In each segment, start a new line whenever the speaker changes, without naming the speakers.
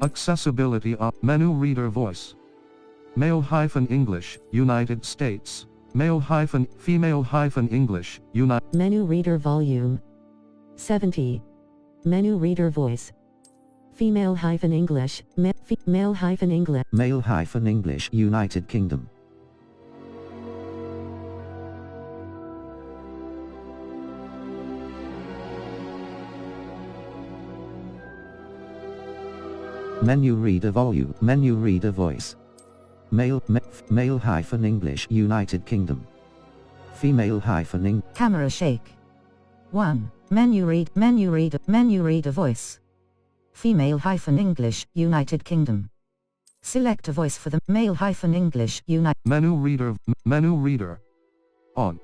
Accessibility of menu reader voice. Male-English, United States. Female-English, United.
Menu reader volume 70. Menu reader voice. Female-English, male-English.
Male-English, United Kingdom. Menu reader volume. Menu reader voice. Male-English, United Kingdom. Female-English.
Camera shake. 1. Menu reader voice. Female-English, United Kingdom. Select a voice for the male-English, United.
Menu reader. On.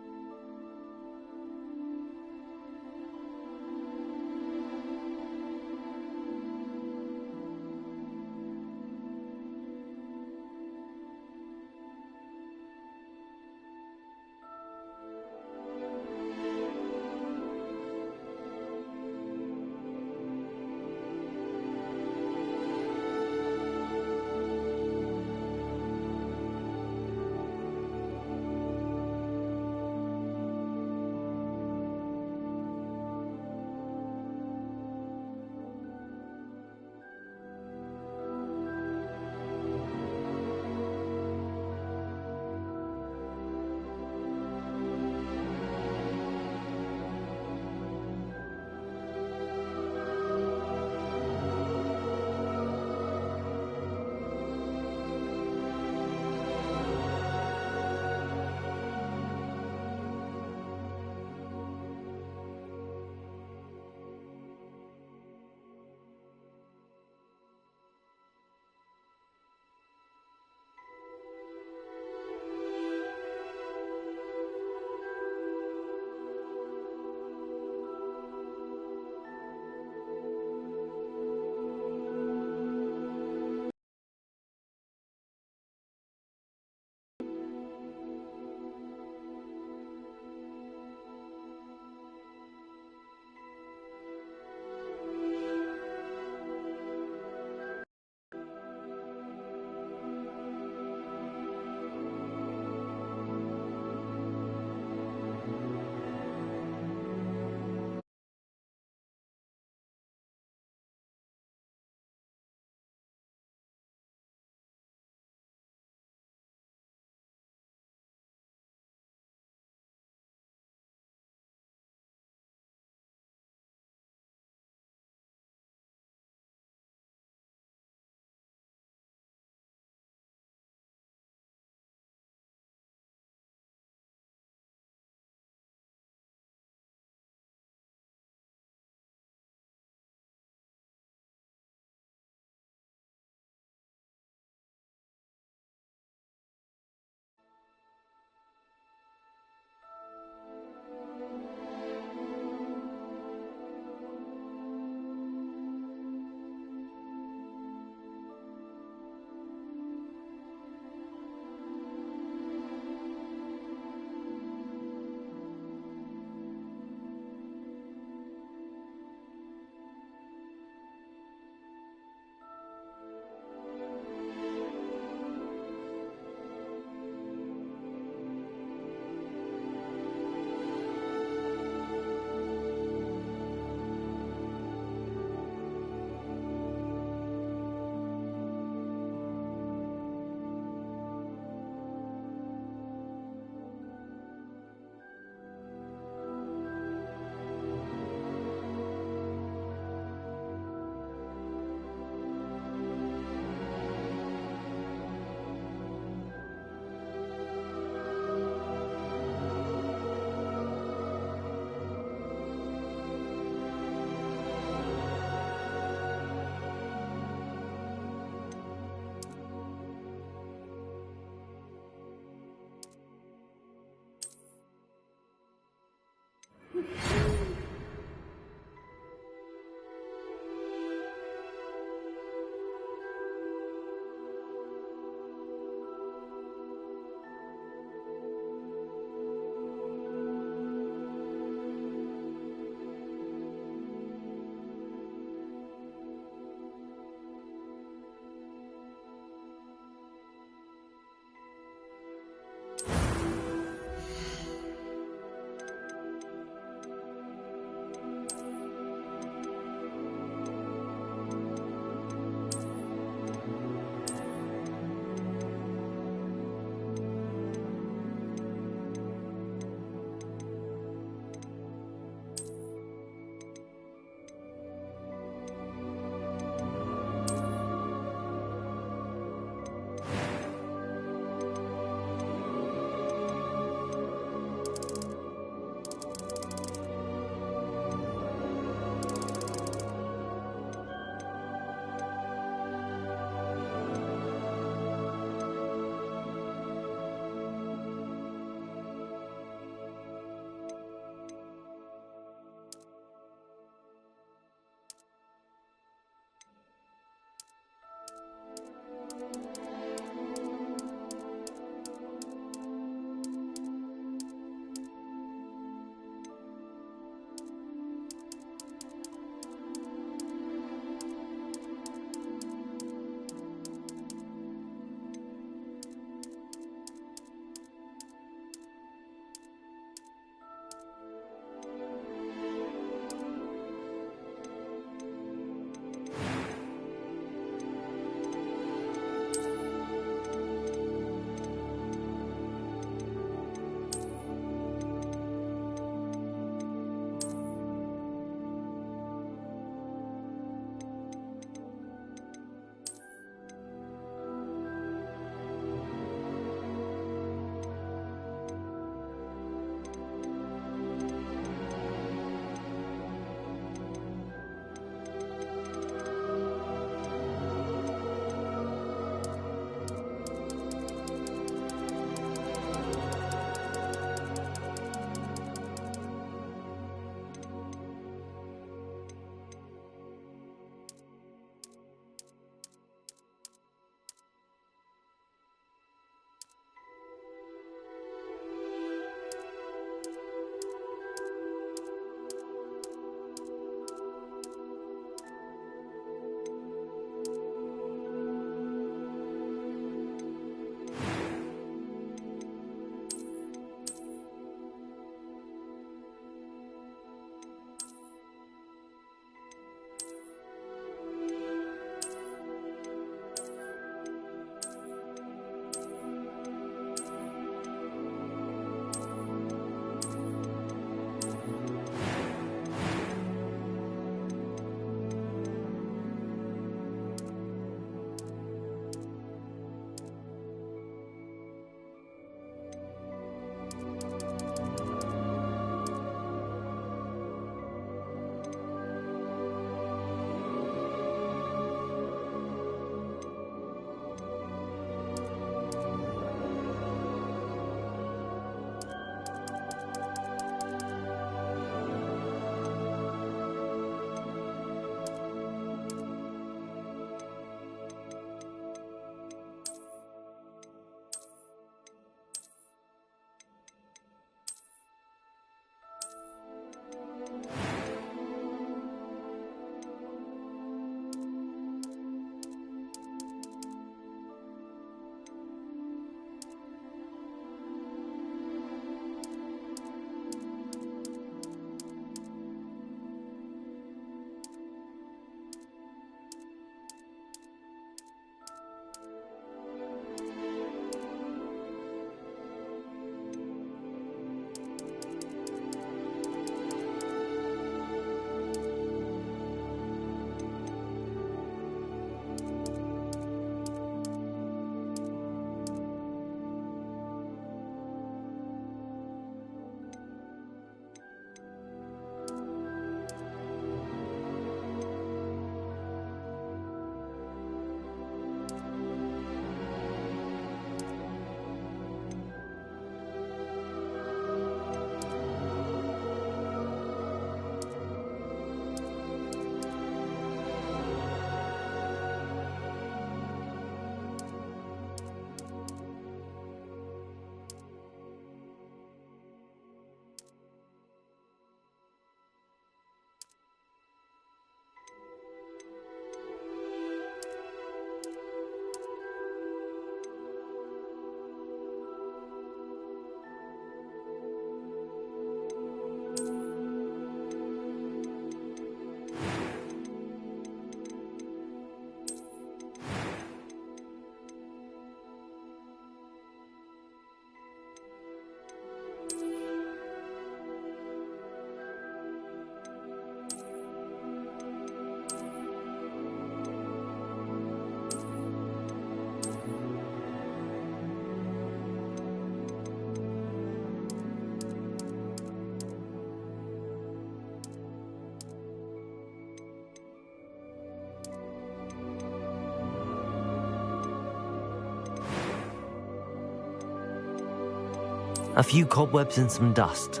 A few cobwebs and some dust.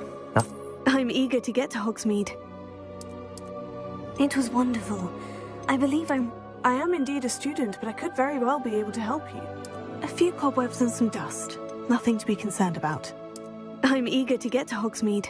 I'm eager to get to Hogsmeade. It was wonderful. I believe I am indeed a student, but I could very well be able to help you. A few cobwebs and some dust. Nothing to be concerned about. I'm eager to get to Hogsmeade.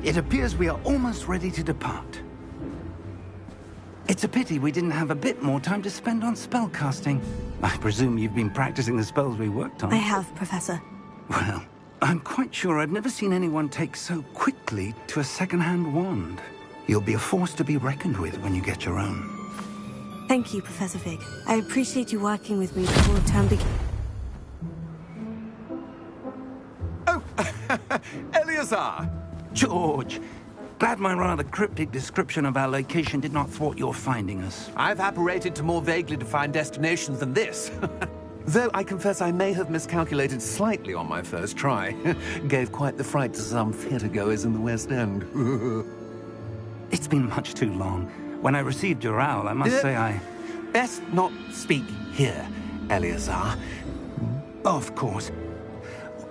It appears we are almost ready to depart. It's a pity we didn't have a bit more time to spend on spellcasting. I presume you've been practicing the spells we worked on.
I have, Professor.
Well, I'm quite sure I've never seen anyone take so quickly to a second-hand wand. You'll be a force to be reckoned with when you get your own.
Thank you, Professor Fig. I appreciate you working with me before the term begins.
Oh, Eleazar! George, glad my rather cryptic description of our location did not thwart your finding us.
I've apparated to more vaguely defined destinations than this. Though I confess I may have miscalculated slightly on my first try. Gave quite the fright to some theatre-goers in the West End.
It's been much too long. When I received your owl, I must say I...
Best not speak here, Eleazar.
Of course.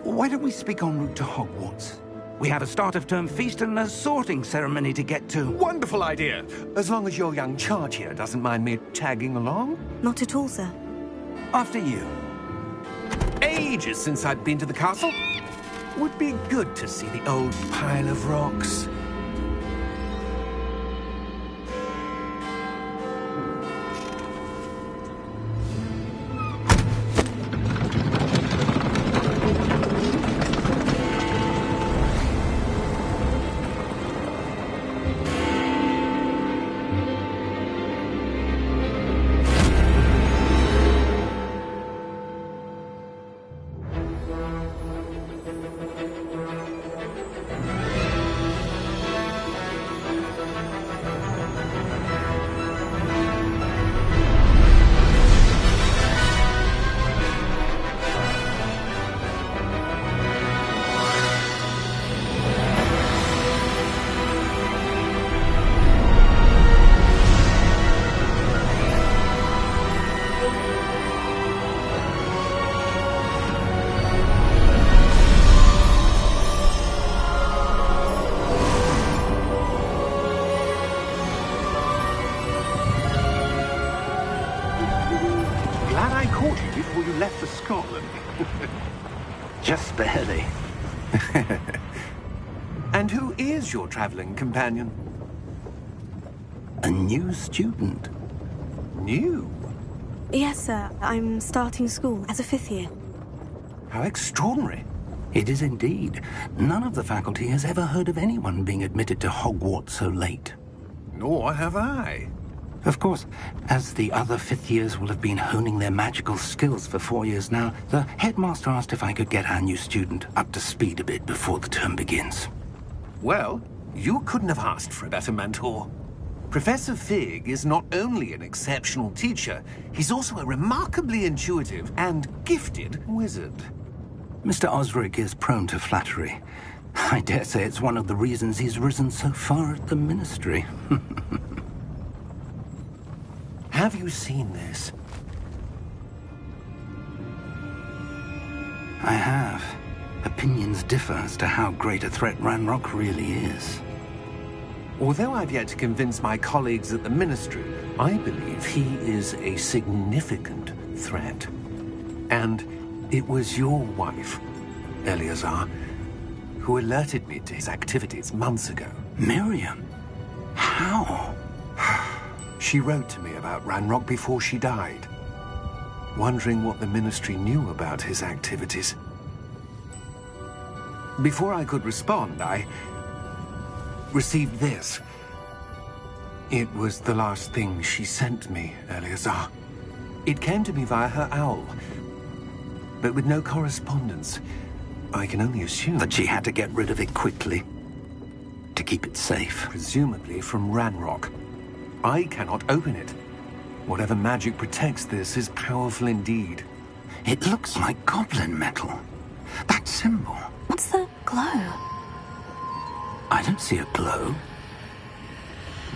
Why don't we speak en route to Hogwarts? We have a start-of-term feast and a sorting ceremony to get to.
Wonderful idea! As long as your young charge here doesn't mind me tagging along.
Not at all, sir.
After you.
Ages since I'd been to the castle. Would be good to see the old pile of rocks.
Before you left for Scotland. Just barely.
And who is your traveling companion?
A new student.
New?
Yes, sir. I'm starting school as a 5th year.
How extraordinary.
It is indeed. None of the faculty has ever heard of anyone being admitted to Hogwarts so late.
Nor have I.
Of course, as the other 5th years will have been honing their magical skills for 4 years now, the headmaster asked if I could get our new student up to speed a bit before the term begins.
Well, you couldn't have asked for a better mentor. Professor Fig is not only an exceptional teacher, he's also a remarkably intuitive and gifted wizard.
Mr. Osric is prone to flattery. I dare say it's one of the reasons he's risen so far at the ministry.
Have you seen this?
I have. Opinions differ as to how great a threat Ranrock really is.
Although I've yet to convince my colleagues at the Ministry, I believe he is a significant threat. And it was your wife, Eleazar, who alerted me to his activities months ago.
Miriam? How?
She wrote to me about Ranrock before she died, wondering what the Ministry knew about his activities. Before I could respond, I received this. It was the last thing she sent me, Eleazar. It came to me via her owl, but with no correspondence. I can only assume
That she had to get rid of it quickly to keep it safe.
presumably from Ranrock. I cannot open it. Whatever magic protects this is powerful indeed.
It looks like goblin metal. That symbol.
What's the glow?
I don't see a glow.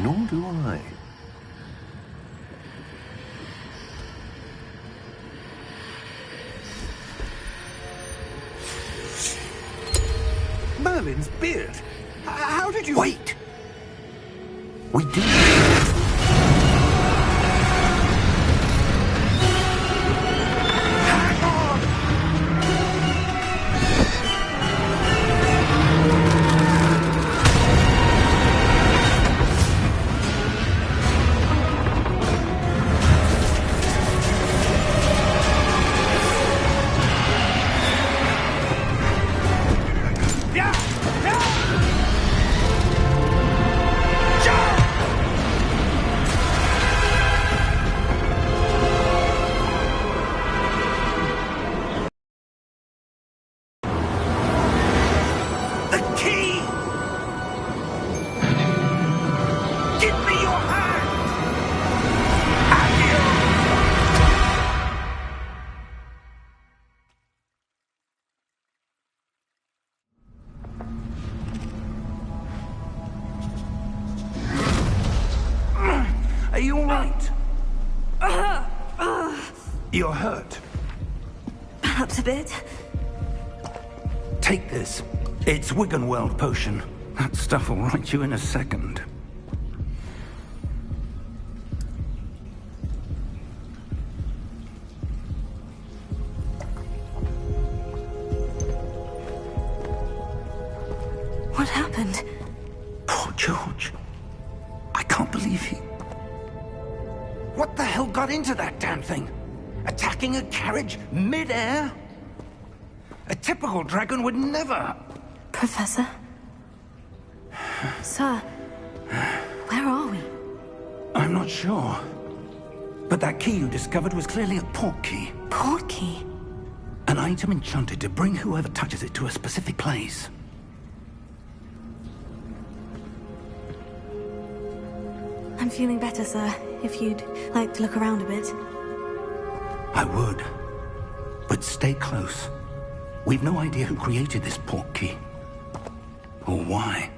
Nor do I. Merlin's beard! How did you...
Wait! We do. Are you all right? You're hurt.
Perhaps a bit.
Take this. It's Wiggenweld potion. That stuff will right you in a second.
What happened?
Poor George. I can't believe he... What the hell got into that damn thing? Attacking a carriage mid-air? A typical dragon would never...
Professor? Sir, where are we?
I'm not sure. But that key you discovered was clearly a port key.
Port key?
An item enchanted to bring whoever touches it to a specific place.
I'm feeling better, sir. If you'd like to look around a bit.
I would. But stay close. We've no idea who created this port key. Or why.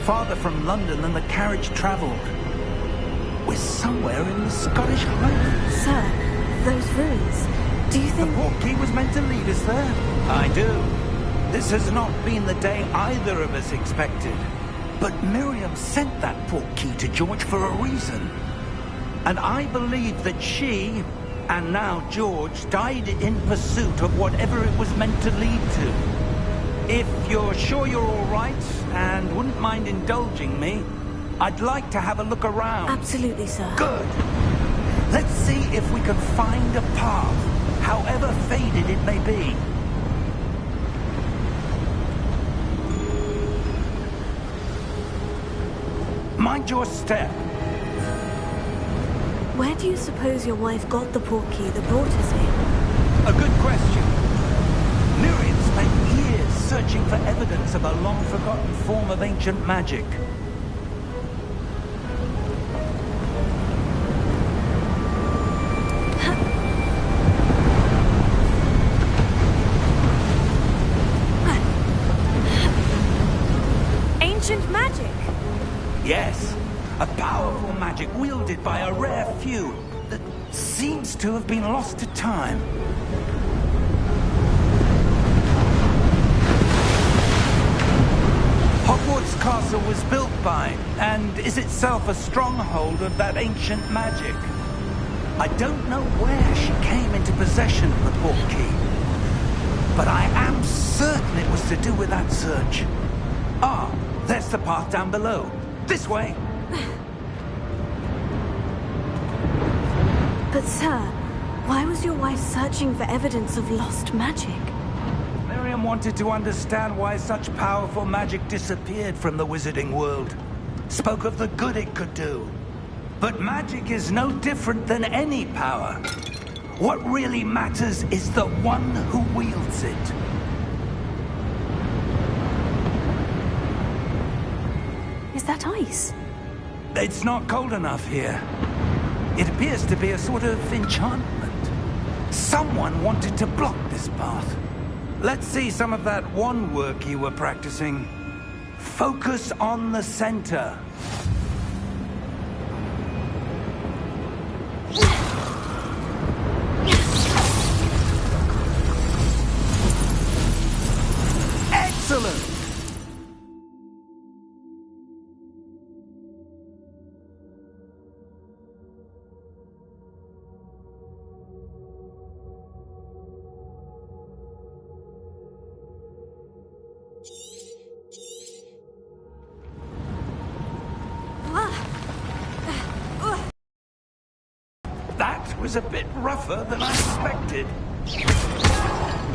Farther from London than the carriage travelled. We're somewhere in the Scottish Highlands.
Sir, those ruins. Do you
The
think...
port key was meant to lead us there. I do. This has not been the day either of us expected. But Miriam sent that port key to George for a reason. And I believe that she, and now George, died in pursuit of whatever it was meant to lead to. If you're sure you're all right, and wouldn't mind indulging me, I'd like to have a look around.
Absolutely, sir.
Good. Let's see if we can find a path, however faded it may be. Mind your step.
Where do you suppose your wife got the port key that brought us here?
A good question. Miriam spent years searching for evidence of a long-forgotten form of ancient magic.
Ancient magic?
Yes, a powerful magic wielded by a rare few that seems to have been lost to time. Hogwart Hogwart's castle was built by, and is itself a stronghold of that ancient magic. I don't know where she came into possession of the portkey, but I am certain it was to do with that search. Ah, there's the path down below. This way.
But sir, why was your wife searching for evidence of lost magic?
Miriam wanted to understand why such powerful magic disappeared from the wizarding world. Spoke of the good it could do. But magic is no different than any power. What really matters is the one who wields it.
Is that ice?
It's not cold enough here. It appears to be a sort of enchantment. Someone wanted to block this path. Let's see some of that wand work you were practicing. Focus on the center. Excellent! That was a bit rougher than I expected.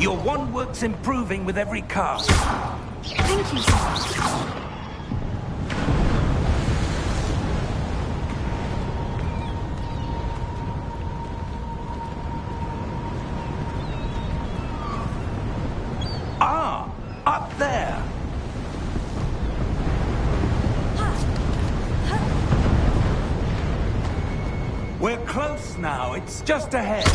Your wand work's improving with every cast.
Thank you, sir.
Ah, up there. We're close now. It's just ahead.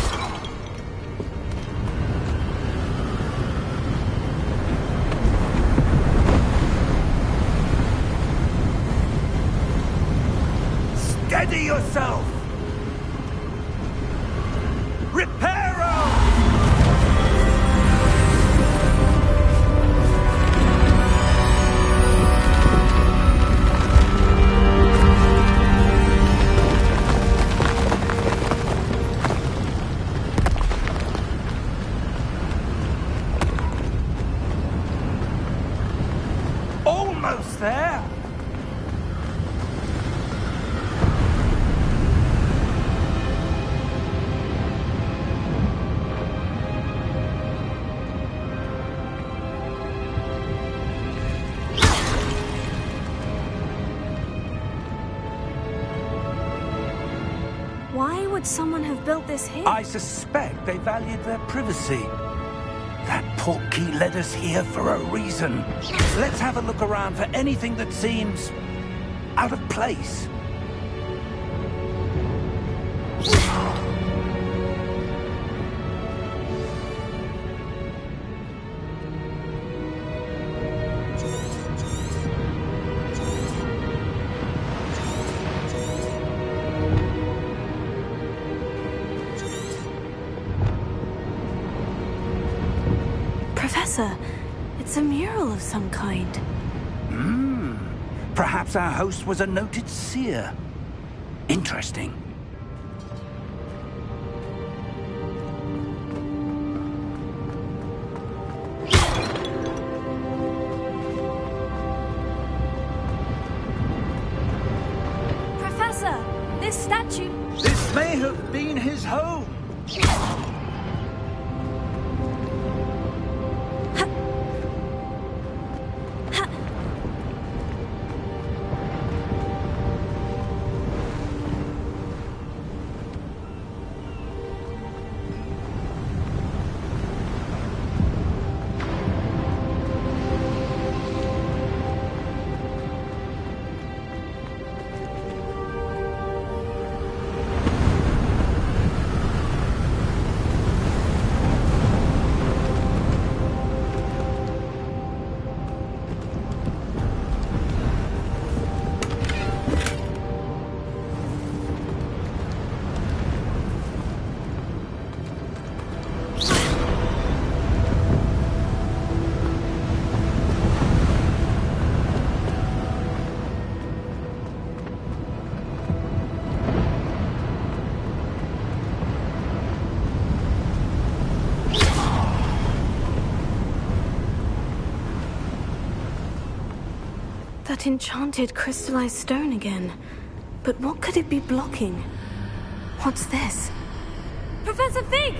Steady yourself! Reparo! Almost there!
Why would someone have built this here?
I suspect they valued their privacy. That portkey led us here for a reason. Let's have a look around for anything that seems out of place.
Professor, it's a mural of some kind.
Perhaps our host was a noted seer. Interesting.
Professor, this statue...
This may have been his home.
That enchanted crystallized stone again. But what could it be blocking? What's this? Professor Fig!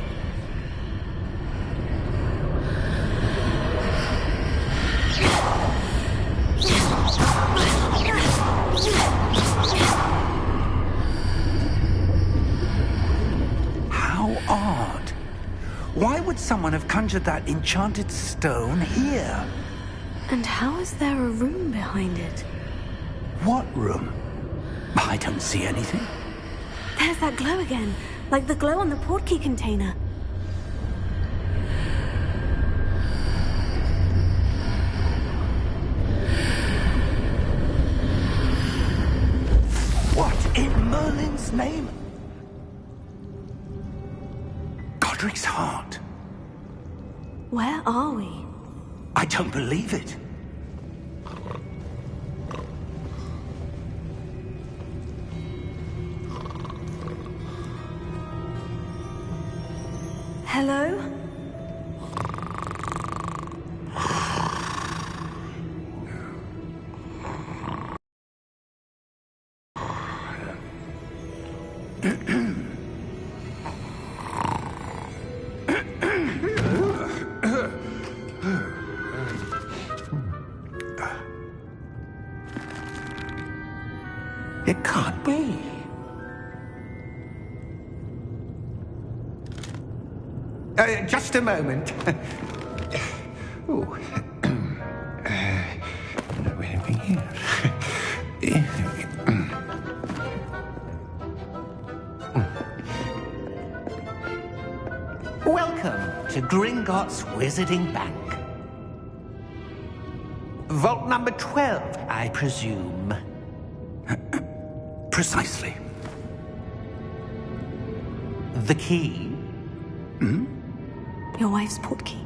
How odd. Why would someone have conjured that enchanted stone here?
And how is there a room behind it?
What room? I don't see anything.
There's that glow again, like the glow on the portkey container.
What in Merlin's name? Godric's heart.
Where are we?
I don't believe it.
Hello?
It can't be. Just a moment. Oh. Anything here? Welcome to Gringotts Wizarding Bank. Vault number 12, I presume. Precisely. The key? Hmm?
Your wife's portkey.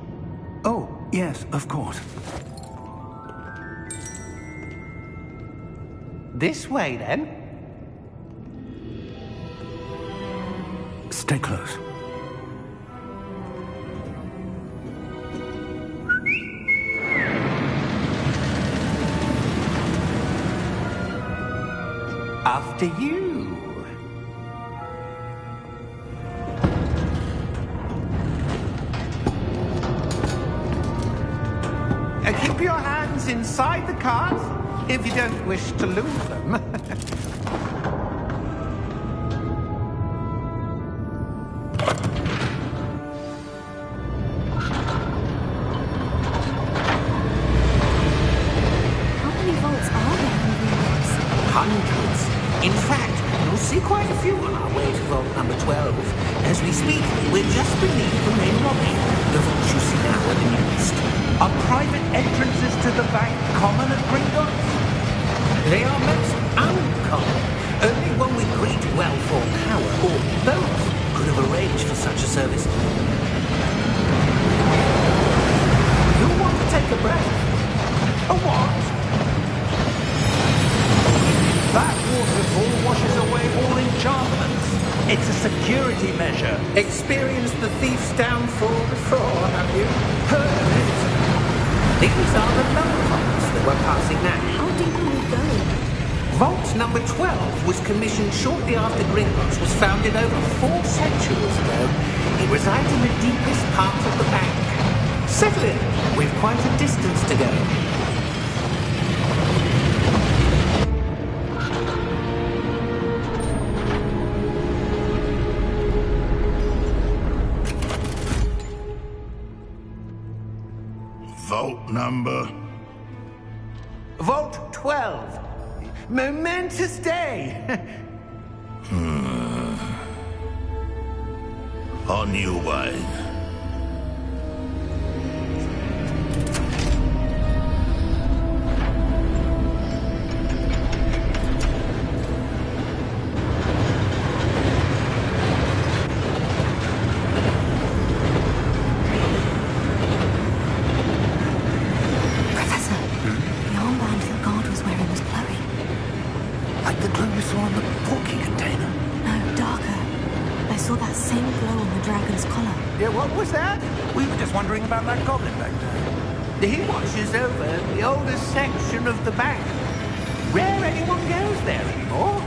Oh, yes, of course. This way, then. Stay close. After you. Keep your hands inside the cart if you don't wish to lose them.
How many vaults are there in Gringotts?
Hundreds. In fact, you'll see quite a few on our way to vault number 12. As we speak, we're just beneath the main lobby. The vaults you see now are the newest. Are private entrances to the bank common at Gringotts? They are most uncommon. Only one with great wealth or power, or both, could have arranged for such a service. You'll want to take a breath. A what? That waterfall washes away all enchantments. It's a security measure. Experienced the thief's downfall before, have you? Heard of it? These are the lower vaults that we're passing now.
How deep will we go?
Vault number 12 was commissioned shortly after Gringotts was founded over 4 centuries ago. It resides in the deepest part of the bank. Settle in. We've quite a distance to go.
Vault number?
Vault 12. Momentous day.
On your way.
Yeah, what was that? We were just wondering about that goblin back there. He watches over the oldest section of the bank. Rare anyone goes there anymore.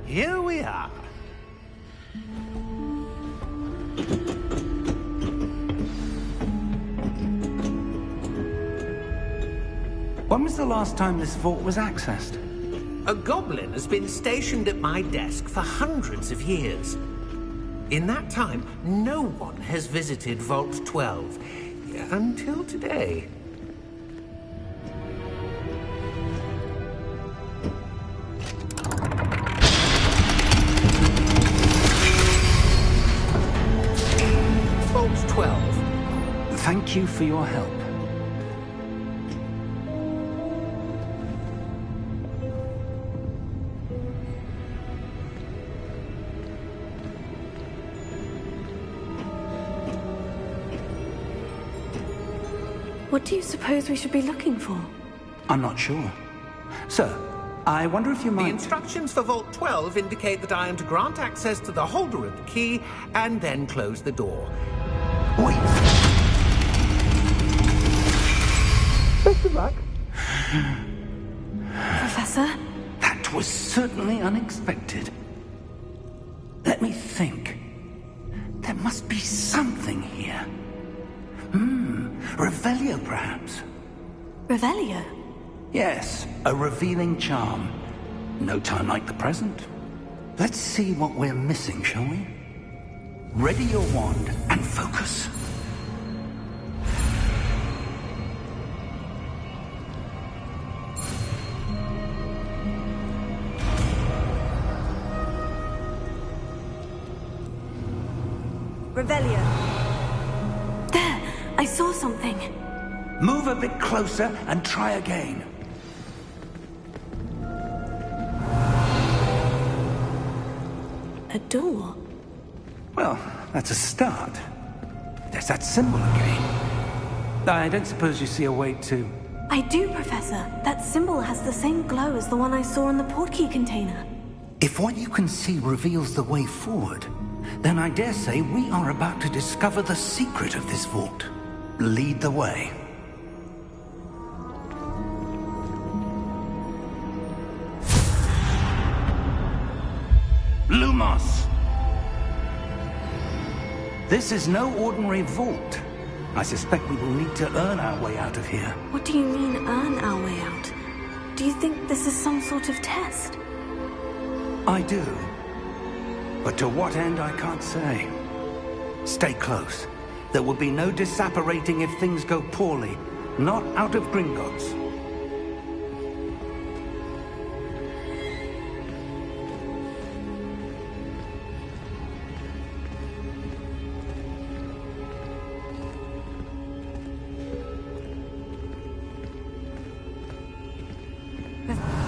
Here we are. When was the last time this vault was accessed?
A goblin has been stationed at my desk for hundreds of years. In that time, no one has visited Vault 12. Until today. Vault 12.
Thank you for your help.
What do you suppose we should be looking for?
I'm not sure. Sir, I wonder if you
The
might...
instructions for Vault 12 indicate that I am to grant access to the holder of the key and then close the door.
Wait! Best of luck.
Professor?
That was certainly unexpected. Let me think. There must be something here. Revelio, perhaps?
Revelio?
Yes, a revealing charm. No time like the present. Let's see what we're missing, shall we? Ready your wand and focus.
Revelio. There! I saw something.
Move a bit closer and try again.
A door.
Well, that's a start. There's that symbol again. I don't suppose you see a way to...
I do, Professor. That symbol has the same glow as the one I saw in the portkey container.
If what you can see reveals the way forward, then I dare say we are about to discover the secret of this vault. Lead the way. Lumos! This is no ordinary vault. I suspect we will need to earn our way out of here.
What do you mean, earn our way out? Do you think this is some sort of test?
I do. But to what end, I can't say. Stay close. There will be no disapparating if things go poorly. Not out of Gringotts.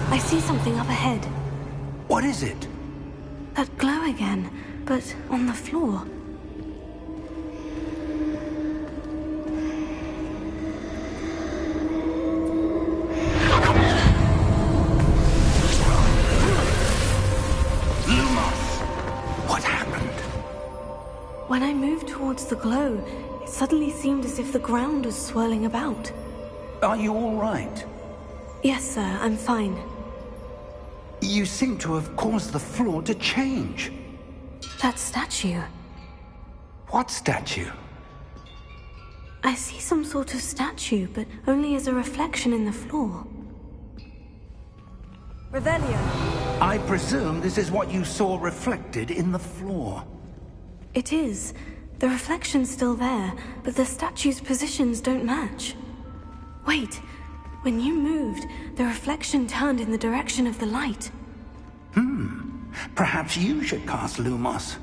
I see something up ahead.
What is it?
That glow again, but on the floor.
Lumos! What happened?
When I moved towards the glow, it suddenly seemed as if the ground was swirling about.
Are you all right?
Yes, sir, I'm fine.
You seem to have caused the floor to change.
That statue.
What statue?
I see some sort of statue, but only as a reflection in the floor. Revelio.
I presume this is what you saw reflected in the floor.
It is. The reflection's still there, but the statue's positions don't match. Wait. When you moved, the reflection turned in the direction of the light.
Perhaps you should cast Lumos.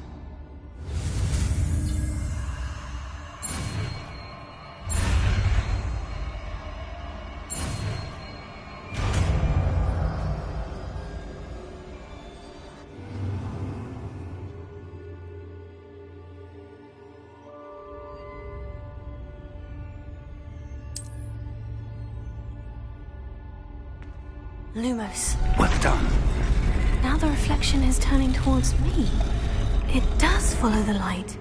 Lumos.
Well done.
Now the reflection is turning towards me. It does follow the light.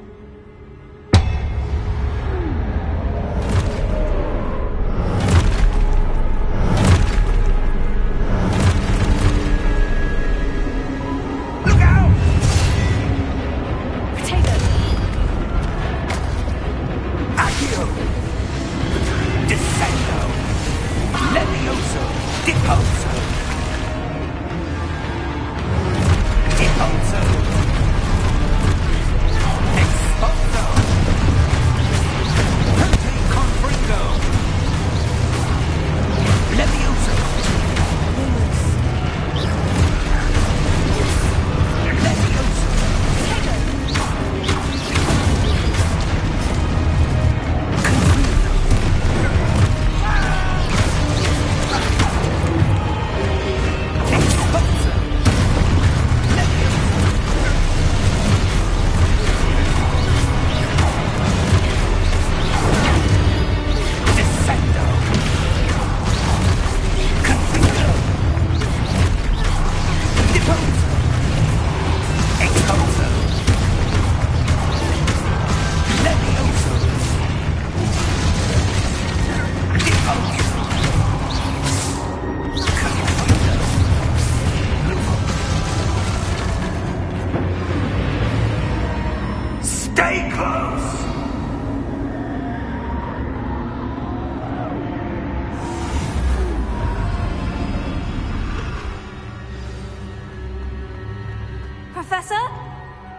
Professor?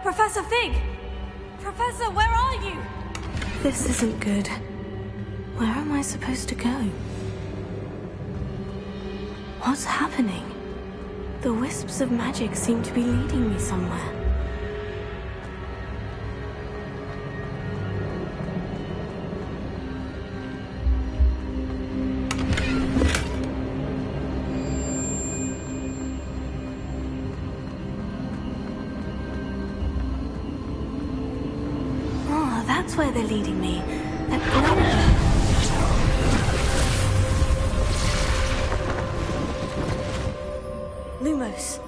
Professor Fig! Professor, where are you?
This isn't good. Where am I supposed to go? What's happening? The wisps of magic seem to be leading me somewhere. Oh, that's where they're leading me. That glowing... Lumos.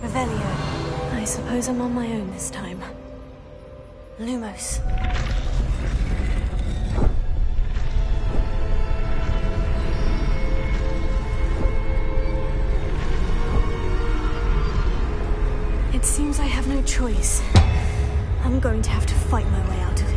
Revelio. I suppose I'm on my own this time. Lumos. It seems I have no choice. I'm going to have to fight my way out of here.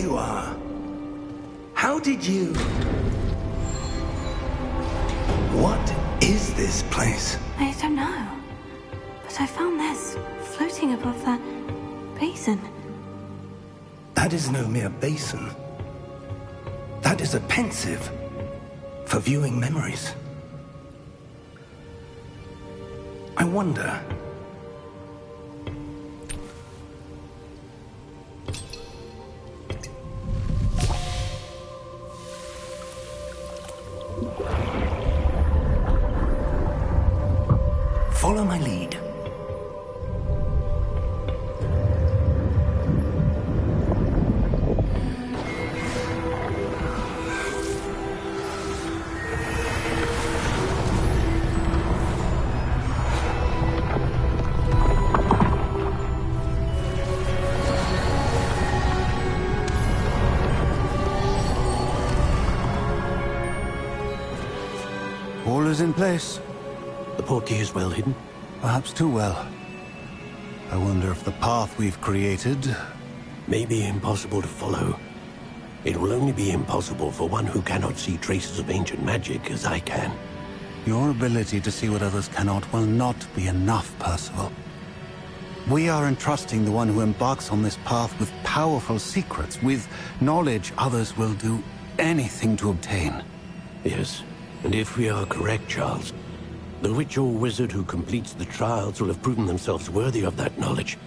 you are. How did you... What is this place?
I don't know. But I found this floating above that basin.
That is no mere basin. That is a pensive for viewing memories. I wonder... Follow my lead.
All is in place.
The portkey is well hidden?
Perhaps too well. I wonder if the path we've created...
may be impossible to follow. It will only be impossible for one who cannot see traces of ancient magic as I can.
Your ability to see what others cannot will not be enough, Percival. We are entrusting the one who embarks on this path with powerful secrets, with knowledge others will do anything to obtain.
Yes, and if we are correct, Charles, the witch or wizard who completes the trials will have proven themselves worthy of that knowledge,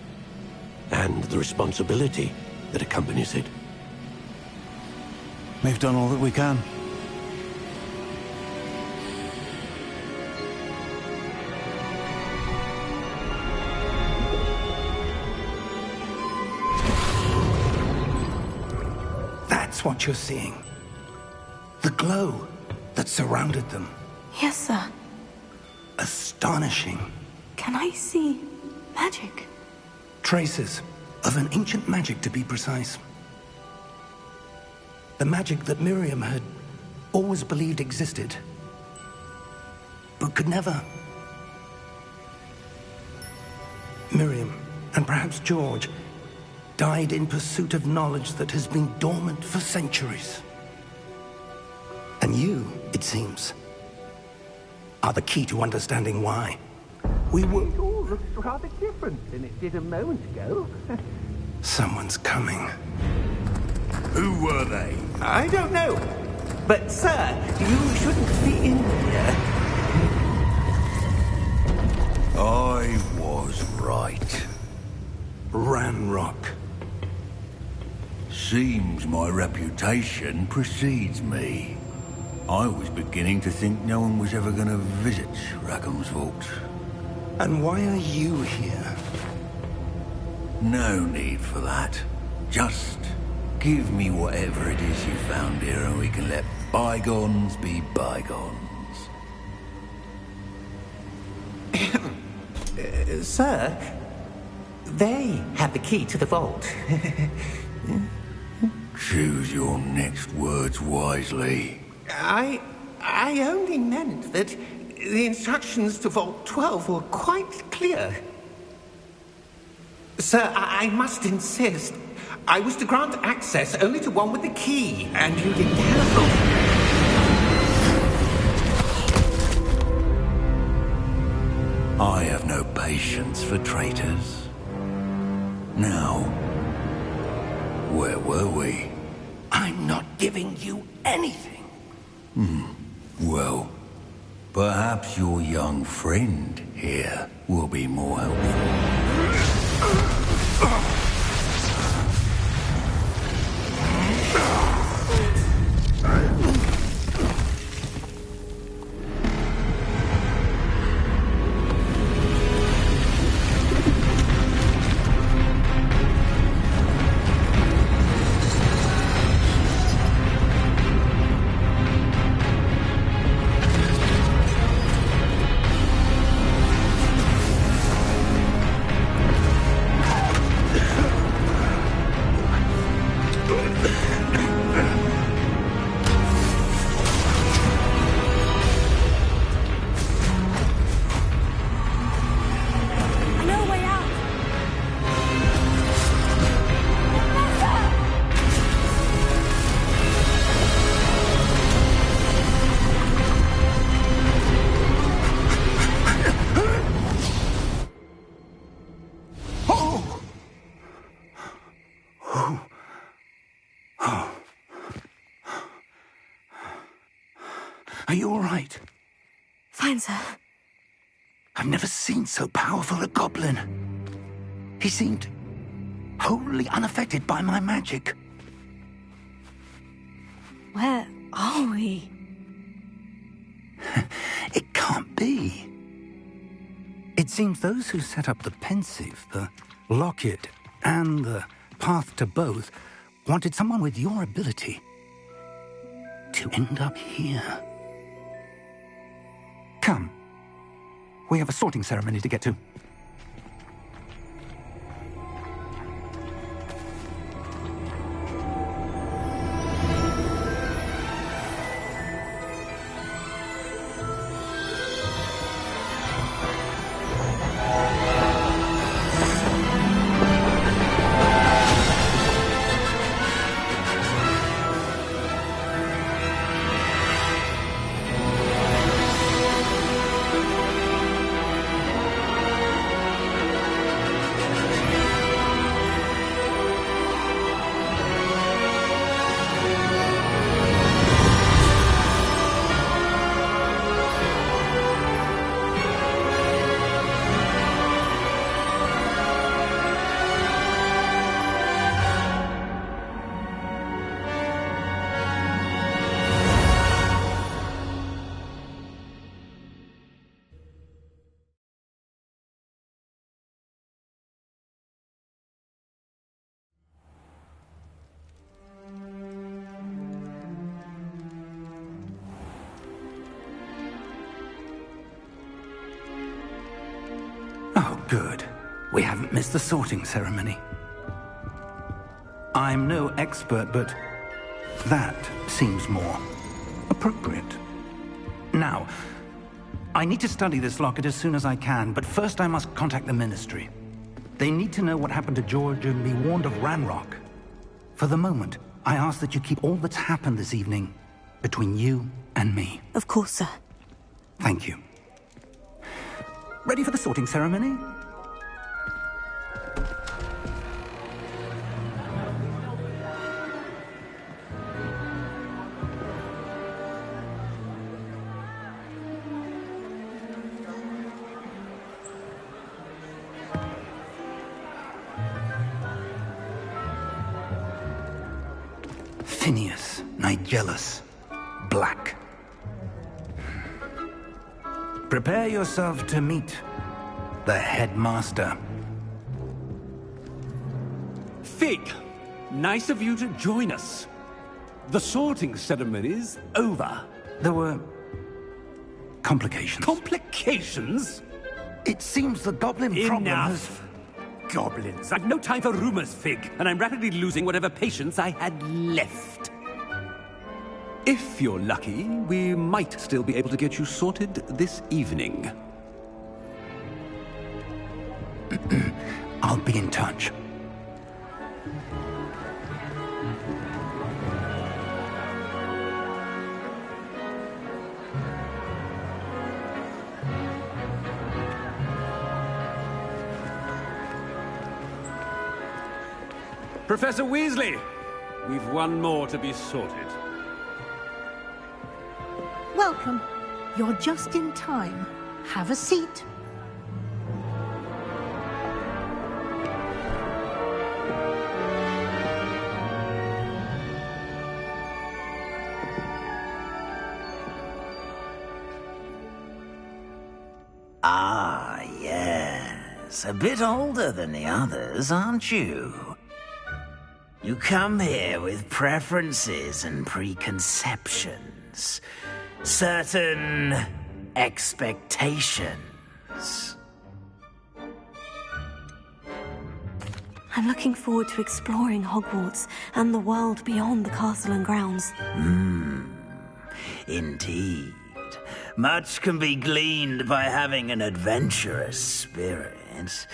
and the responsibility that accompanies it.
We've done all that we can.
That's what you're seeing. The glow that surrounded them.
Yes, sir.
Astonishing.
Can I see magic?
Traces of an ancient magic, to be precise. The magic that Miriam had always believed existed, but could never. Miriam, and perhaps George, died in pursuit of knowledge that has been dormant for centuries. And you, it seems, are the key to understanding why. We were...
It all looks rather different than it did a moment ago.
Someone's coming.
Who were they?
I don't know. But, sir, you shouldn't be in here.
I was right.
Ranrock.
Seems my reputation precedes me. I was beginning to think no one was ever going to visit Rackham's Vault.
And why are you here?
No need for that. Just give me whatever it is you found here and we can let bygones be bygones.
Sir, they have the key to the vault.
Choose your next words wisely.
I only meant that the instructions to Vault 12 were quite clear. Sir, I must insist. I was to grant access only to one with the key, and you didn't telephone.
I have no patience for traitors. Now, where were we?
I'm not giving you anything.
Well, perhaps your young friend here will be more helpful.
Are you all right?
Fine, sir.
I've never seen so powerful a goblin. He seemed wholly unaffected by my magic.
Where are we?
It can't be. It seems those who set up the pensive, the locket, and the path to both wanted someone with your ability to end up here. Come. We have a sorting ceremony to get to. Oh, good. We haven't missed the sorting ceremony. I'm no expert, but that seems more appropriate. Now, I need to study this locket as soon as I can, but first I must contact the Ministry. They need to know what happened to George and be warned of Ranrock. For the moment, I ask that you keep all that's happened this evening between you and me.
Of course, sir.
Thank you. Ready for the sorting ceremony? Phineas, Nigellus, Black. Prepare yourself to meet the headmaster.
Fig, nice of you to join us. The sorting ceremony's over.
There were complications.
Complications?
It seems the goblin problem has...
Enough! Goblins. I've no time for rumors, Fig, and I'm rapidly losing whatever patience I had left. If you're lucky, we might still be able to get you sorted this evening.
I'll be in touch.
Professor Weasley, we've one more to be sorted.
Welcome. You're just in time. Have a seat.
Ah, yes. A bit older than the others, aren't you? You come here with preferences and preconceptions. Certain expectations.
I'm looking forward to exploring Hogwarts and the world beyond the castle and grounds.
Indeed. Much can be gleaned by having an adventurous spirit,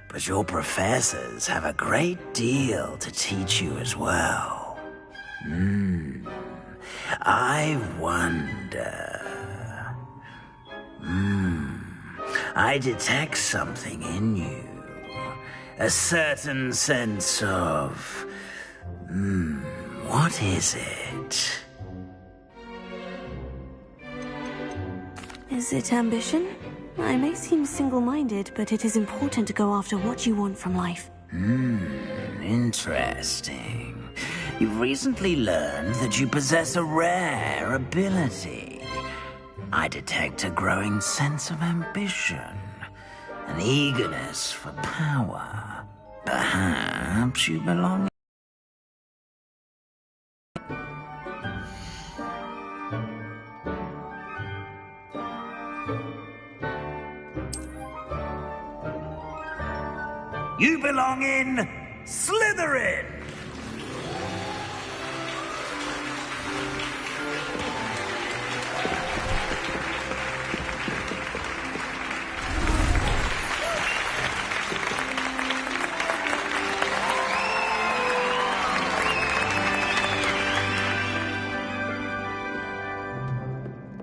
but your professors have a great deal to teach you as well. I wonder... I detect something in you. A certain sense of... what is it?
Is it ambition? I may seem single-minded, but it is important to go after what you want from life.
Interesting. You've recently learned that you possess a rare ability. I detect a growing sense of ambition, an eagerness for power. Perhaps you belong. You belong in Slytherin!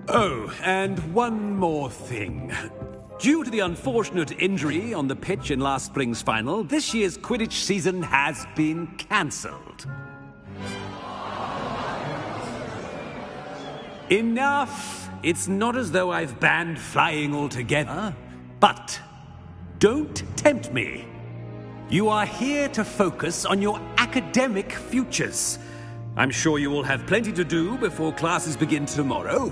Oh, and one more thing. Due to the unfortunate injury on the pitch in last spring's final, this year's Quidditch season has been cancelled. Enough! It's not as though I've banned flying altogether. But don't tempt me. You are here to focus on your academic futures. I'm sure you will have plenty to do before classes begin tomorrow.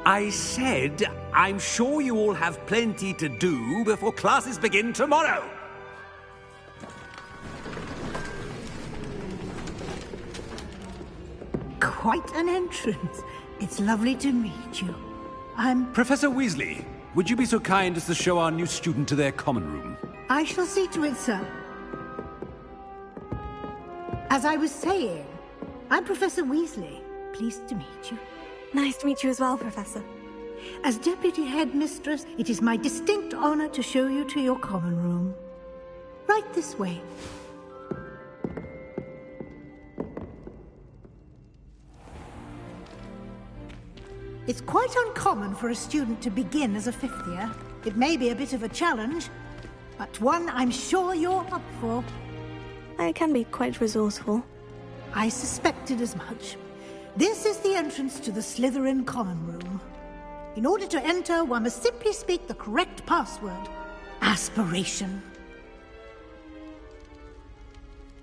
I said, I'm sure you all have plenty to do before classes begin tomorrow.
Quite an entrance. It's lovely to meet you. I'm...
Professor Weasley, would you be so kind as to show our new student to their common room?
I shall see to it, sir. As I was saying, I'm Professor Weasley. Pleased to meet you.
Nice to meet you as well, Professor.
As Deputy Headmistress, it is my distinct honor to show you to your common room. Right this way. It's quite uncommon for a student to begin as a fifth year. It may be a bit of a challenge, but one I'm sure you're up for.
I can be quite resourceful.
I suspected as much. This is the entrance to the Slytherin common room. In order to enter, one must simply speak the correct password. Aspiration.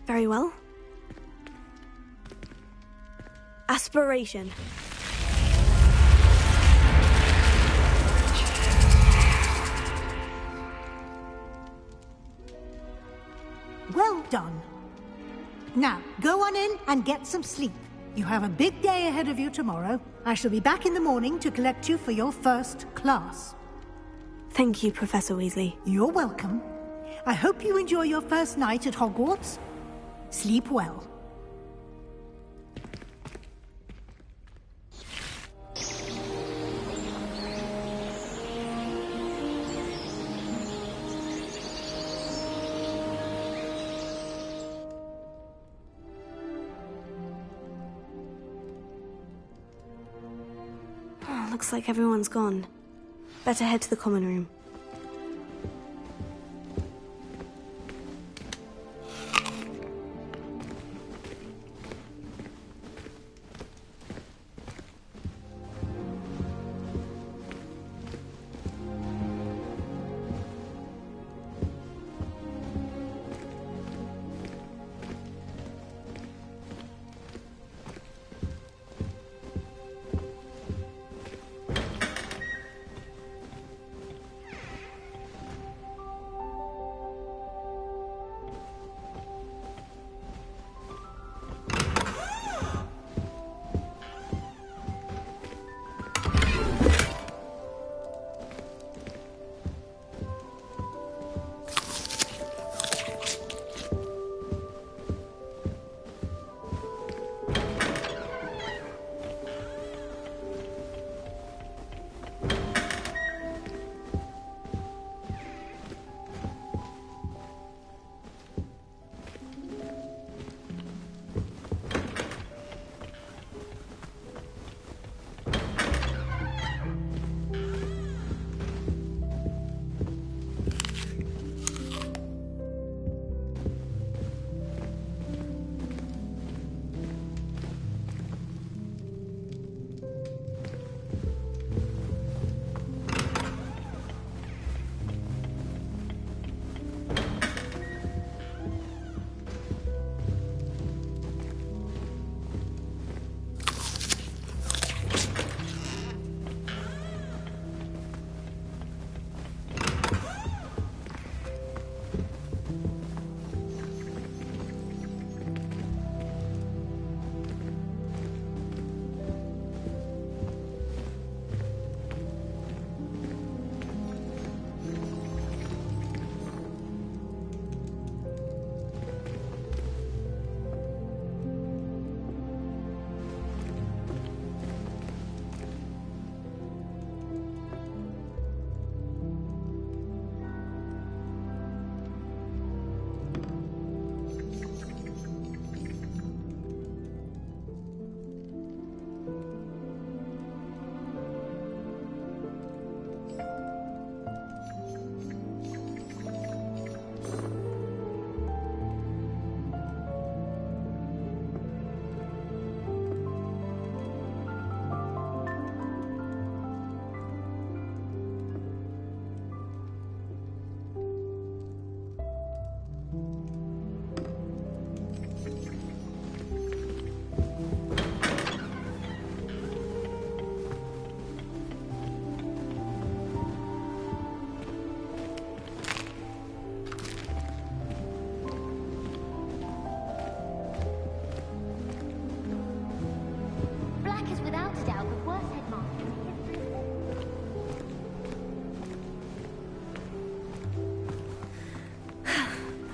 Very well. Aspiration.
Well done. Now, go on in and get some sleep. You have a big day ahead of you tomorrow. I shall be back in the morning to collect you for your first class.
Thank you, Professor Weasley.
You're welcome. I hope you enjoy your first night at Hogwarts. Sleep well.
Looks like everyone's gone. Better head to the common room.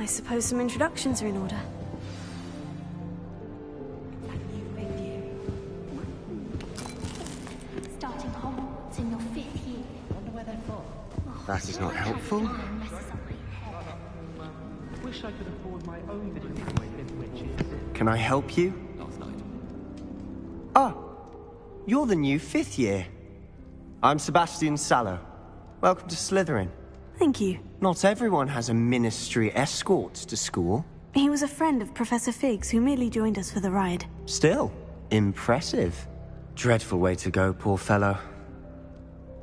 suppose some introductions are in order.
Starting Hogwarts in your 5th year. Wonder where they're from.
That is not helpful.
Wish I could afford my own video game witches.
Can I help you? Ah, you're the new 5th year. I'm Sebastian Sallow. Welcome to Slytherin.
Thank you.
Not everyone has a ministry escort to school.
He was a friend of Professor Fig's who merely joined us for the ride.
Still, impressive. Dreadful way to go, poor fellow.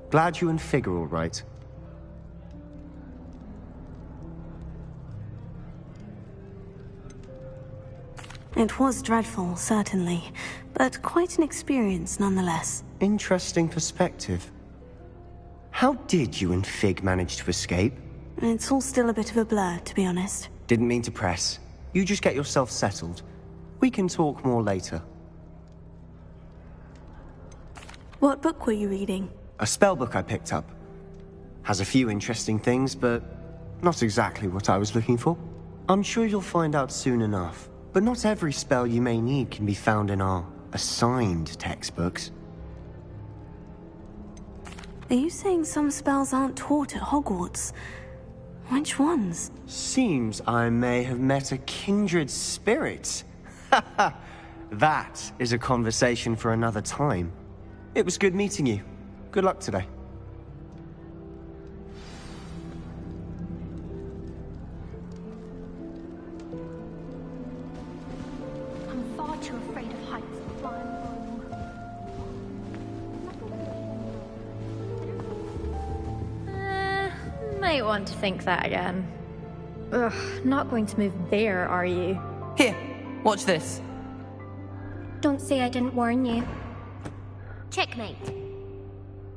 Glad you and Fig are all right.
It was dreadful, certainly, but quite an experience nonetheless.
Interesting perspective. How did you and Fig manage to escape?
It's all still a bit of a blur, to be honest.
Didn't mean to press. You just get yourself settled. We can talk more later.
What book were you reading?
A spell book I picked up. Has a few interesting things, but not exactly what I was looking for. I'm sure you'll find out soon enough. But not every spell you may need can be found in our assigned textbooks.
Are you saying some spells aren't taught at Hogwarts? Which ones?
Seems I may have met a kindred spirit. That is a conversation for another time. It was good meeting you. Good luck today.
I'm far too afraid of heights to fly
Might want to think that again. Ugh, not going to move there, are you?
Here, watch this.
Don't say I didn't warn you. Checkmate.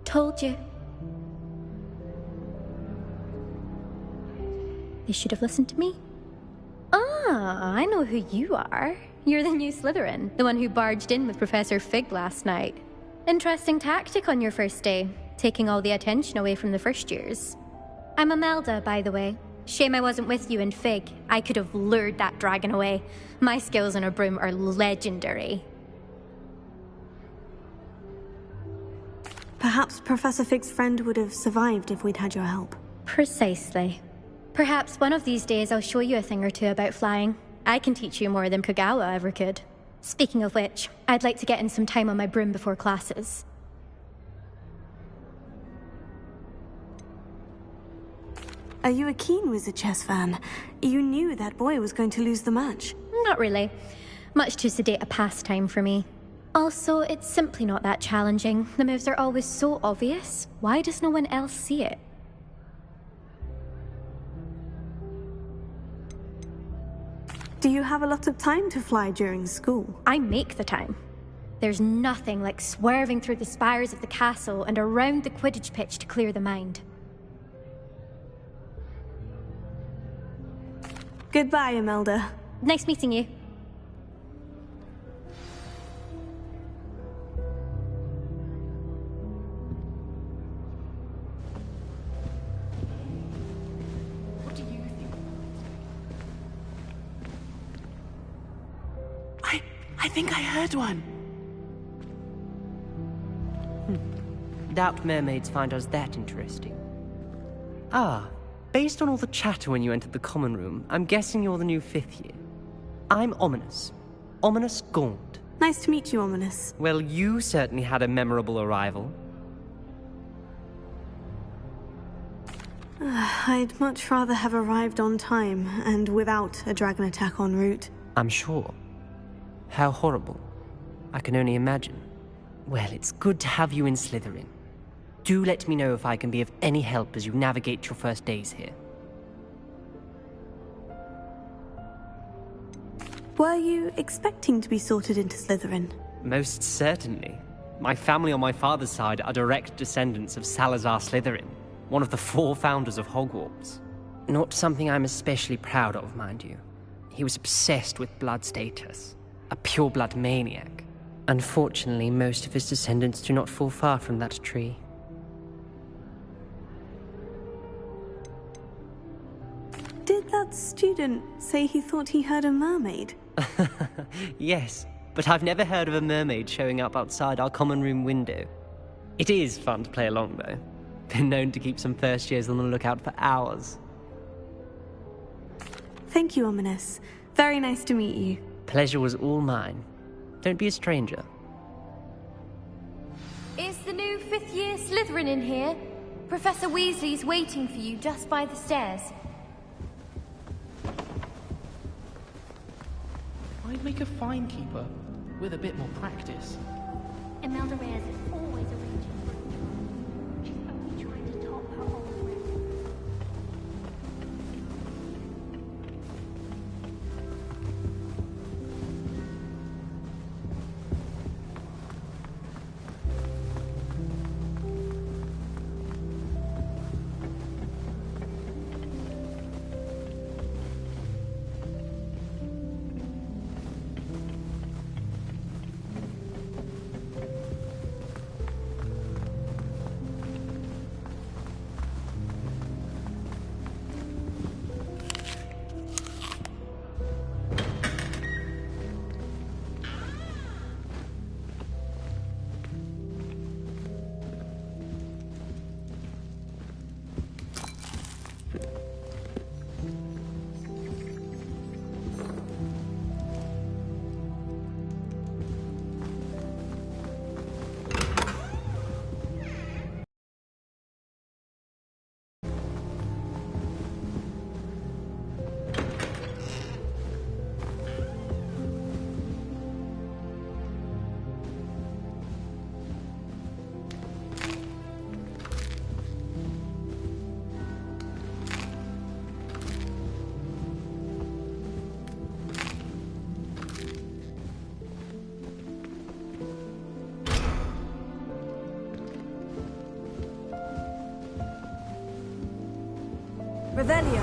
Told you. You should have listened to me. Ah, I know who you are. You're the new Slytherin, the one who barged in with Professor Fig last night. Interesting tactic on your first day, taking all the attention away from the first years. I'm Imelda, by the way. Shame I wasn't with you in Fig. I could have lured that dragon away. My skills on a broom are legendary.
Perhaps Professor Fig's friend would have survived if we'd had your help.
Precisely. Perhaps one of these days I'll show you a thing or two about flying. I can teach you more than Kogawa ever could. Speaking of which, I'd like to get in some time on my broom before classes.
Are you a keen Wizard chess fan? You knew that boy was going to lose the match.
Not really. Much too sedate a pastime for me. Also, it's simply not that challenging. The moves are always so obvious. Why does no one else see it?
Do you have a lot of time to fly during school?
I make the time. There's nothing like swerving through the spires of the castle and around the Quidditch pitch to clear the mind.
Goodbye, Imelda.
Nice meeting you.
What do you think? I think I heard one.
Doubt mermaids find us that interesting. Ah, based on all the chatter when you entered the common room, I'm guessing you're the new 5th year. I'm Ominous. Ominous Gaunt.
Nice to meet you, Ominous.
Well, you certainly had a memorable arrival.
I'd much rather have arrived on time and without a dragon attack en route.
I'm sure. How horrible. I can only imagine. Well, it's good to have you in Slytherin. Do let me know if I can be of any help as you navigate your first days here.
Were you expecting to be sorted into Slytherin?
Most certainly. My family on my father's side are direct descendants of Salazar Slytherin, one of the 4 founders of Hogwarts. Not something I'm especially proud of, mind you. He was obsessed with blood status, a pure-blood maniac. Unfortunately, most of his descendants do not fall far from that tree.
Did that student say he thought he heard a mermaid?
Yes, but I've never heard of a mermaid showing up outside our common room window. It is fun to play along, though. Been known to keep some first years on the lookout for hours.
Thank you, Ominous. Very nice to meet you.
Pleasure was all mine. Don't be a stranger.
Is the new fifth-year Slytherin in here? Professor Weasley's waiting for you just by the stairs.
I'd make a fine keeper with a bit more practice.
Imelda Reyes is always arranging for a job. She's only trying to top her old record.
Revelio.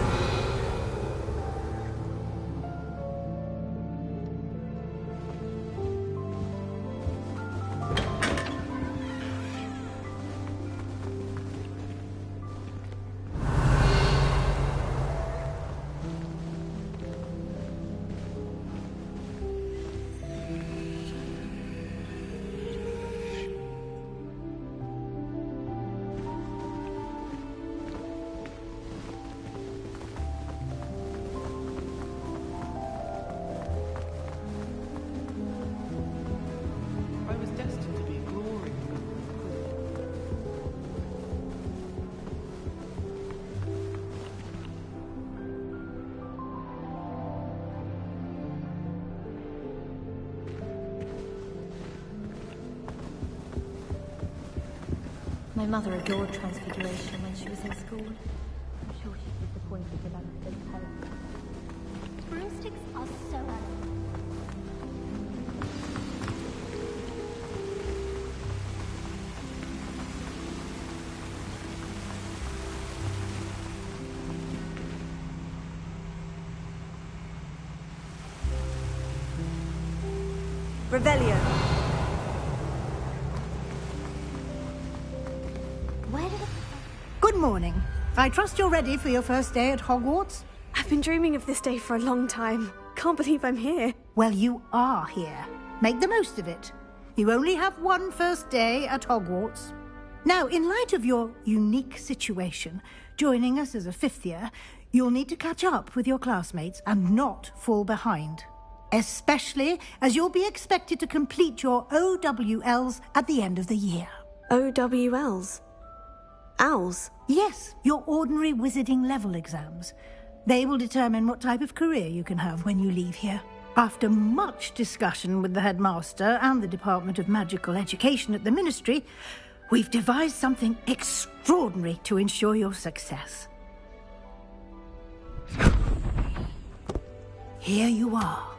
I was destined to be a glorious
My mother adored Transfiguration when she was in school. I'm sure she's disappointed about the big terror.
Broomsticks are so elegant.
Revelio.
Where did it...
Good morning. I trust you're ready for your first day at Hogwarts?
I've been dreaming of this day for a long time. Can't believe I'm here.
Well, you are here. Make the most of it. You only have one first day at Hogwarts. Now, in light of your unique situation, joining us as a fifth year, you'll need to catch up with your classmates and not fall behind. Especially as you'll be expected to complete your OWLs at the end of the year.
OWLs? Owls?
Yes, your ordinary wizarding level exams. They will determine what type of career you can have when you leave here. After much discussion with the headmaster and the Department of Magical Education at the Ministry, we've devised something extraordinary to ensure your success. Here you are.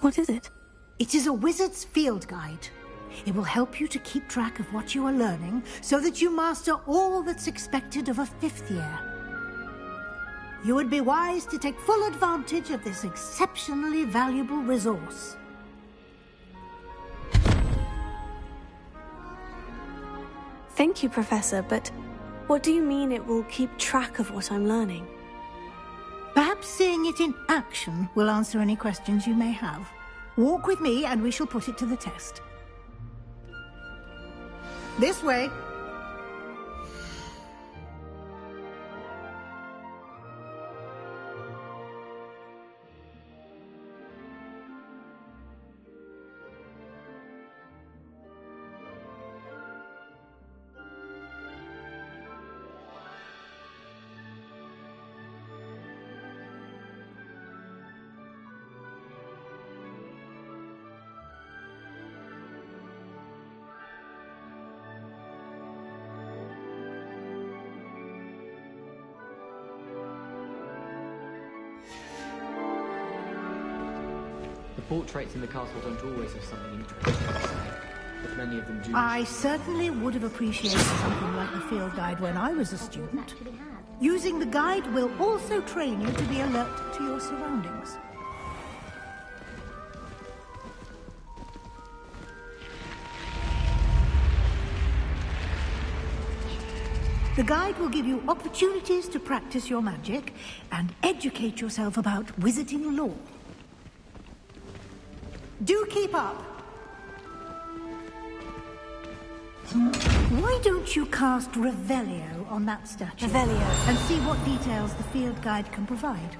What is it?
It is a wizard's field guide. It will help you to keep track of what you are learning so that you master all that's expected of a fifth year. You would be wise to take full advantage of this exceptionally valuable resource.
Thank you, Professor, but what do you mean it will keep track of what I'm learning?
Perhaps seeing it in action will answer any questions you may have. Walk with me and we shall put it to the test. This way.
The portraits in the castle don't always have something interesting to say, but many of them do.
I certainly would have appreciated something like the field guide when I was a student. Using the guide will also train you to be alert to your surroundings. The guide will give you opportunities to practice your magic and educate yourself about wizarding lore. Do keep up. Why don't you cast Revelio on that statue?
Revelio.
And see what details the field guide can provide.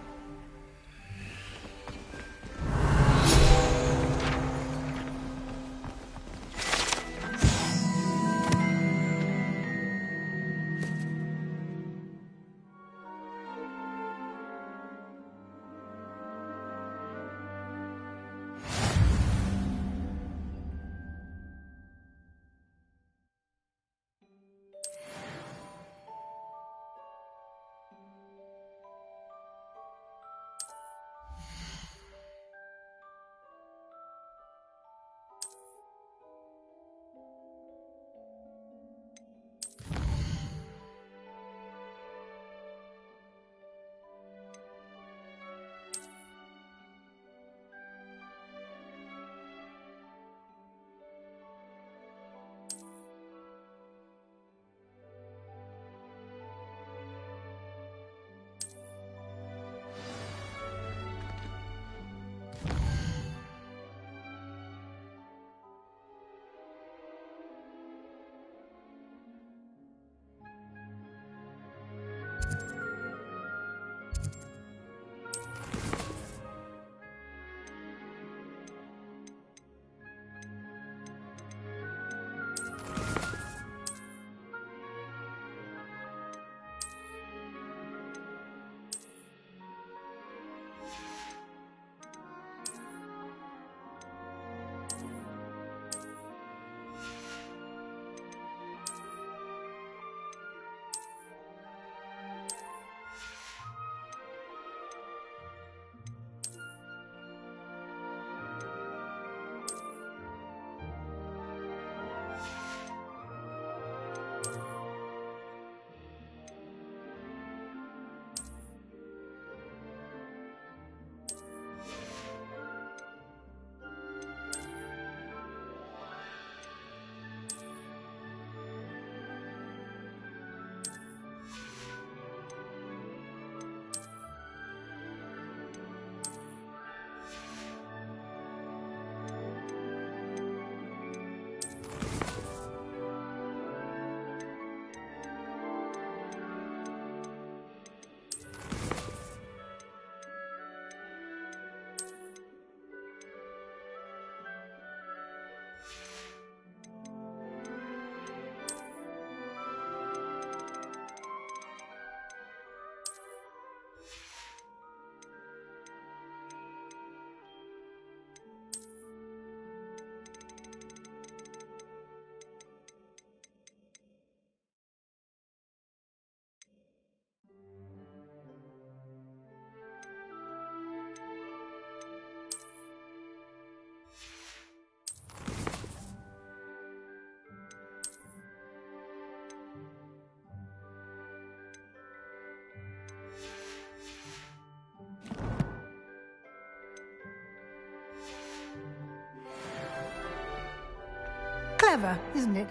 Clever, isn't it?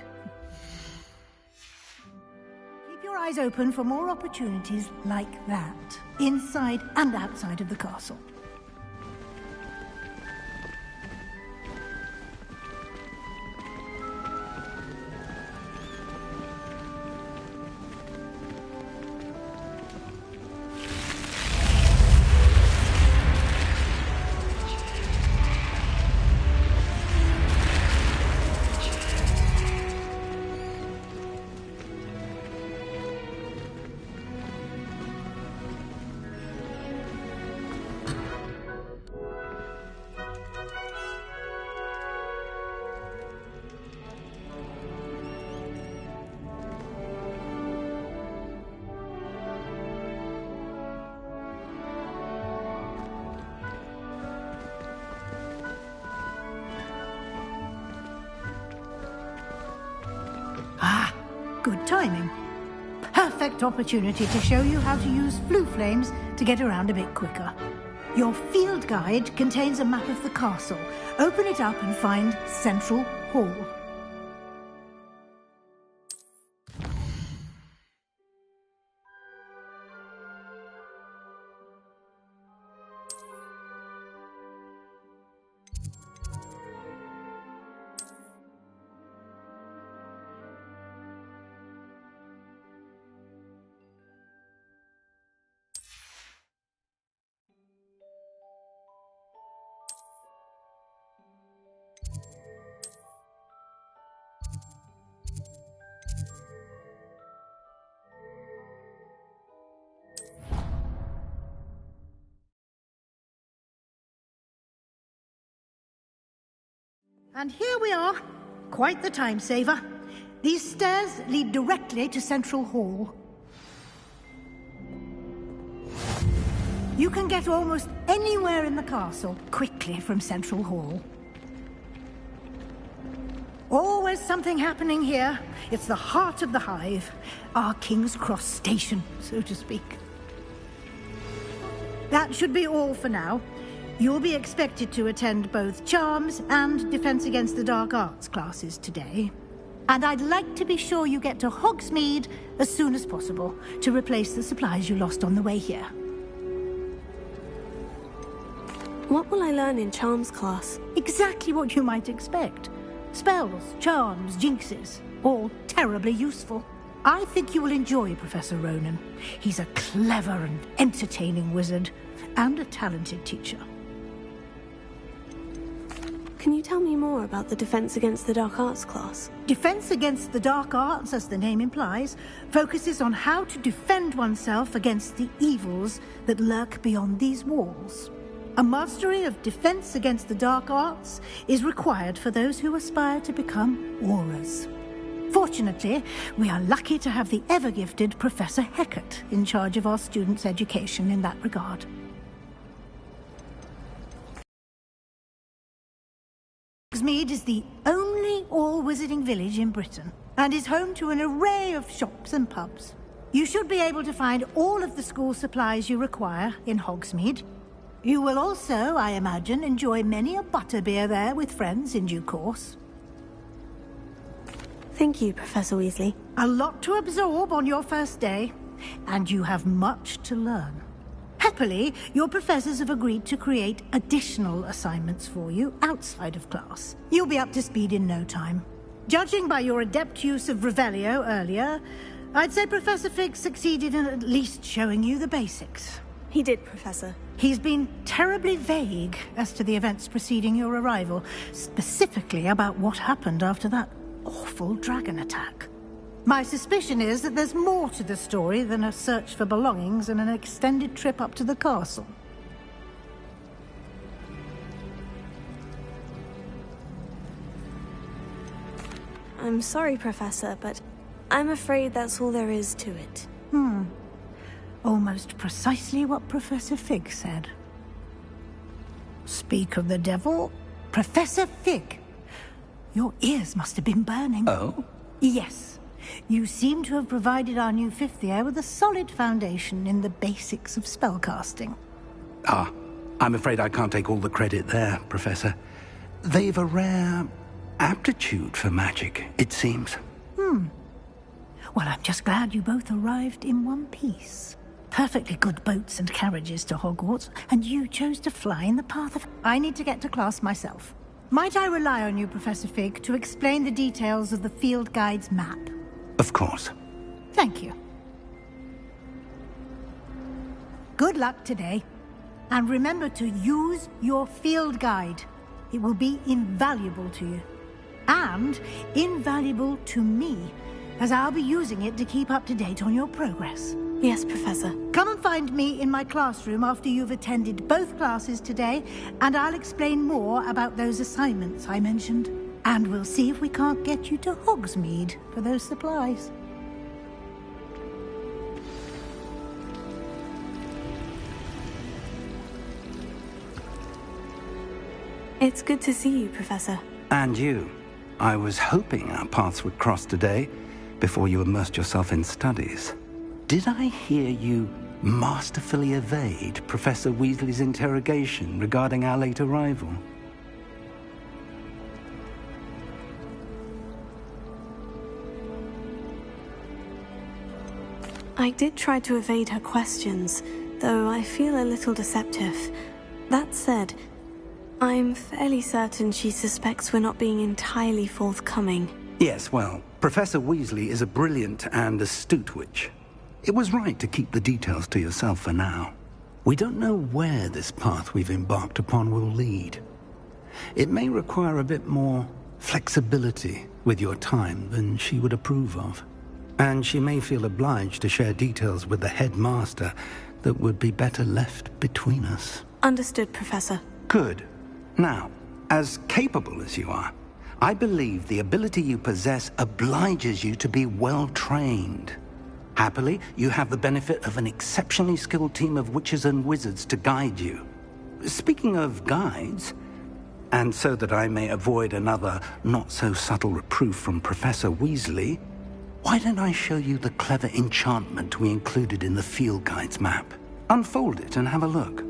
Keep your eyes open for more opportunities like that, inside and outside of the castle. Ah, good timing. Perfect opportunity to show you how to use flue flames to get around a bit quicker. Your field guide contains a map of the castle. Open it up and find Central Hall. And here we are. Quite the time saver. These stairs lead directly to Central Hall. You can get almost anywhere in the castle quickly from Central Hall. Always something happening here. It's the heart of the hive. Our King's Cross station, so to speak. That should be all for now. You'll be expected to attend both Charms and Defense Against the Dark Arts classes today. And I'd like to be sure you get to Hogsmeade as soon as possible to replace the supplies you lost on the way here.
What will I learn in Charms class?
Exactly what you might expect. Spells, charms, jinxes, all terribly useful. I think you will enjoy Professor Ronan. He's a clever and entertaining wizard, and a talented teacher.
Can you tell me more about the Defense Against the Dark Arts class?
Defense Against the Dark Arts, as the name implies, focuses on how to defend oneself against the evils that lurk beyond these walls. A mastery of Defense Against the Dark Arts is required for those who aspire to become Aurors. Fortunately, we are lucky to have the ever-gifted Professor Hecat in charge of our students' education in that regard. Hogsmeade is the only all-wizarding village in Britain and is home to an array of shops and pubs. You should be able to find all of the school supplies you require in Hogsmeade. You will also, I imagine, enjoy many a butterbeer there with friends in due course.
Thank you, Professor Weasley.
A lot to absorb on your first day, and you have much to learn. Happily, your professors have agreed to create additional assignments for you outside of class. You'll be up to speed in no time. Judging by your adept use of Revelio earlier, I'd say Professor Fig succeeded in at least showing you the basics.
He did, Professor.
He's been terribly vague as to the events preceding your arrival, specifically about what happened after that awful dragon attack. My suspicion is that there's more to the story than a search for belongings and an extended trip up to the castle.
I'm sorry, Professor, but I'm afraid that's all there is to it.
Almost precisely what Professor Fig said. Speak of the devil, Professor Fig. Your ears must have been burning.
Oh?
Yes. You seem to have provided our new fifth year with a solid foundation in the basics of spellcasting.
Ah, I'm afraid I can't take all the credit there, Professor. They've a rare aptitude for magic, it seems.
Well, I'm just glad you both arrived in one piece. Perfectly good boats and carriages to Hogwarts, and you chose to fly in the path of... I need to get to class myself. Might I rely on you, Professor Fig, to explain the details of the field guide's map?
Of course.
Thank you. Good luck today. And remember to use your field guide. It will be invaluable to you. And invaluable to me, as I'll be using it to keep up to date on your progress.
Yes, Professor.
Come and find me in my classroom after you've attended both classes today, and I'll explain more about those assignments I mentioned. And we'll see if we can't get you to Hogsmeade for those supplies.
It's good to see you, Professor.
And you. I was hoping our paths would cross today, before you immersed yourself in studies. Did I hear you masterfully evade Professor Weasley's interrogation regarding our late arrival?
I did try to evade her questions, though I feel a little deceptive. That said, I'm fairly certain she suspects we're not being entirely forthcoming.
Yes, well, Professor Weasley is a brilliant and astute witch. It was right to keep the details to yourself for now. We don't know where this path we've embarked upon will lead. It may require a bit more flexibility with your time than she would approve of. And she may feel obliged to share details with the headmaster that would be better left between us.
Understood, Professor.
Good. Now, as capable as you are, I believe the ability you possess obliges you to be well-trained. Happily, you have the benefit of an exceptionally skilled team of witches and wizards to guide you. Speaking of guides, and so that I may avoid another not-so-subtle reproof from Professor Weasley, why don't I show you the clever enchantment we included in the field guide's map? Unfold it and have a look.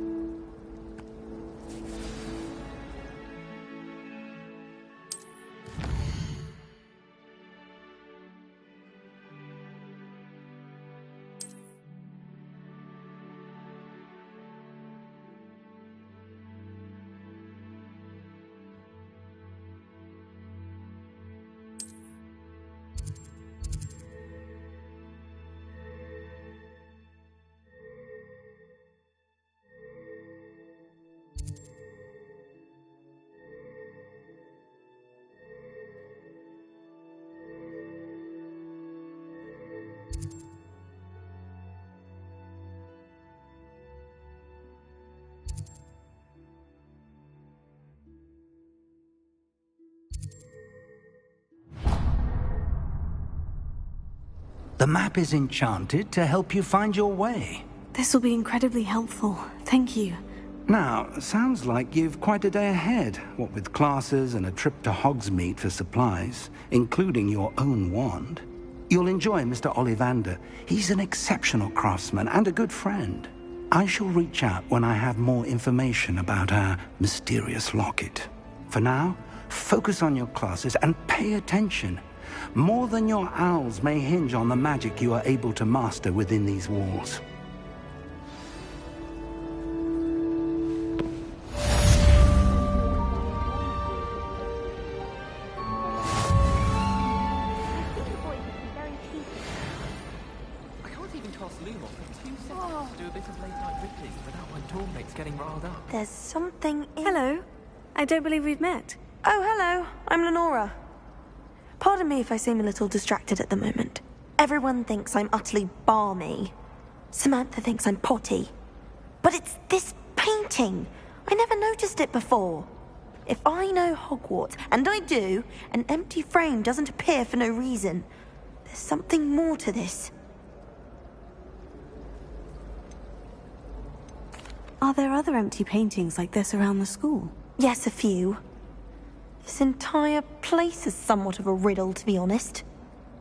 The map is enchanted to help you find your way.
This will be incredibly helpful. Thank you.
Now, sounds like you've quite a day ahead, what with classes and a trip to Hogsmeade for supplies, including your own wand. You'll enjoy Mr. Ollivander. He's an exceptional craftsman and a good friend. I shall reach out when I have more information about our mysterious locket. For now, focus on your classes and pay attention. More than your owls may hinge on the magic you are able to master within these walls.
There's something in... Hello. I don't believe we've met. Oh, hello. I'm Lenora. Pardon me if I seem a little distracted at the moment. Everyone thinks I'm utterly balmy. Samantha thinks I'm potty. But it's this painting. I never noticed it before. If I know Hogwarts, and I do, an empty frame doesn't appear for no reason. There's something more to this. Are there other empty paintings like this around the school? Yes, a few. This entire place is somewhat of a riddle, to be honest.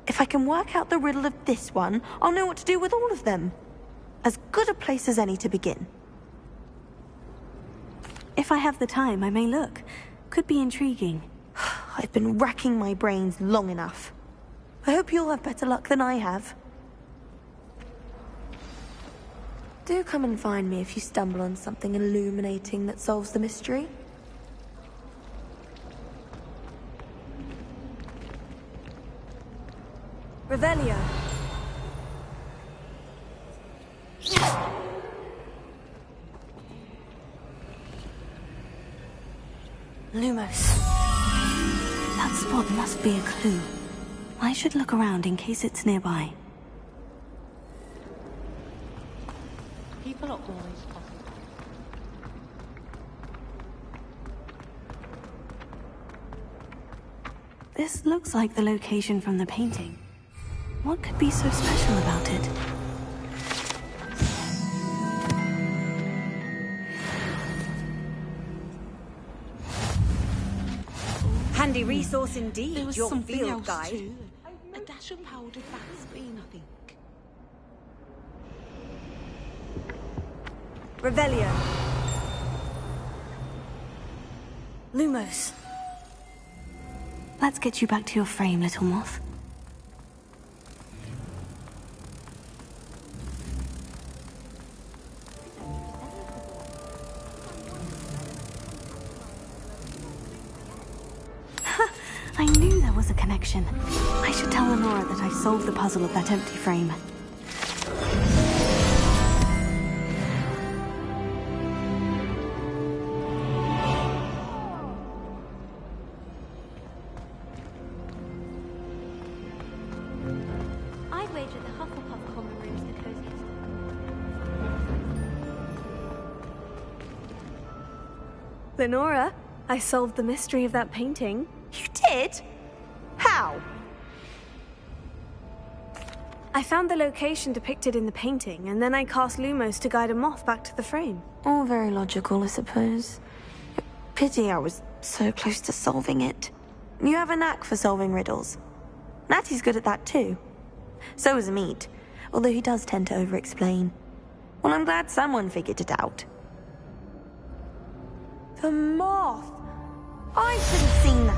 If I can work out the riddle of this one, I'll know what to do with all of them. As good a place as any to begin. If I have the time, I may look. Could be intriguing. I've been racking my brains long enough. I hope you'll have better luck than I have. Do come and find me if you stumble on something illuminating that solves the mystery. Revelio. Lumos. That spot must be a clue. I should look around in case it's nearby.
People are always possible.
This looks like the location from the painting. What could be so special about it?
Handy resource indeed,
There was
your
something
field
else
guide.
too. A dash of powdered Vaseline, I think.
Revelio. Lumos. Let's get you back to your frame, little moth. I knew there was a connection. I should tell Lenora that I've solved the puzzle of that empty frame.
I'd wager the Hufflepuff common room's the coziest.
Lenora, I solved the mystery of that painting.
You did? How?
I found the location depicted in the painting, and then I cast Lumos to guide a moth back to the frame. All very logical, I suppose. Pity I was so close to solving it. You have a knack for solving riddles. Natty's good at that too. So is Meat, although he does tend to over-explain. Well, I'm glad someone figured it out. The moth! I should have seen that.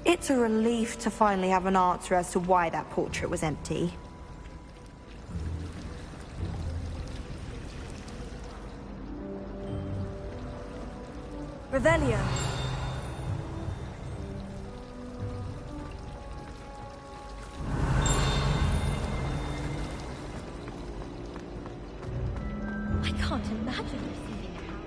It's a relief to finally have an answer as to why that portrait was empty. Revelio.
I can't imagine receiving a house.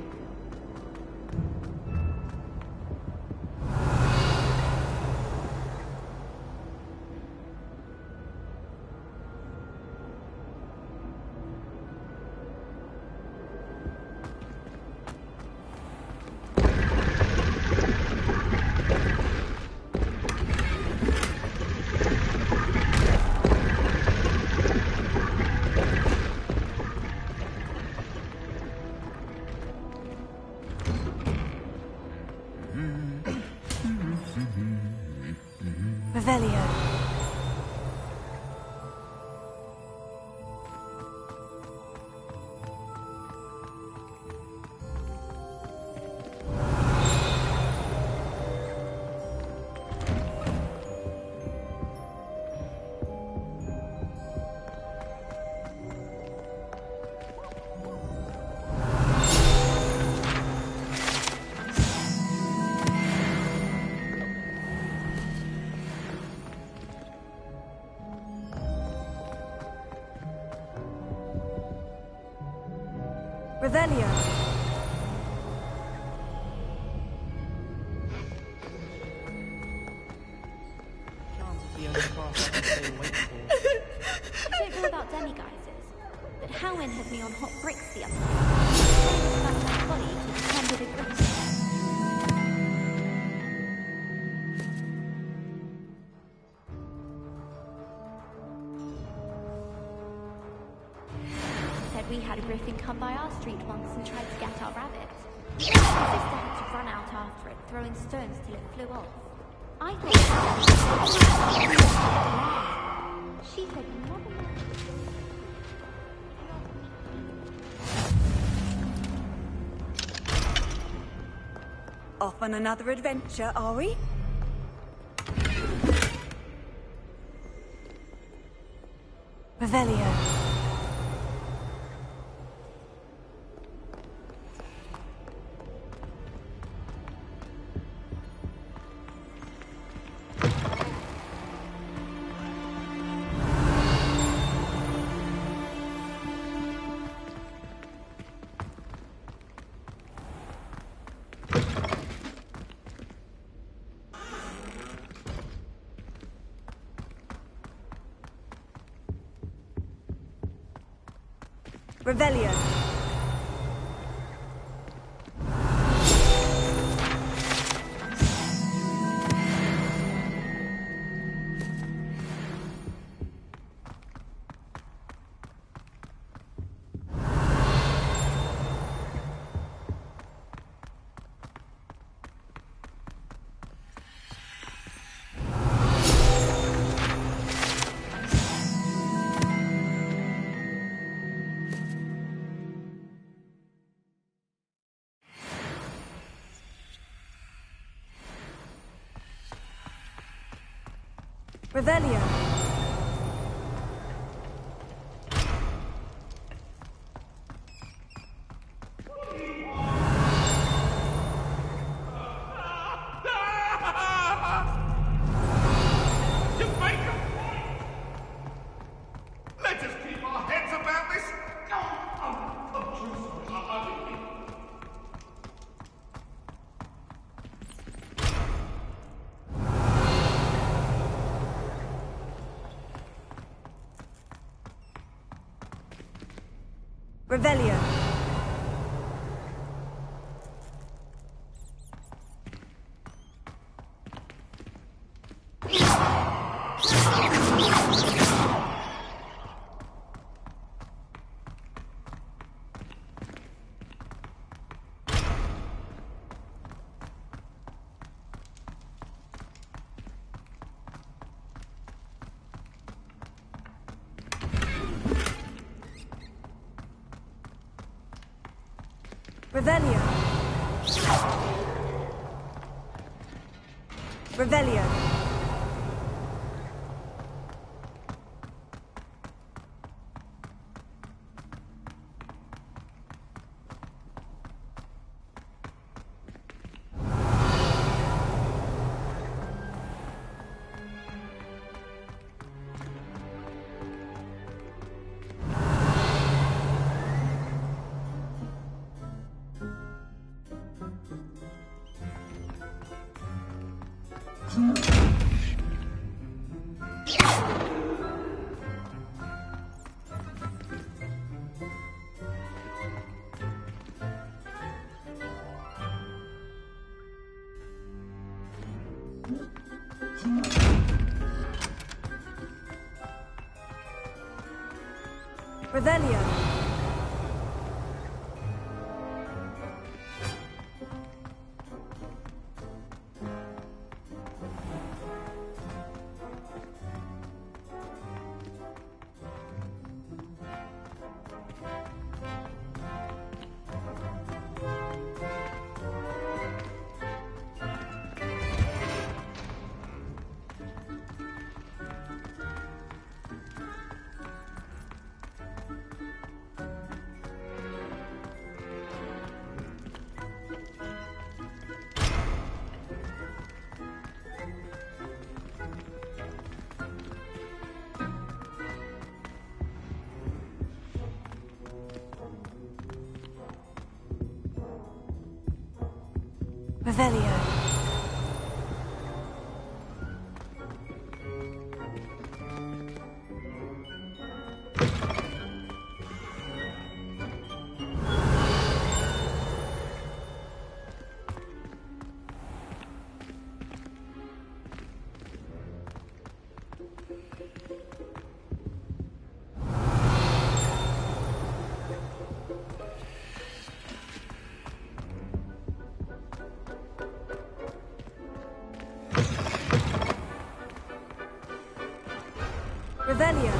Revelio. Revelio.
I don't know about demiguises, but Howin had me on hot bricks the other day. I back my body to pretend it exists. Said we had a griffin come by our street once and tried to get our rabbits. My sister had to run out after it, throwing stones till it flew off. I thought she said never mind.
Off on another adventure, are we? Revelio. Revelio. Revelio.
Let us keep our heads about this.
Revelio. Revelio. Revelio. Revelio. Revelio. Revelio.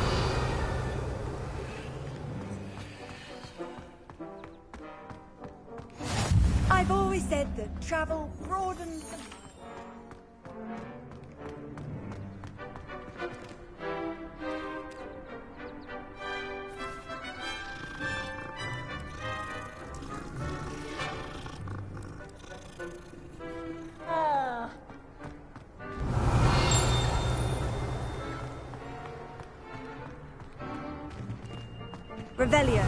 I've always said that travel broadens the... Revelio.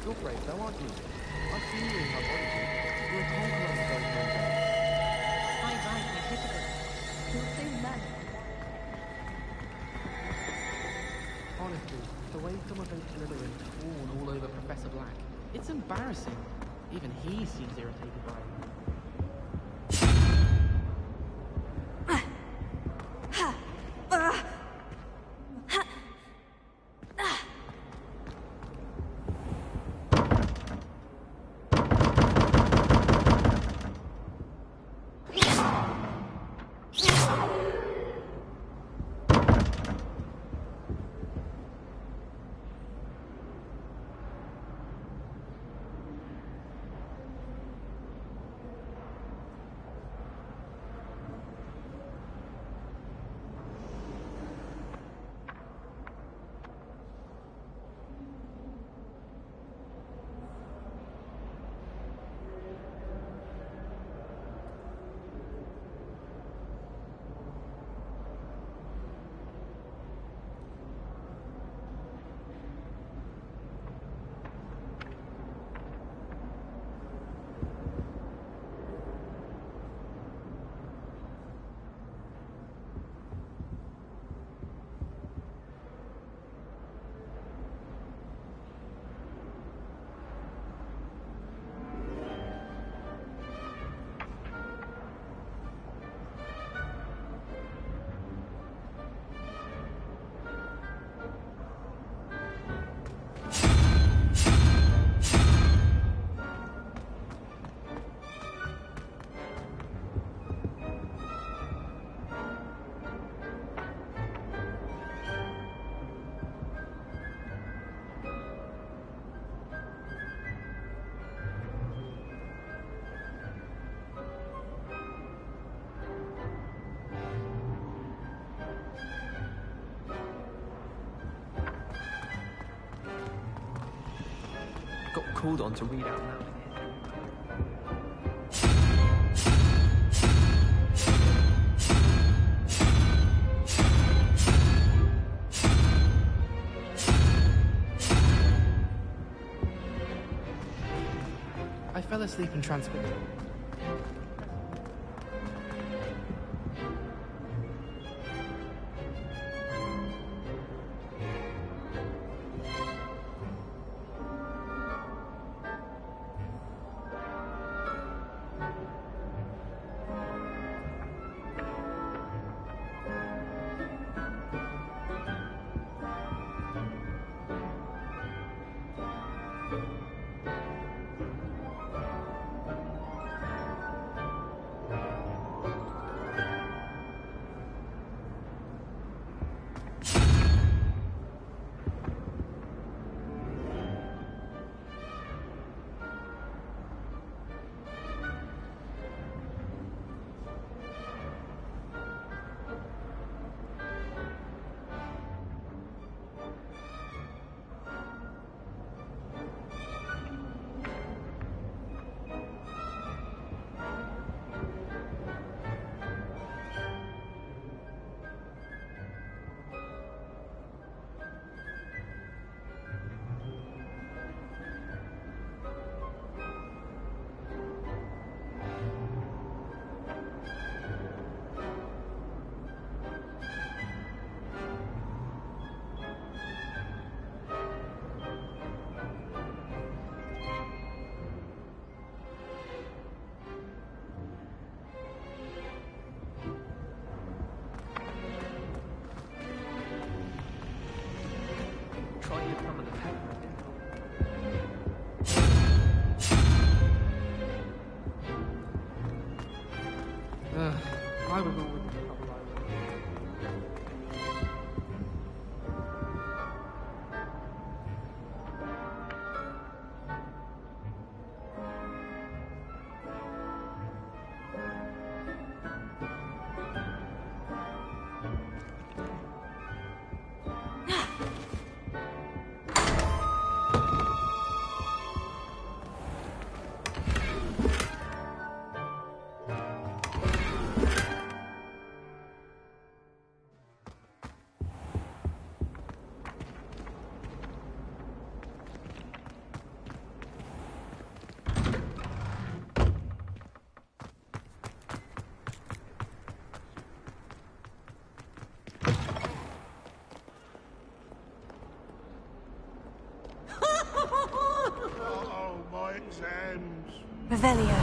You're brave though, aren't you? I've seen you in Hogwart. You're a conqueror of those mountains.
Quite right, my typical. You'll soon learn.
Honestly, the way some of those Slytherin fawn all over Professor Black, it's embarrassing. Even he seems irritated by it.
called on to read out loud
I fell asleep in transport. I would go with the trouble
Oh, my exams.
Revelio.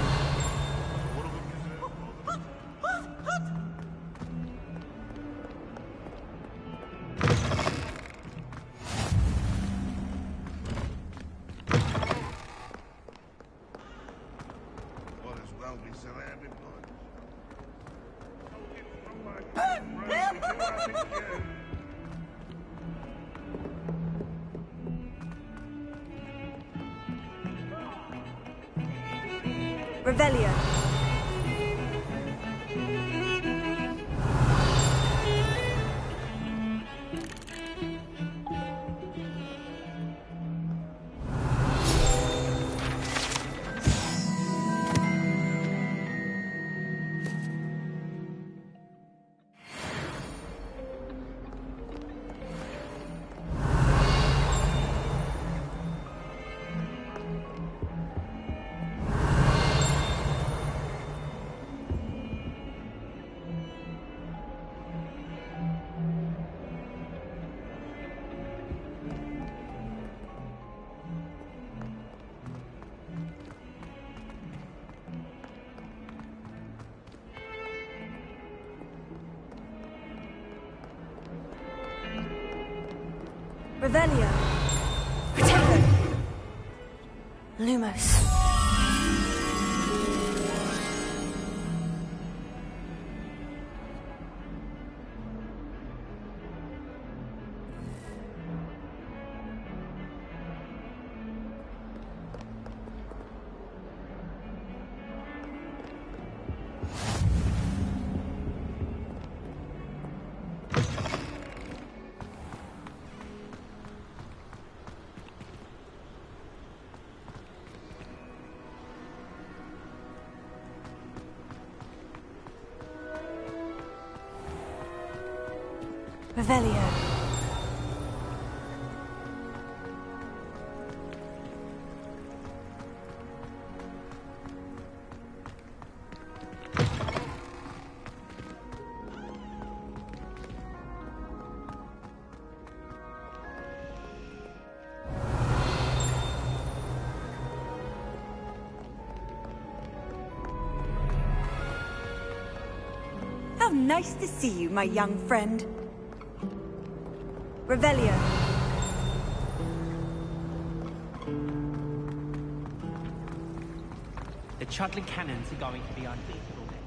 Might as well be surrounded by...
Revelio. Revelio. Potato. Lumos. Revelio.
How nice to see you, my young friend. Revelio.
The Chudley cannons are going to be unbeatable next.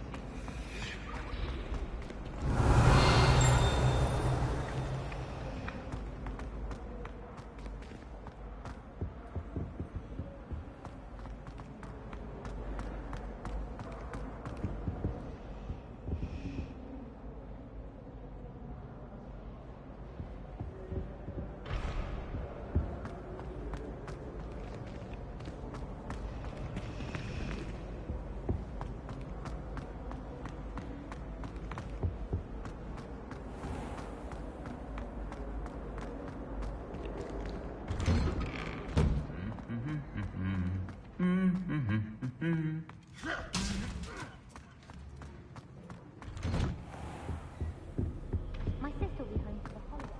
My sister will be home for the holiday.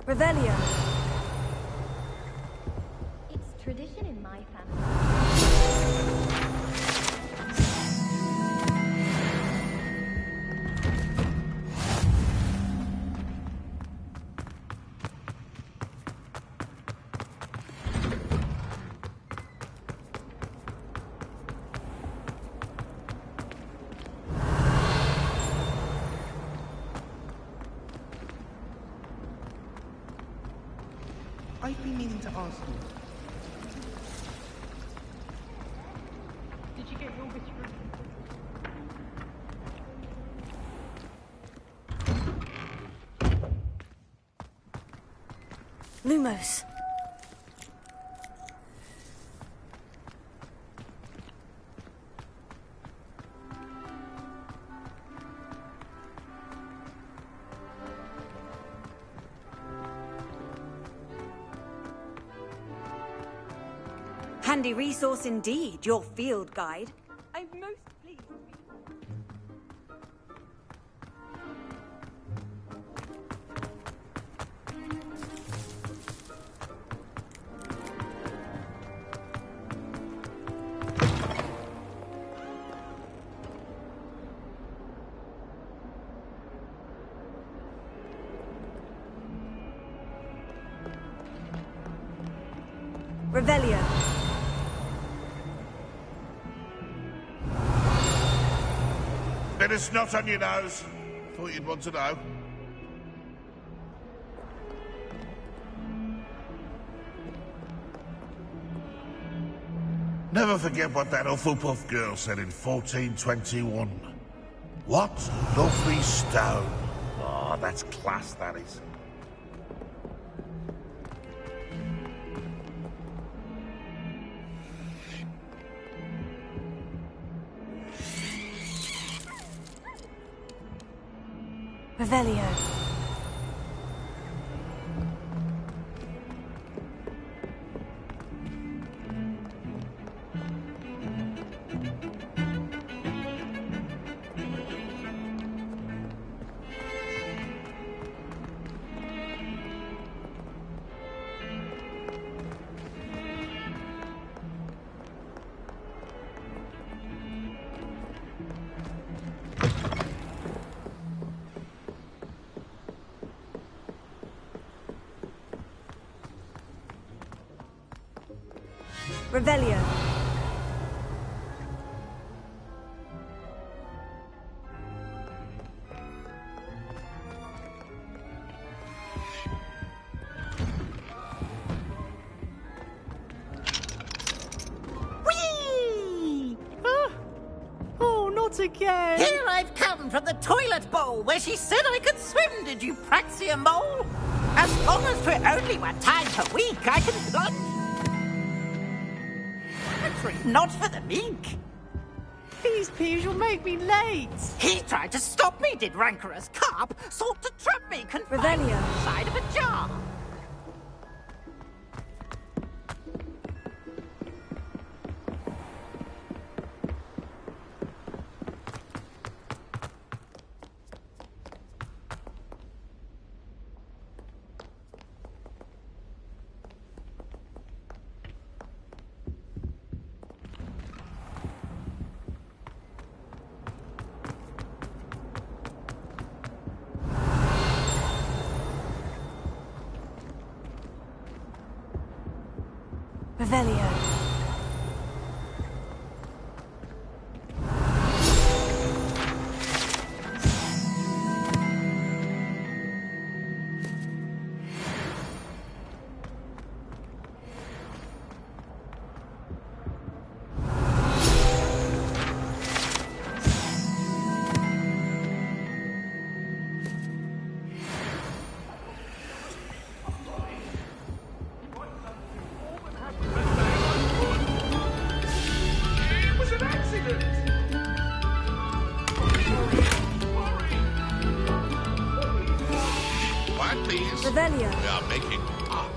Revelio.
It's tradition in my family.
I've been meaning to ask you. Did you get your bits ready?
Lumos.
Handy resource indeed, your field guide. I'm most pleased. Revelio.
Bit of snot on your nose. Thought you'd want to know. Never forget what that Hufflepuff girl said in 1421. What lovely stone. Oh, that's class, that is.
Revelio.
Revelio.
Whee! Ah! Oh,
Not again!
Here I've come from the toilet bowl where she said I could swim, did you praxia mole? As long as for only 1 time per week, I can plunge. Not for the meek.
Please, Peeves, you'll make me late.
He tried to stop me, did rancorous carp, sought to trap me, confined inside of a jar.
Revelio. Revelio.
We are making art.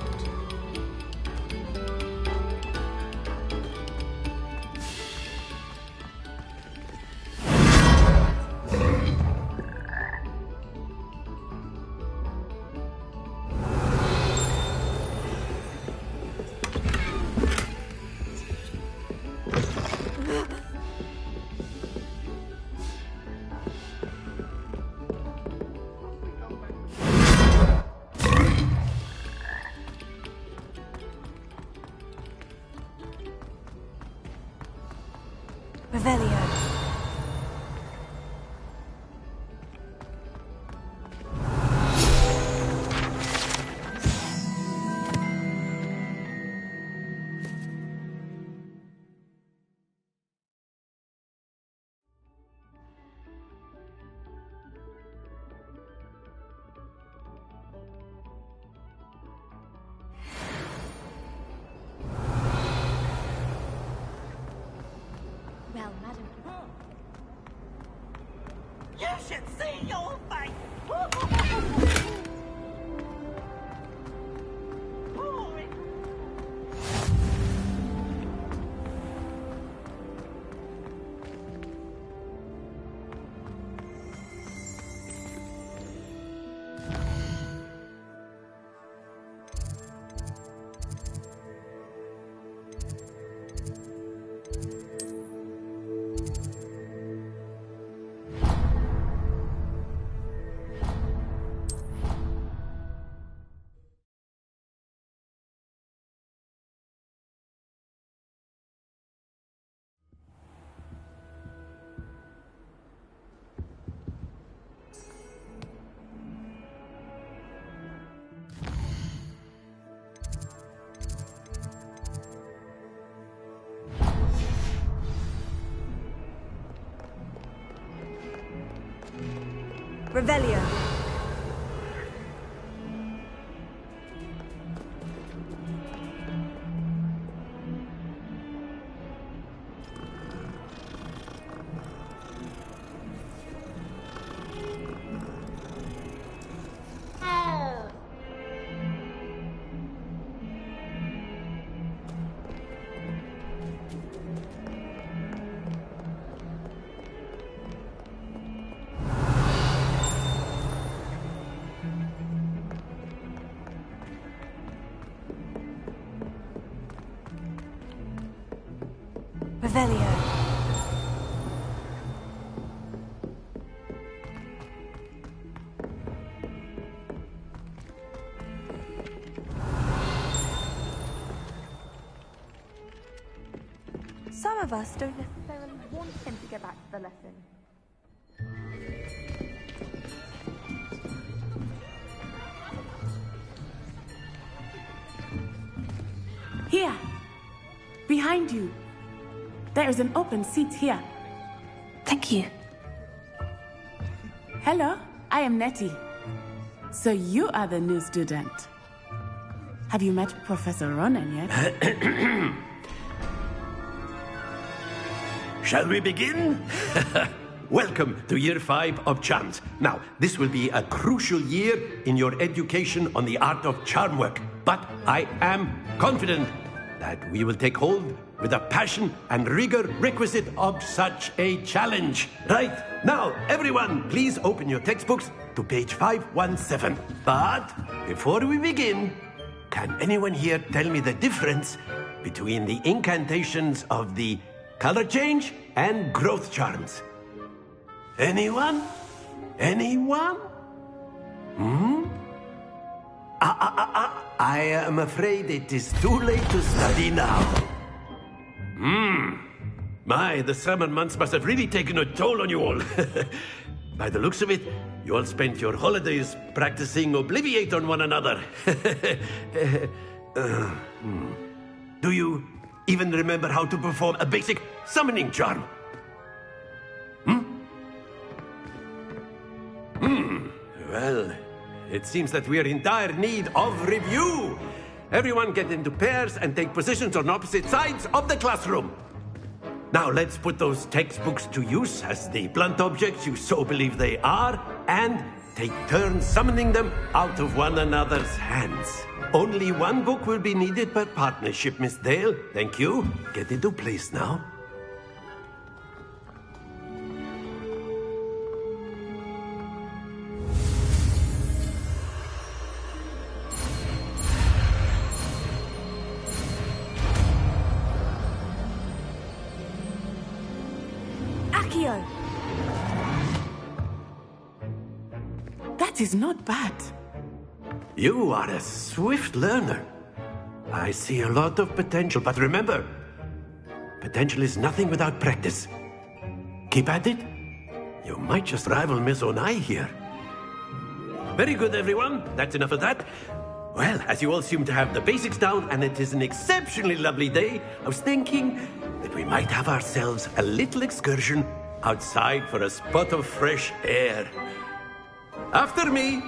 Revelio.
Well, madam.
You should see your face!
Revelio. Revelio.
Some of us don't necessarily want him to go back to the lesson.
Here! Behind you! There is an open seat here.
Thank you.
Hello, I am Nettie. So you are the new student. Have you met Professor Ronan yet?
Shall we begin? Welcome to Year 5 of Charms. Now, this will be a crucial year in your education on the art of charm work. But I am confident that we will take hold with the passion and rigor requisite of such a challenge. Right, now, everyone, please open your textbooks to page 517. But before we begin, can anyone here tell me the difference between the incantations of the color change and growth charms? Anyone? Anyone? I am afraid it is too late to study now. My, the summer months must have really taken a toll on you all. By the looks of it, you all spent your holidays practicing Obliviate on one another. Do you even remember how to perform a basic summoning charm? Well, it seems that we are in dire need of review. Everyone get into pairs and take positions on opposite sides of the classroom. Now let's put those textbooks to use as the blunt objects you so believe they are, and take turns summoning them out of one another's hands. Only one book will be needed per partnership, Miss Dale. Thank you. Get into place now.
Accio! That is not bad.
You are a swift learner. I see a lot of potential, but remember, potential is nothing without practice. Keep at it. You might just rival Miss Onai here. Very good, everyone. That's enough of that. Well, as you all seem to have the basics down, and it is an exceptionally lovely day, I was thinking that we might have ourselves a little excursion outside for a spot of fresh air. After me.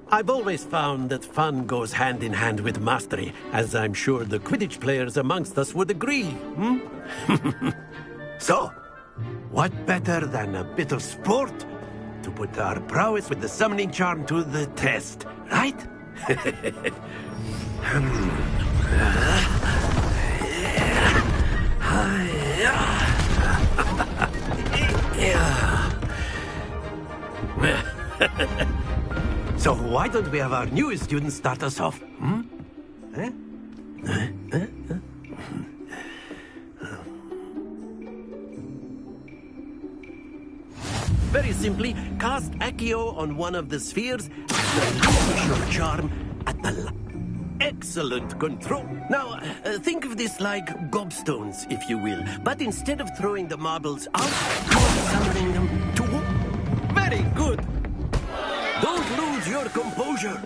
I've always found that fun goes hand in hand with mastery, as I'm sure the Quidditch players amongst us would agree. So, what better than a bit of sport to put our prowess with the summoning charm to the test, right? So why don't we have our newest student start us off? Very simply, cast Accio on one of the spheres and relinquish your charm at the excellent control. Now, think of this like gobstones, if you will. But instead of throwing the marbles out, you are summoning them to... Very good! Don't lose your composure.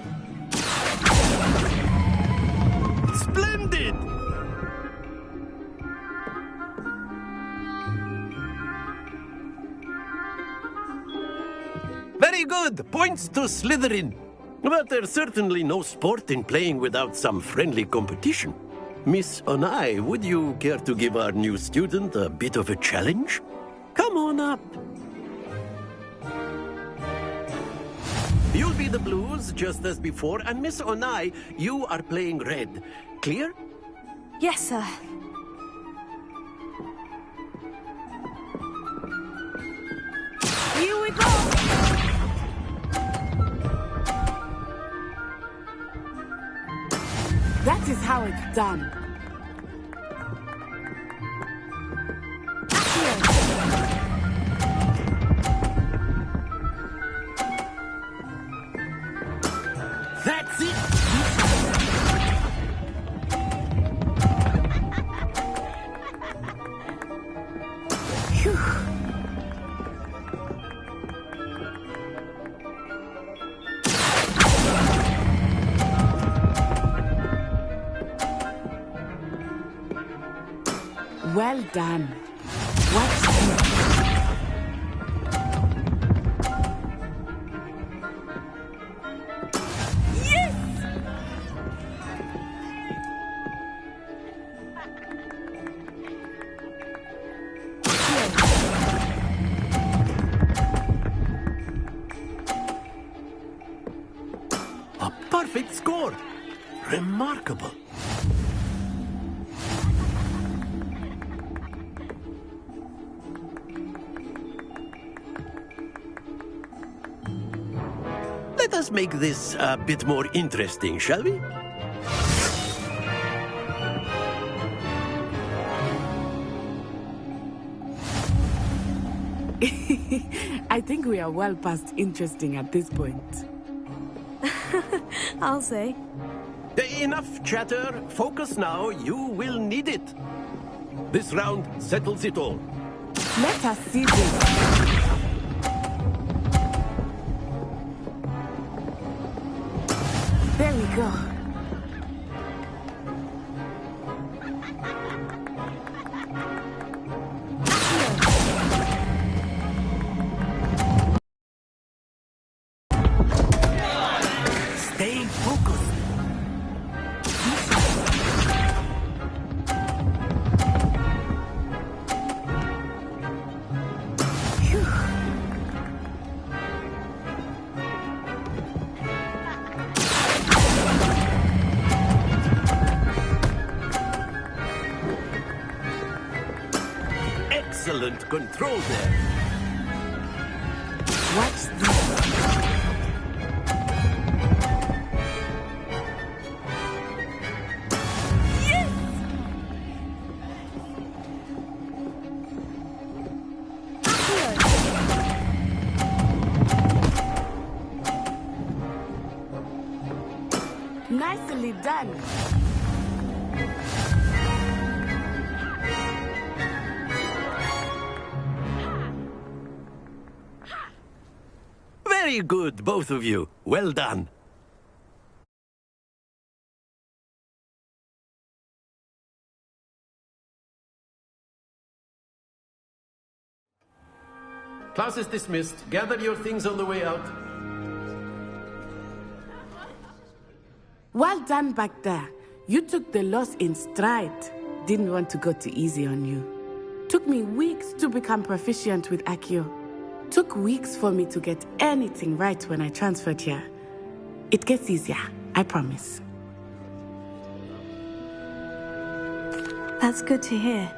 Splendid! Very good! Points to Slytherin. But there's certainly no sport in playing without some friendly competition. Miss Onai, would you care to give our new student a bit of a challenge? Come on up. You'll be the blues, just as before, and Miss Onai, you are playing red. Clear?
Yes, sir.
Here we go! That is how it's done. That's it! Phew. Well done. Watch this.
A perfect score. Remarkable. Let us make this a bit more interesting, shall we?
I think we are well past interesting at this point.
I'll say.
Enough chatter. Focus now. You will need it. This round settles it all.
Let us see this. There we go.
Stay focused. Excellent control there.
Watch this. Nicely done.
Very good, both of you. Well done. Class is dismissed. Gather your things on the way out.
Well done back there. You took the loss in stride. Didn't want to go too easy on you. Took me weeks to become proficient with Accio. Took weeks for me to get anything right when I transferred here. It gets easier, I promise.
That's good to hear.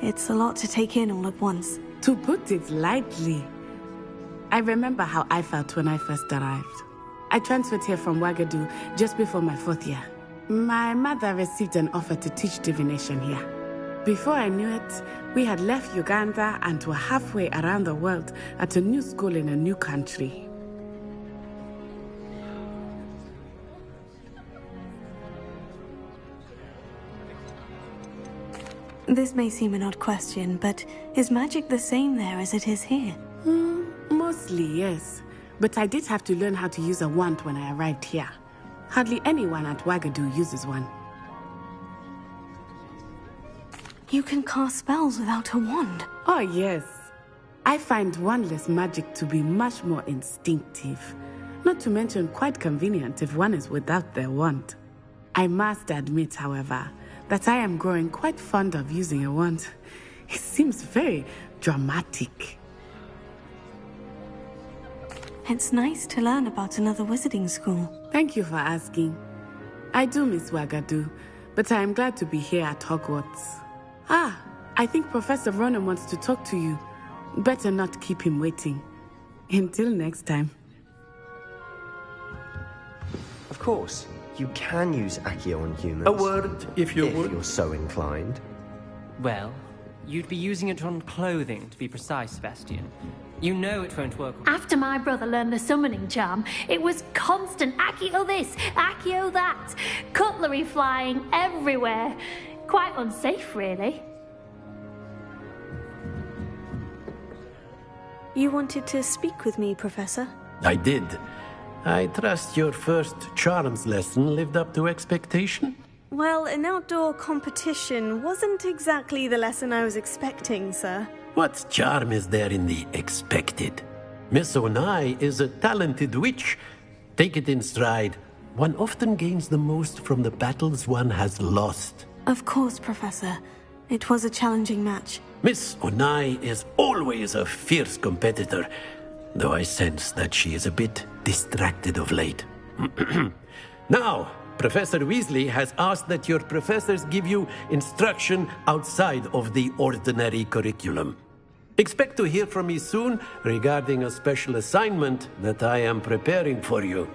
It's a lot to take in all at once.
To put it lightly, I remember how I felt when I first arrived. I transferred here from Ouagadougou just before my 4th year. My mother received an offer to teach divination here. Before I knew it, we had left Uganda and were halfway around the world at a new school in a new country.
This may seem an odd question, but is magic the same there as it is here?
Mostly, yes. But I did have to learn how to use a wand when I arrived here. Hardly anyone at Ouagadougou uses one.
You can cast spells without a wand?
Oh, yes. I find wandless magic to be much more instinctive. Not to mention quite convenient if one is without their wand. I must admit, however, that I am growing quite fond of using a wand. It seems very dramatic.
It's nice to learn about another wizarding school.
Thank you for asking. I do miss Ouagadougou, but I am glad to be here at Hogwarts. I think Professor Ronan wants to talk to you. Better not keep him waiting. Until next time.
Of course, you can use Accio on humans.
A word, if you would.
If you're so inclined.
Well, you'd be using it on clothing, to be precise, Sebastian. You know it won't work.
After my brother learned the summoning charm, it was constant Accio this, Accio that. Cutlery flying everywhere. Quite unsafe, really.
You wanted to speak with me, Professor?
I did. I trust your first charms lesson lived up to expectation?
Well, an outdoor competition wasn't exactly the lesson I was expecting, sir.
What charm is there in the expected? Miss Onai is a talented witch. Take it in stride. One often gains the most from the battles one has lost.
Of course, Professor. It was a challenging match.
Miss Onai is always a fierce competitor, though I sense that she is a bit distracted of late. Now, Professor Weasley has asked that your professors give you instruction outside of the ordinary curriculum. Expect to hear from me soon regarding a special assignment that I am preparing for you.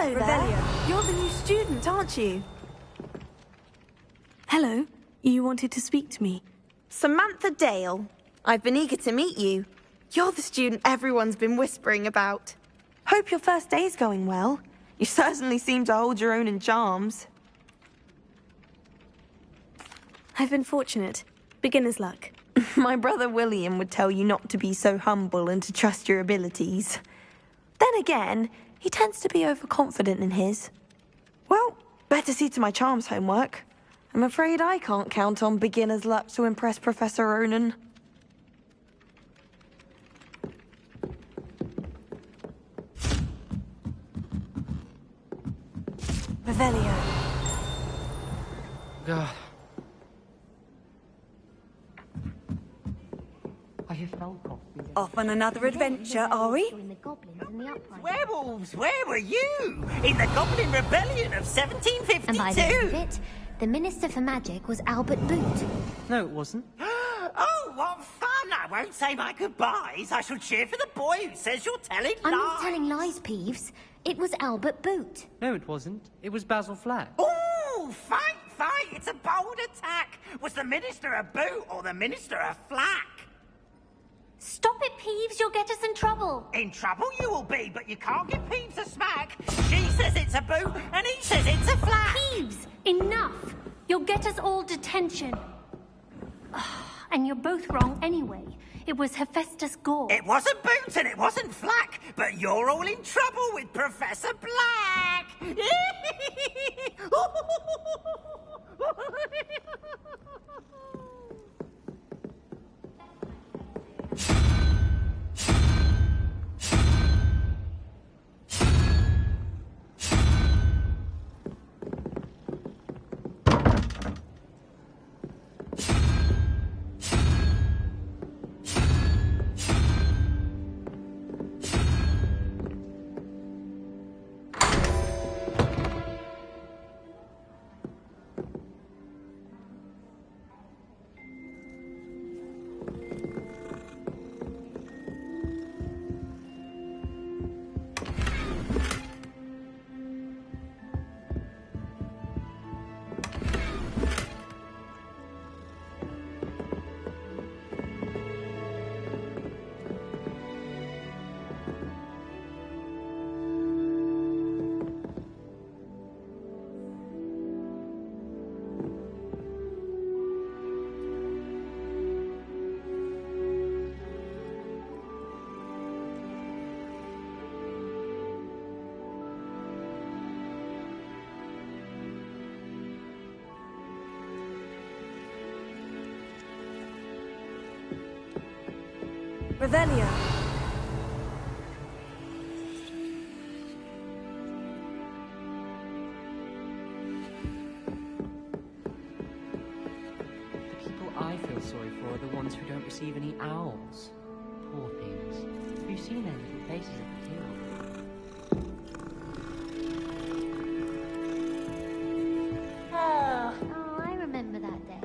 Hello there. You're the new student, aren't you? Hello. You wanted to speak to me.
Samantha Dale. I've been eager to meet you. You're the student everyone's been whispering about. Hope your first day's going well. You certainly seem to hold your own in charms.
I've been fortunate. Beginner's luck.
My brother William would tell you not to be so humble and to trust your abilities. Then again, he tends to be overconfident in his. Well, better see to my charms homework. I'm afraid I can't count on beginner's luck to impress Professor Ronan. Revelio.
God. I have felt coffee.
Off on another adventure, are we?
Werewolves, where were you? In the Goblin Rebellion of 1752!
And by the end of it, the Minister for Magic was Albert Boot.
No, it wasn't.
Oh, what fun! I won't say my goodbyes. I shall cheer for the boy who says you're telling lies.
I'm not telling lies, Peeves. It was Albert Boot.
No, it wasn't. It was Basil Flack.
Oh, fight! It's a bold attack. Was the Minister a boot or the Minister a flack?
Stop it, Peeves. You'll get us in trouble.
In trouble you will be, but you can't give Peeves a smack. She says it's a boot, and he says it's a flack.
Peeves, enough. You'll get us all detention. And you're both wrong anyway. It was Hephaestus Gore.
It wasn't Boot and it wasn't Flack, but you're all in trouble with Professor Black.
Revelio.
The people I feel sorry for are the ones who don't receive any owls. Poor things. Have you seen their little faces at the hill?
Oh, I remember that day.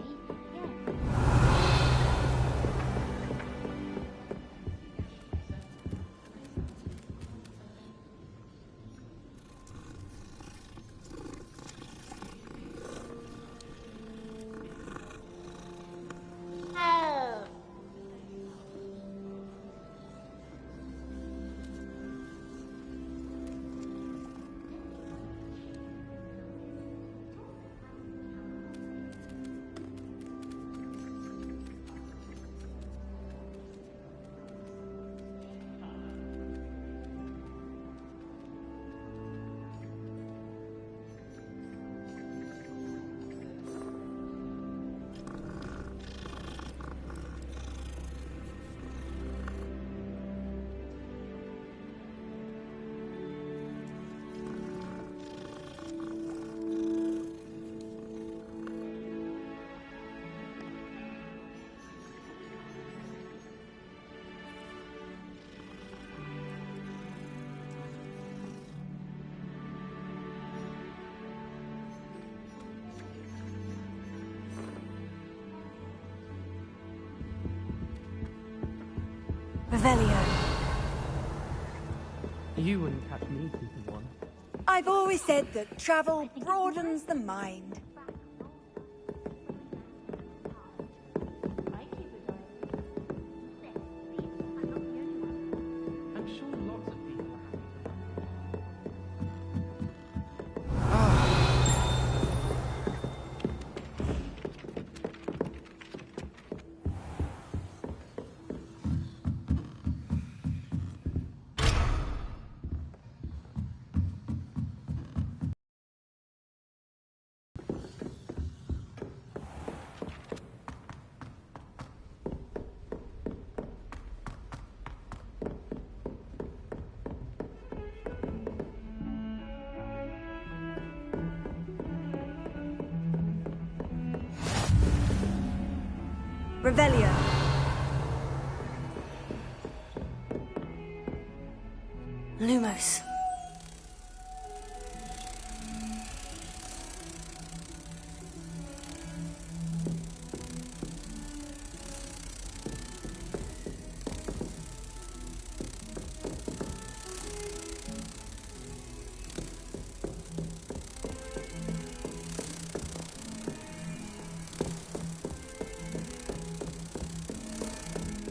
Revelio.
You wouldn't catch me keeping one.
I've always said that travel broadens the mind. Revelio.
Lumos.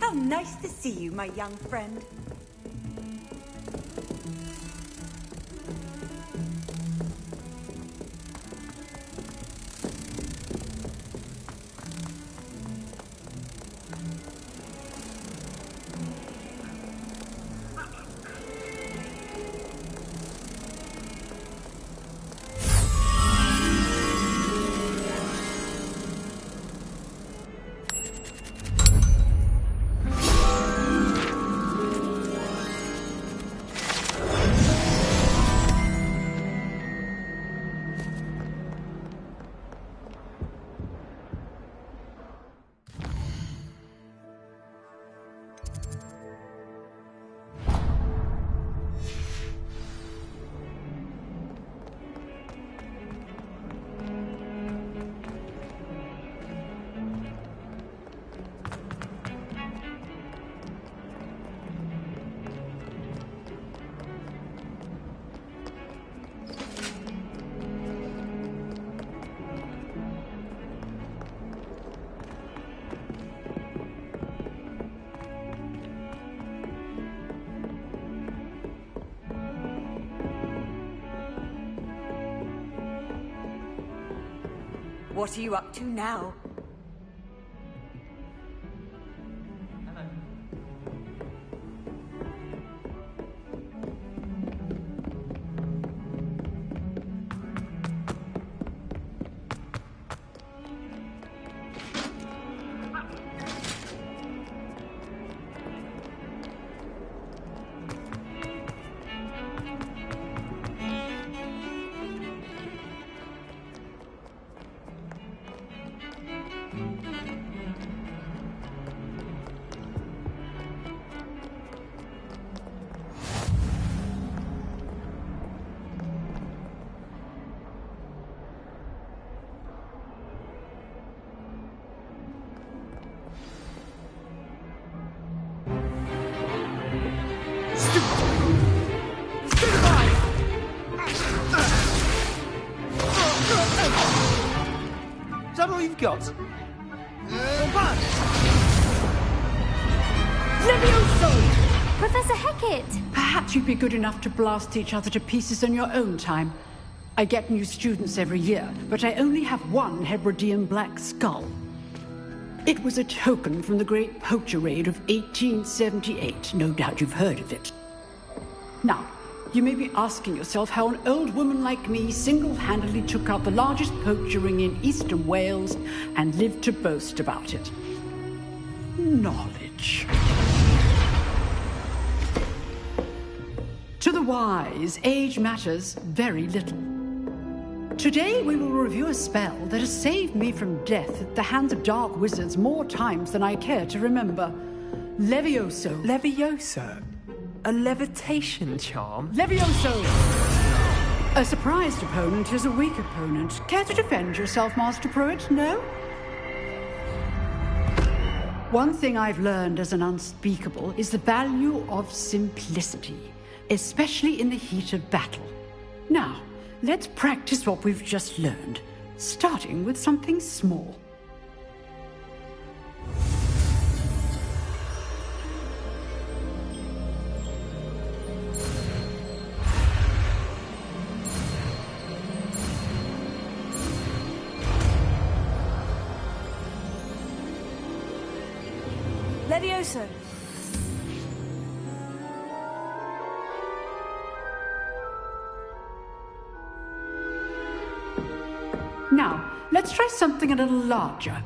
How nice to see you, my young friend. What are you up to now?
Is that all you've got?
Levioso! Professor Hecat!
Perhaps you'd be good enough to blast each other to pieces in your own time. I get new students every year, but I only have one Hebridean black skull. It was a token from the Great Poacher Raid of 1878. No doubt you've heard of it. Now, you may be asking yourself how an old woman like me single-handedly took out the largest poacher ring in eastern Wales and lived to boast about it. Knowledge. To the wise, age matters very little. Today we will review a spell that has saved me from death at the hands of dark wizards more times than I care to remember. Levioso.
Levioso? A levitation charm?
Levioso! A surprised opponent is a weak opponent. Care to defend yourself, Master Pruitt? No? One thing I've learned as an unspeakable is the value of simplicity, especially in the heat of battle. Now, let's practice what we've just learned, starting with something small.
Levioso!
Now, let's try something a little larger.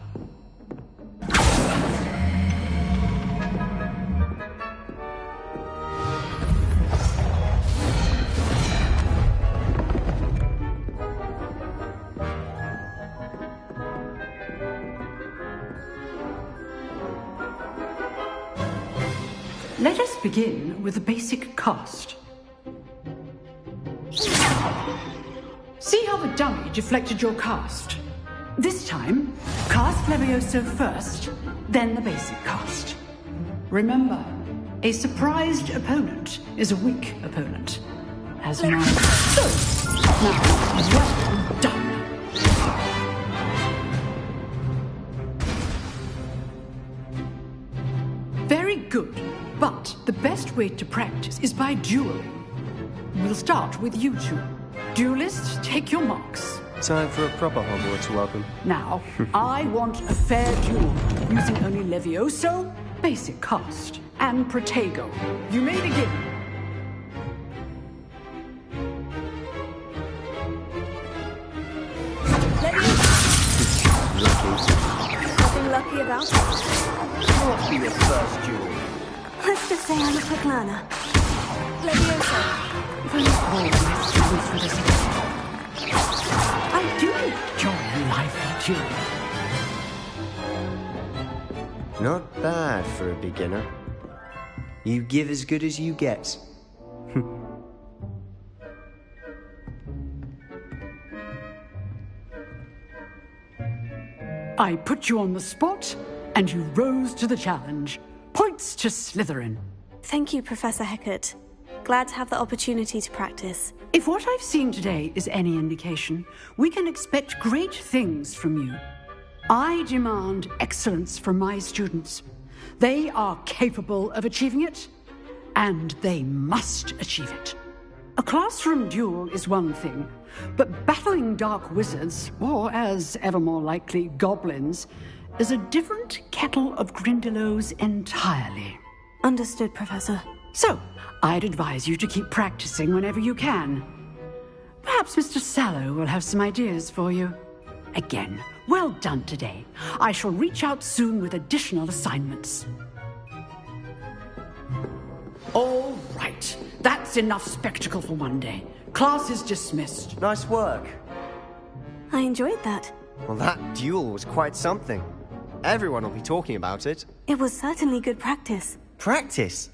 Let us begin with the basic cast. See how the dummy deflected your cast? This time, cast Levioso first, then the basic cast. Remember, a surprised opponent is a weak opponent. As mine. So, now, well done. Very good, but the best way to practice is by dueling. We'll start with you two. Duelists, take your marks.
Time for a proper Hogwarts welcome.
Now, I want a fair duel, using only Levioso, basic cast, and Protego. You may begin.
Nothing lucky about it.
What be your first duel?
Let's just say I'm a quick learner. Levioso.
I do enjoy lively dueling.
Not bad for a beginner. You give as good as you get.
I put you on the spot, and you rose to the challenge. Points to Slytherin.
Thank you, Professor Hecat. Glad to have the opportunity to practice.
If what I've seen today is any indication, we can expect great things from you. I demand excellence from my students. They are capable of achieving it, and they must achieve it. A classroom duel is one thing, but battling dark wizards, or as ever more likely, goblins, is a different kettle of Grindylows entirely.
Understood, Professor.
So, I'd advise you to keep practicing whenever you can. Perhaps Mr. Sallow will have some ideas for you. Again, well done today. I shall reach out soon with additional assignments. All right. That's enough spectacle for one day. Class is dismissed.
Nice work.
I enjoyed that.
Well, that duel was quite something. Everyone will be talking about it.
It was certainly good practice.
Practice?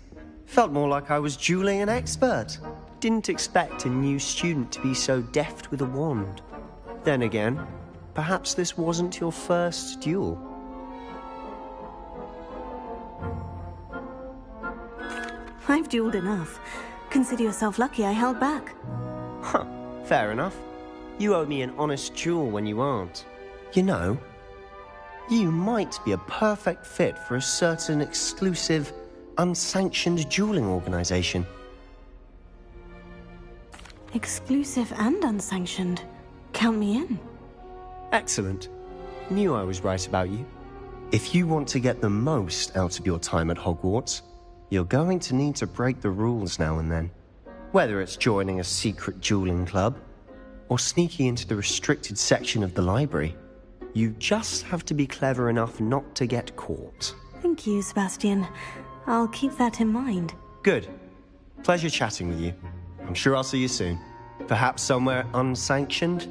Felt more like I was dueling an expert. Didn't expect a new student to be so deft with a wand. Then again, perhaps this wasn't your first duel.
I've dueled enough. Consider yourself lucky I held back.
Huh, fair enough. You owe me an honest duel when you aren't. You know, you might be a perfect fit for a certain exclusive, unsanctioned dueling organization.
Exclusive and unsanctioned. Count me in.
Excellent. Knew I was right about you. If you want to get the most out of your time at Hogwarts, you're going to need to break the rules now and then. Whether it's joining a secret dueling club, or sneaking into the restricted section of the library, you just have to be clever enough not to get caught.
Thank you, Sebastian. I'll keep that in mind.
Good. Pleasure chatting with you. I'm sure I'll see you soon. Perhaps somewhere unsanctioned?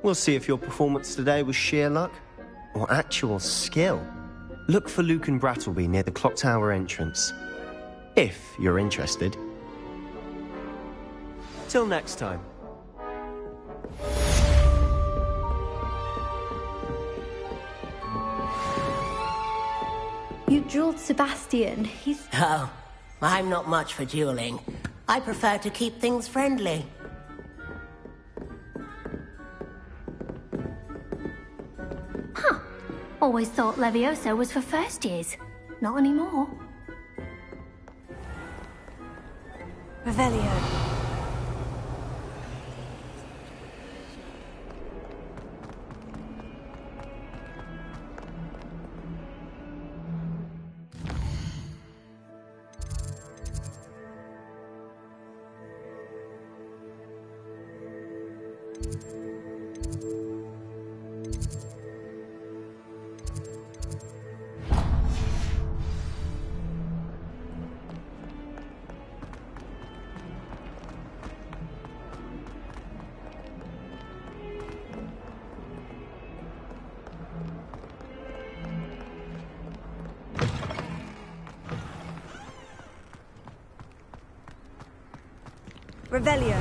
We'll see if your performance today was sheer luck or actual skill. Look for Luke and Brattleby near the clock tower entrance. If you're interested. Till next time.
You dueled Sebastian. He's...
Oh, I'm not much for dueling. I prefer to keep things friendly.
Huh. Always thought Levioso was for first years. Not anymore.
Revelio. Revelio.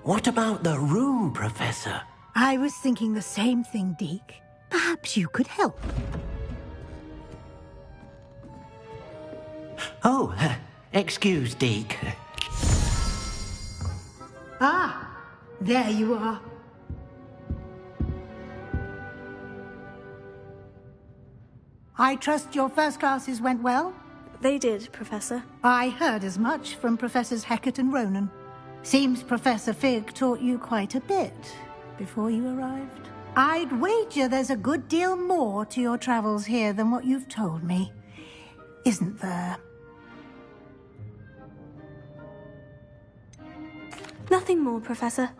What about the room, Professor?
I was thinking the same thing, Deke. Perhaps you could help.
Oh, excuse, Deke.
Ah, there you are. I trust your first classes went well?
They did, Professor.
I heard as much from Professors Hecat and Ronan. Seems Professor Fig taught you quite a bit before you arrived. I'd wager there's a good deal more to your travels here than what you've told me. Isn't there?
Nothing more, Professor.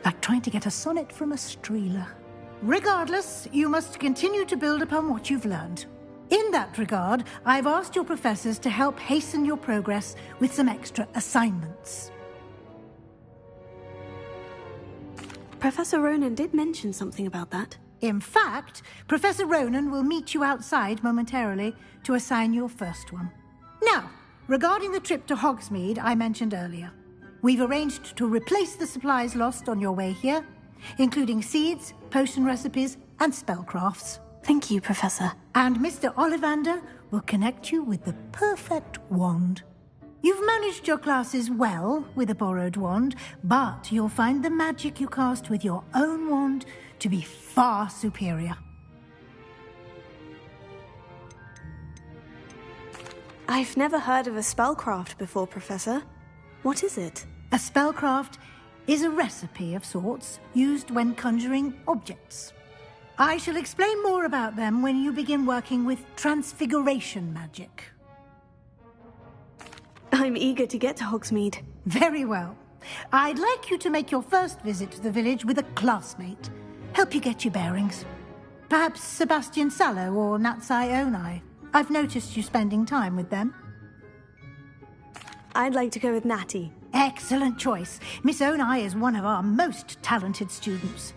Like trying to get a sonnet from a streeler. Regardless, you must continue to build upon what you've learned. In that regard, I've asked your professors to help hasten your progress with some extra assignments.
Professor Ronan did mention something about that.
In fact, Professor Ronan will meet you outside momentarily to assign your first one. Now, regarding the trip to Hogsmeade I mentioned earlier, we've arranged to replace the supplies lost on your way here, including seeds, potion recipes, and spellcrafts.
Thank you, Professor.
And Mr. Ollivander will connect you with the perfect wand. You've managed your classes well with a borrowed wand, but you'll find the magic you cast with your own wand to be far superior.
I've never heard of a spellcraft before, Professor. What is it?
A spellcraft is a recipe of sorts used when conjuring objects. I shall explain more about them when you begin working with transfiguration magic.
I'm eager to get to Hogsmeade.
Very well. I'd like you to make your first visit to the village with a classmate. Help you get your bearings. Perhaps Sebastian Sallow or Natsai Onai. I've noticed you spending time with them.
I'd like to go with Natty.
Excellent choice. Miss Onai is one of our most talented students.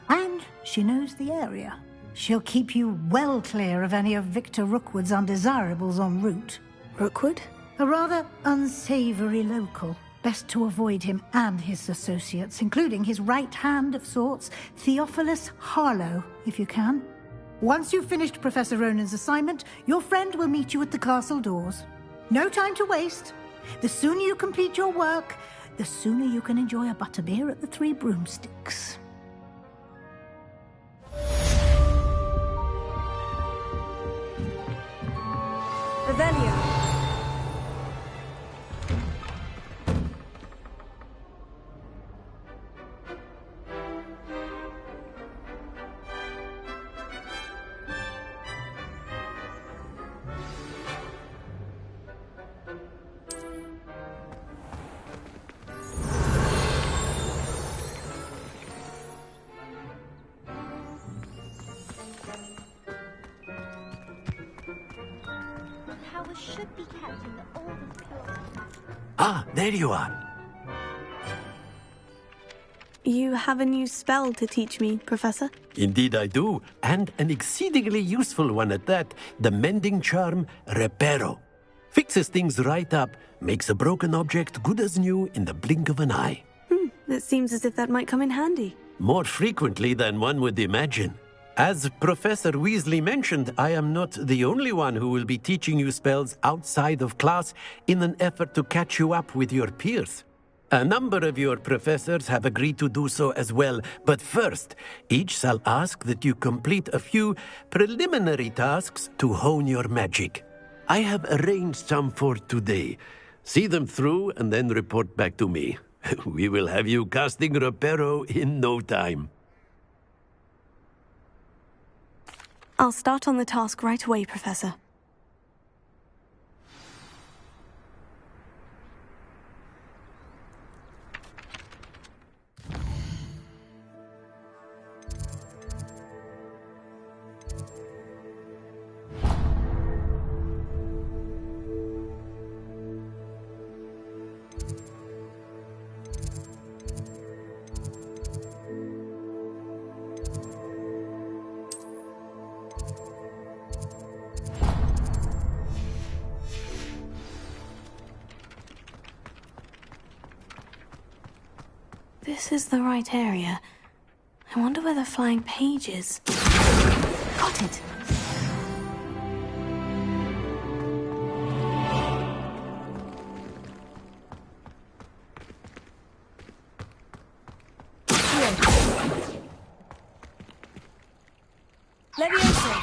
And she knows the area. She'll keep you well clear of any of Victor Rookwood's undesirables en route.
Rookwood?
A rather unsavory local. Best to avoid him and his associates, including his right hand of sorts, Theophilus Harlow, if you can. Once you've finished Professor Ronan's assignment, your friend will meet you at the castle doors. No time to waste. The sooner you complete your work, the sooner you can enjoy a butterbeer at the Three Broomsticks.
Revelio.
Should be kept in the oldest closet.
Ah, there you are.
You have a new spell to teach me, Professor?
Indeed I do, and an exceedingly useful one at that. The mending charm, Reparo. Fixes things right up, makes a broken object good as new in the blink of an eye.
It seems as if that might come in handy.
More frequently than one would imagine. As Professor Weasley mentioned, I am not the only one who will be teaching you spells outside of class in an effort to catch you up with your peers. A number of your professors have agreed to do so as well, but first, each shall ask that you complete a few preliminary tasks to hone your magic. I have arranged some for today. See them through and then report back to me. We will have you casting Reparo in no time.
I'll start on the task right away, Professor. This is the right area. I wonder where the flying page is. Got it!
Leviosa!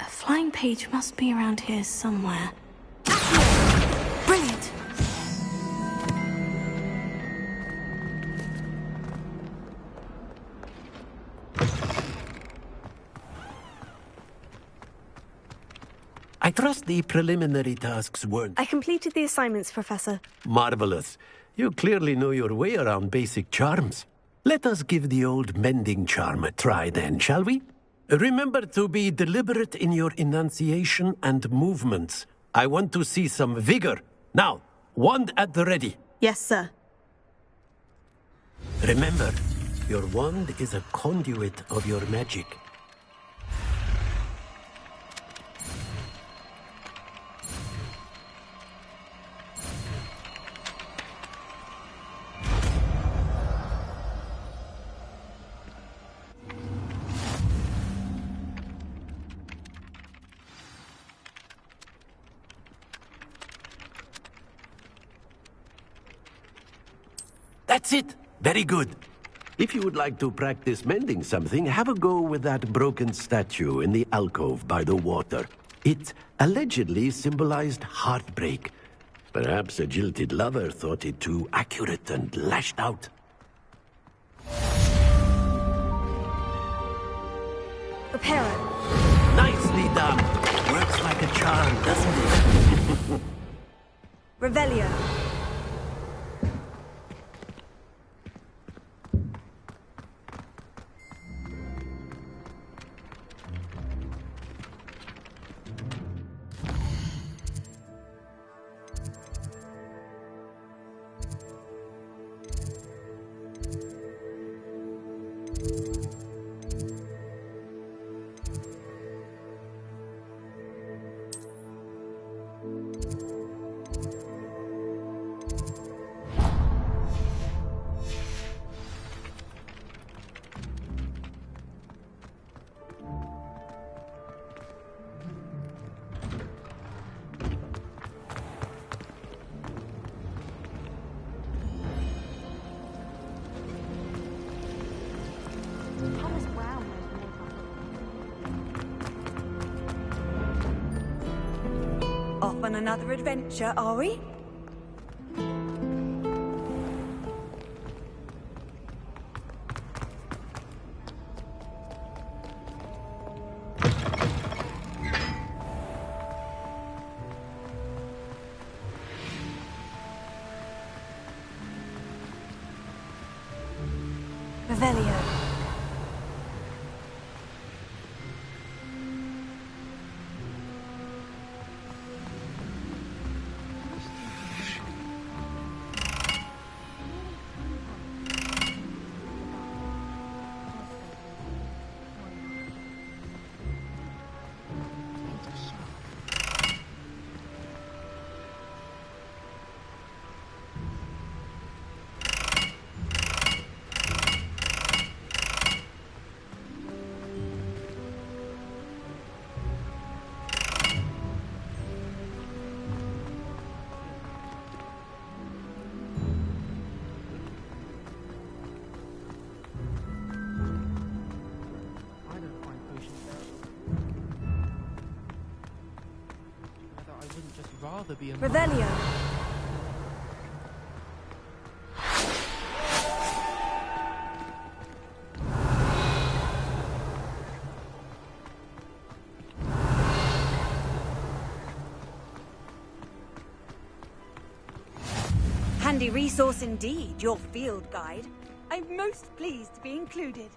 A flying page must be around here somewhere. Brilliant!
I trust the preliminary tasks weren't
I completed the assignments, Professor.
marvelous. You clearly know your way around basic charms. Let us give the old mending charm a try then, shall we? Remember to be deliberate in your enunciation and movements. I want to see some vigor. Now, wand at the ready.
Yes, sir.
Remember, your wand is a conduit of your magic. That's it. Very good. If you would like to practice mending something, have a go with that broken statue in the alcove by the water. It allegedly symbolized heartbreak. Perhaps a jilted lover thought it too accurate and lashed out.
Reparo.
Nicely done. Works like a charm, doesn't it?
Revelio. Off on another adventure, are we? Revelio.
Rather be a
Revelio. Handy resource indeed, your field guide. I'm most pleased to be included.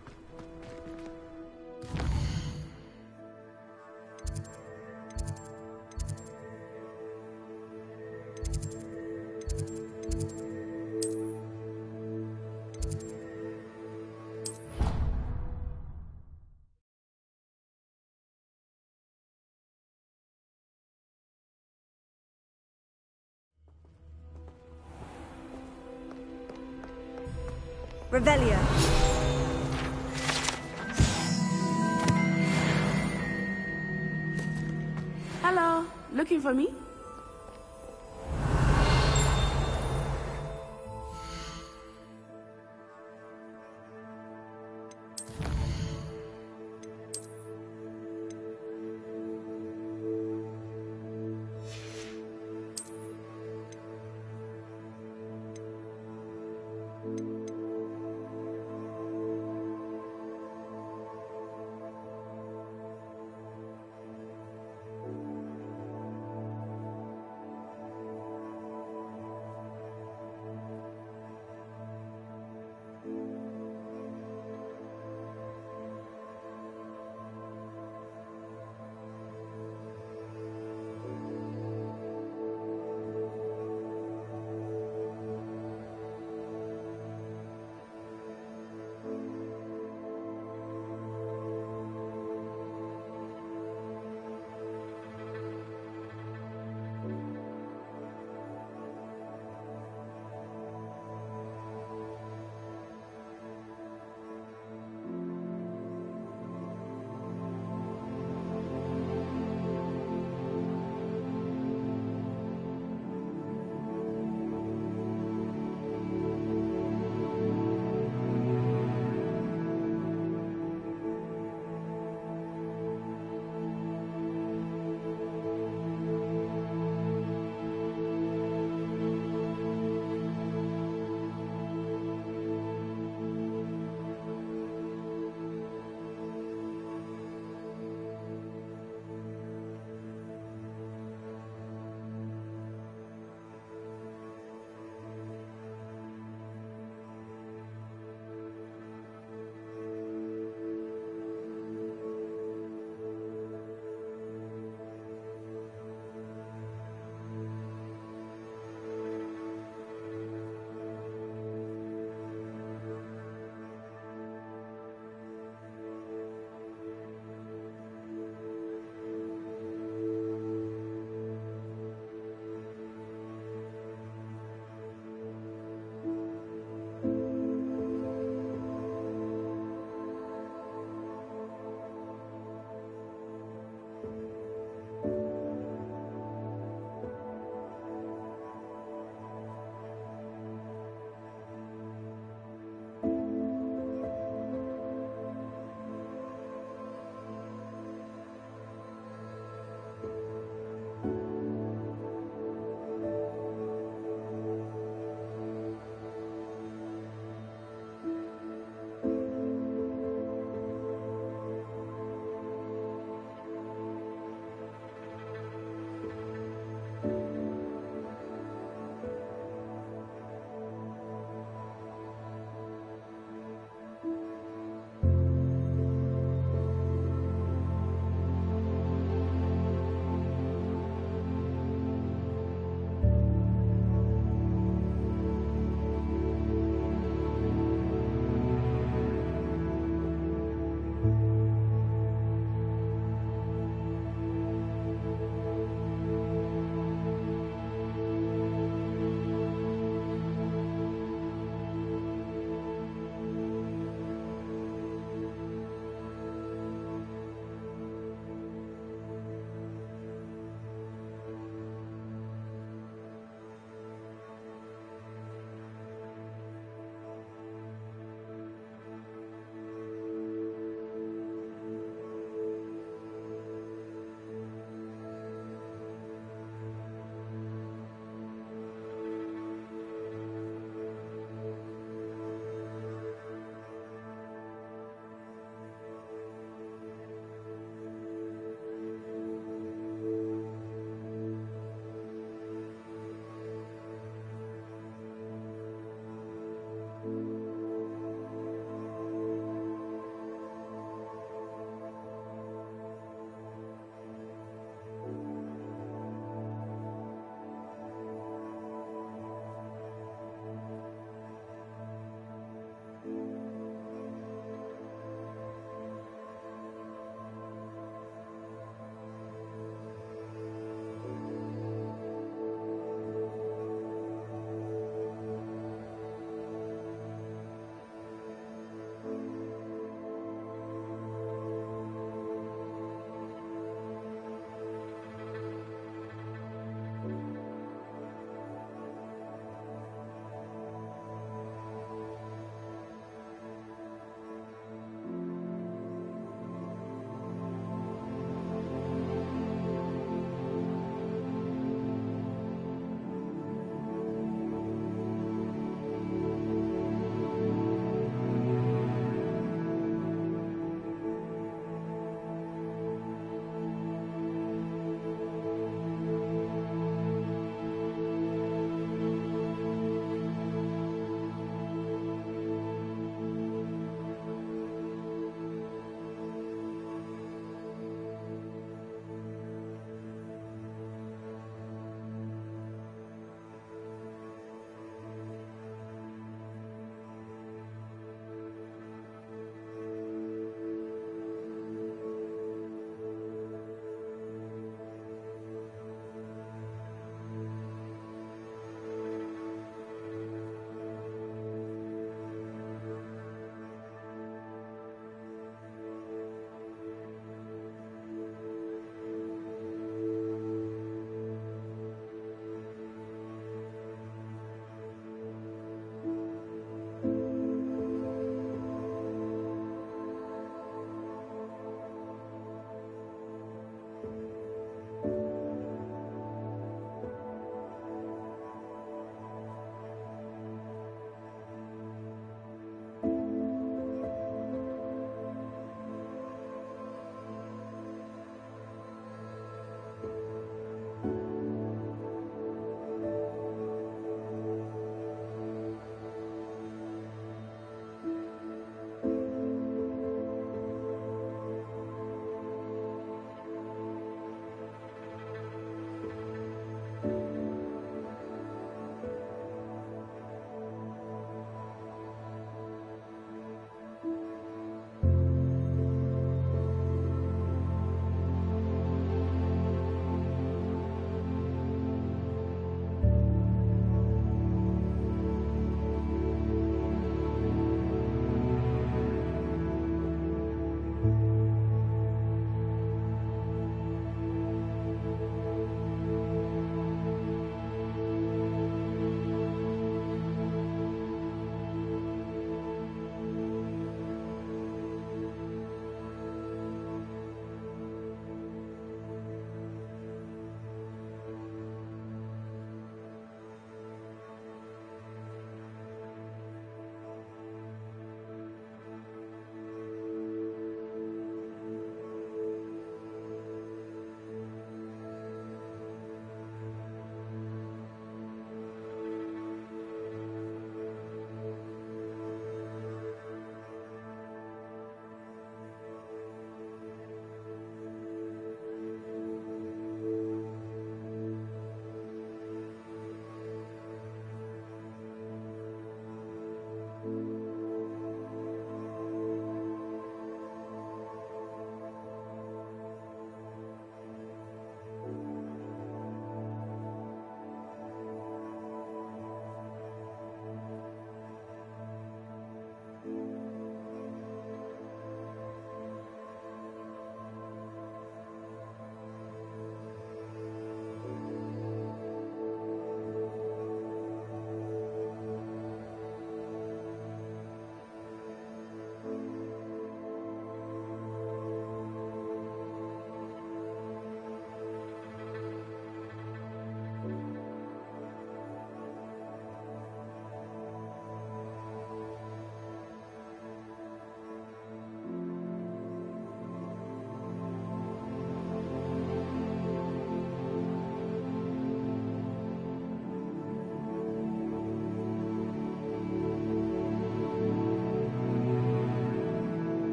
Revelio.
Hello, looking for me?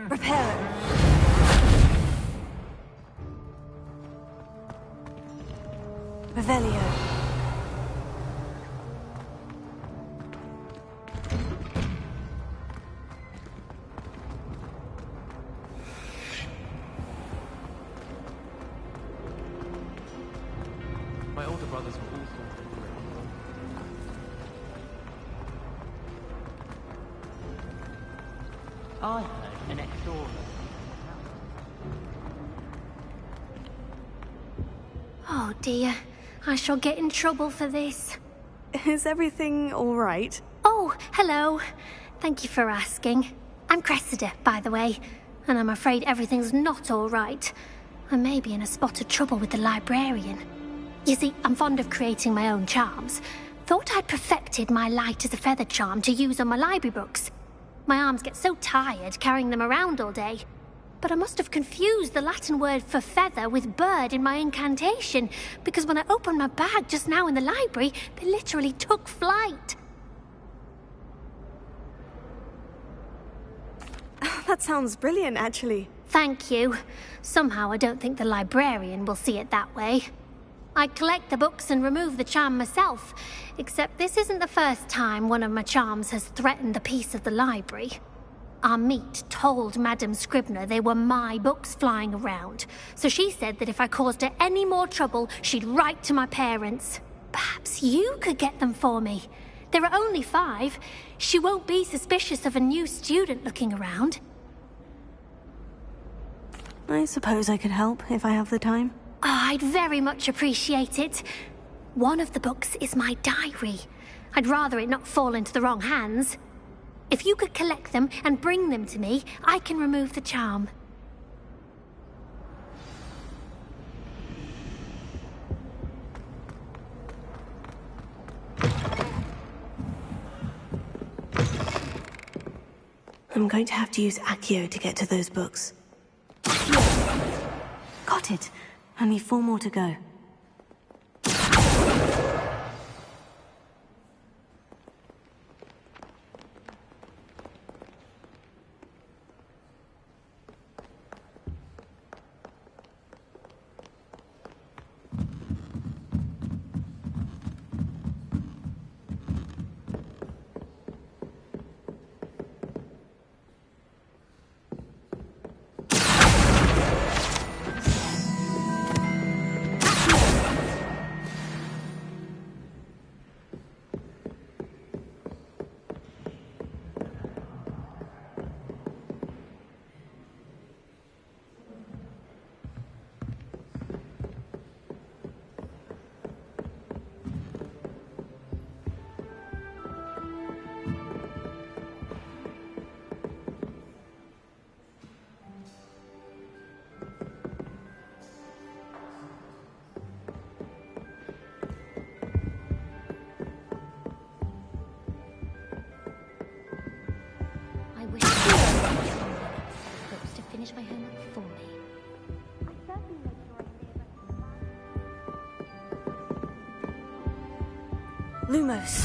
Repair it. Revelio.
My older brothers were all sorted for it.
I heard an exorcism.
Oh dear, I shall get in trouble for this.
Is everything all right?
Oh, hello. Thank you for asking. I'm Cressida, by the way, and I'm afraid everything's not all right. I may be in a spot of trouble with the librarian. You see, I'm fond of creating my own charms. Thought I'd perfected my light as a feather charm to use on my library books. My arms get so tired carrying them around all day. But I must have confused the Latin word for feather with bird in my incantation, because when I opened my bag just now in the library, they literally took flight.
That sounds brilliant, actually.
Thank you. Somehow I don't think the librarian will see it that way. I collect the books and remove the charm myself, except this isn't the first time one of my charms has threatened the peace of the library. Our meet told Madame Scribner they were my books flying around, so she said that if I caused her any more trouble, she'd write to my parents. Perhaps you could get them for me. There are only 5. She won't be suspicious of a new student looking around.
I suppose I could help if I have the time.
Oh, I'd very much appreciate it. One of the books is my diary. I'd rather it not fall into the wrong hands. If you could collect them and bring them to me, I can remove the charm.
I'm going to have to use Accio to get to those books. Got it. Only 4 more to go.
Finish my homework for me.
Lumos.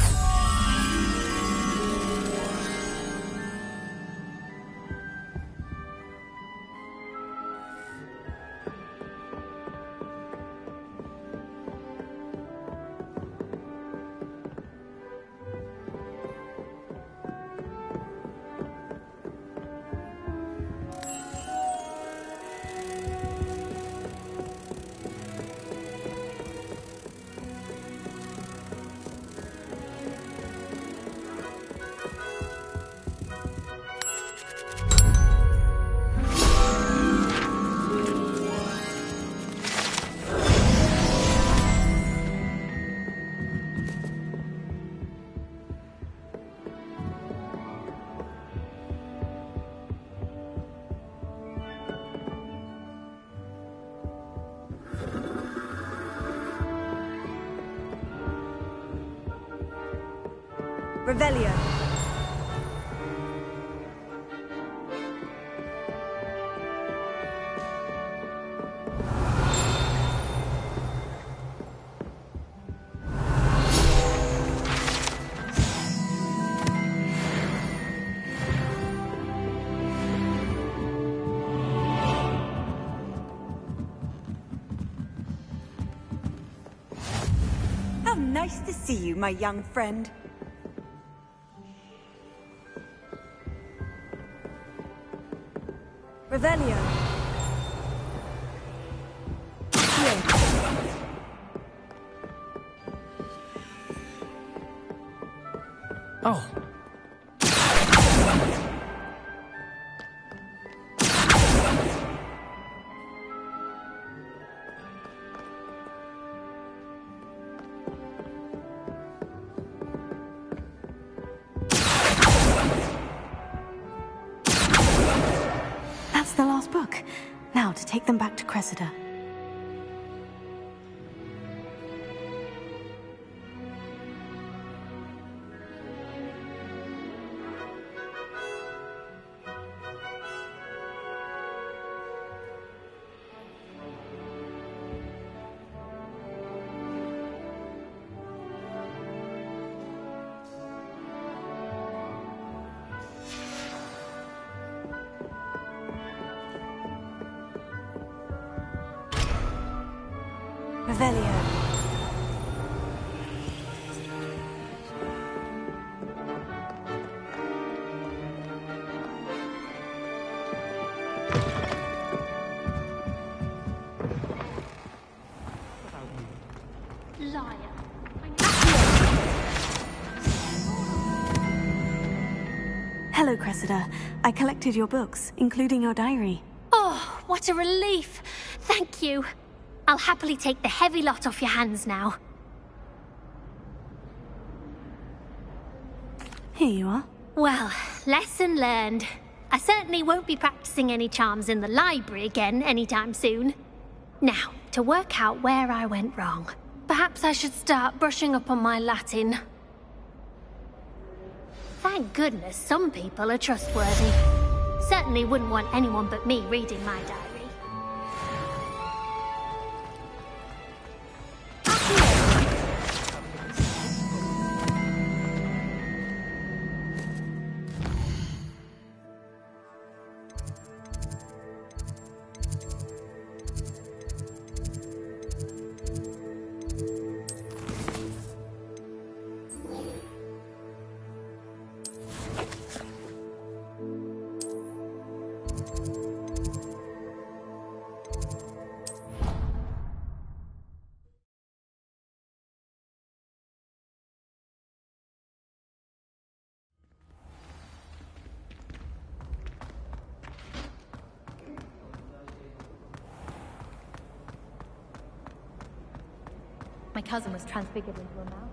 Revelio.
Nice to see you, my young friend. Revelio.
Oh.
That's the last book. Now to take them back to Cressida. Revelio.
Liar.
Hello, Cressida. I collected your books, including your diary.
Oh, what a relief. Thank you. I'll happily take the heavy lot off your hands now.
Here you are.
Well, lesson learned. I certainly won't be practicing any charms in the library again anytime soon. Now, to work out where I went wrong. Perhaps I should start brushing up on my Latin. Thank goodness some people are trustworthy. Certainly wouldn't want anyone but me reading my diary.
My cousin was transfigured into a mouse.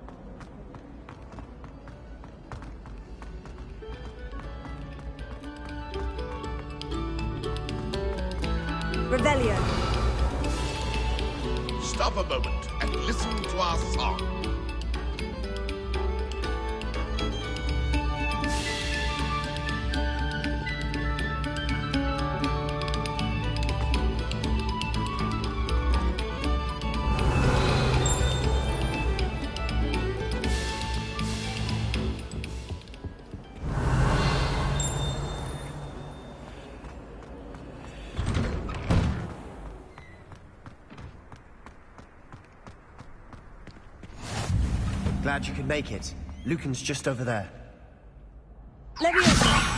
Revelio.
Stop a moment and listen to our song.
Glad you could make it. Lucan's just over there.
Leviosa.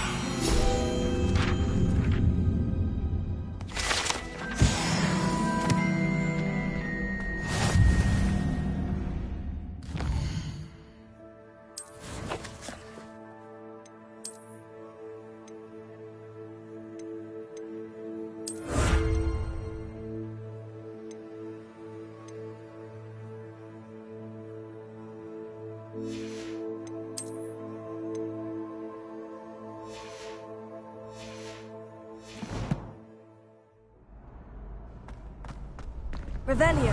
Revelio.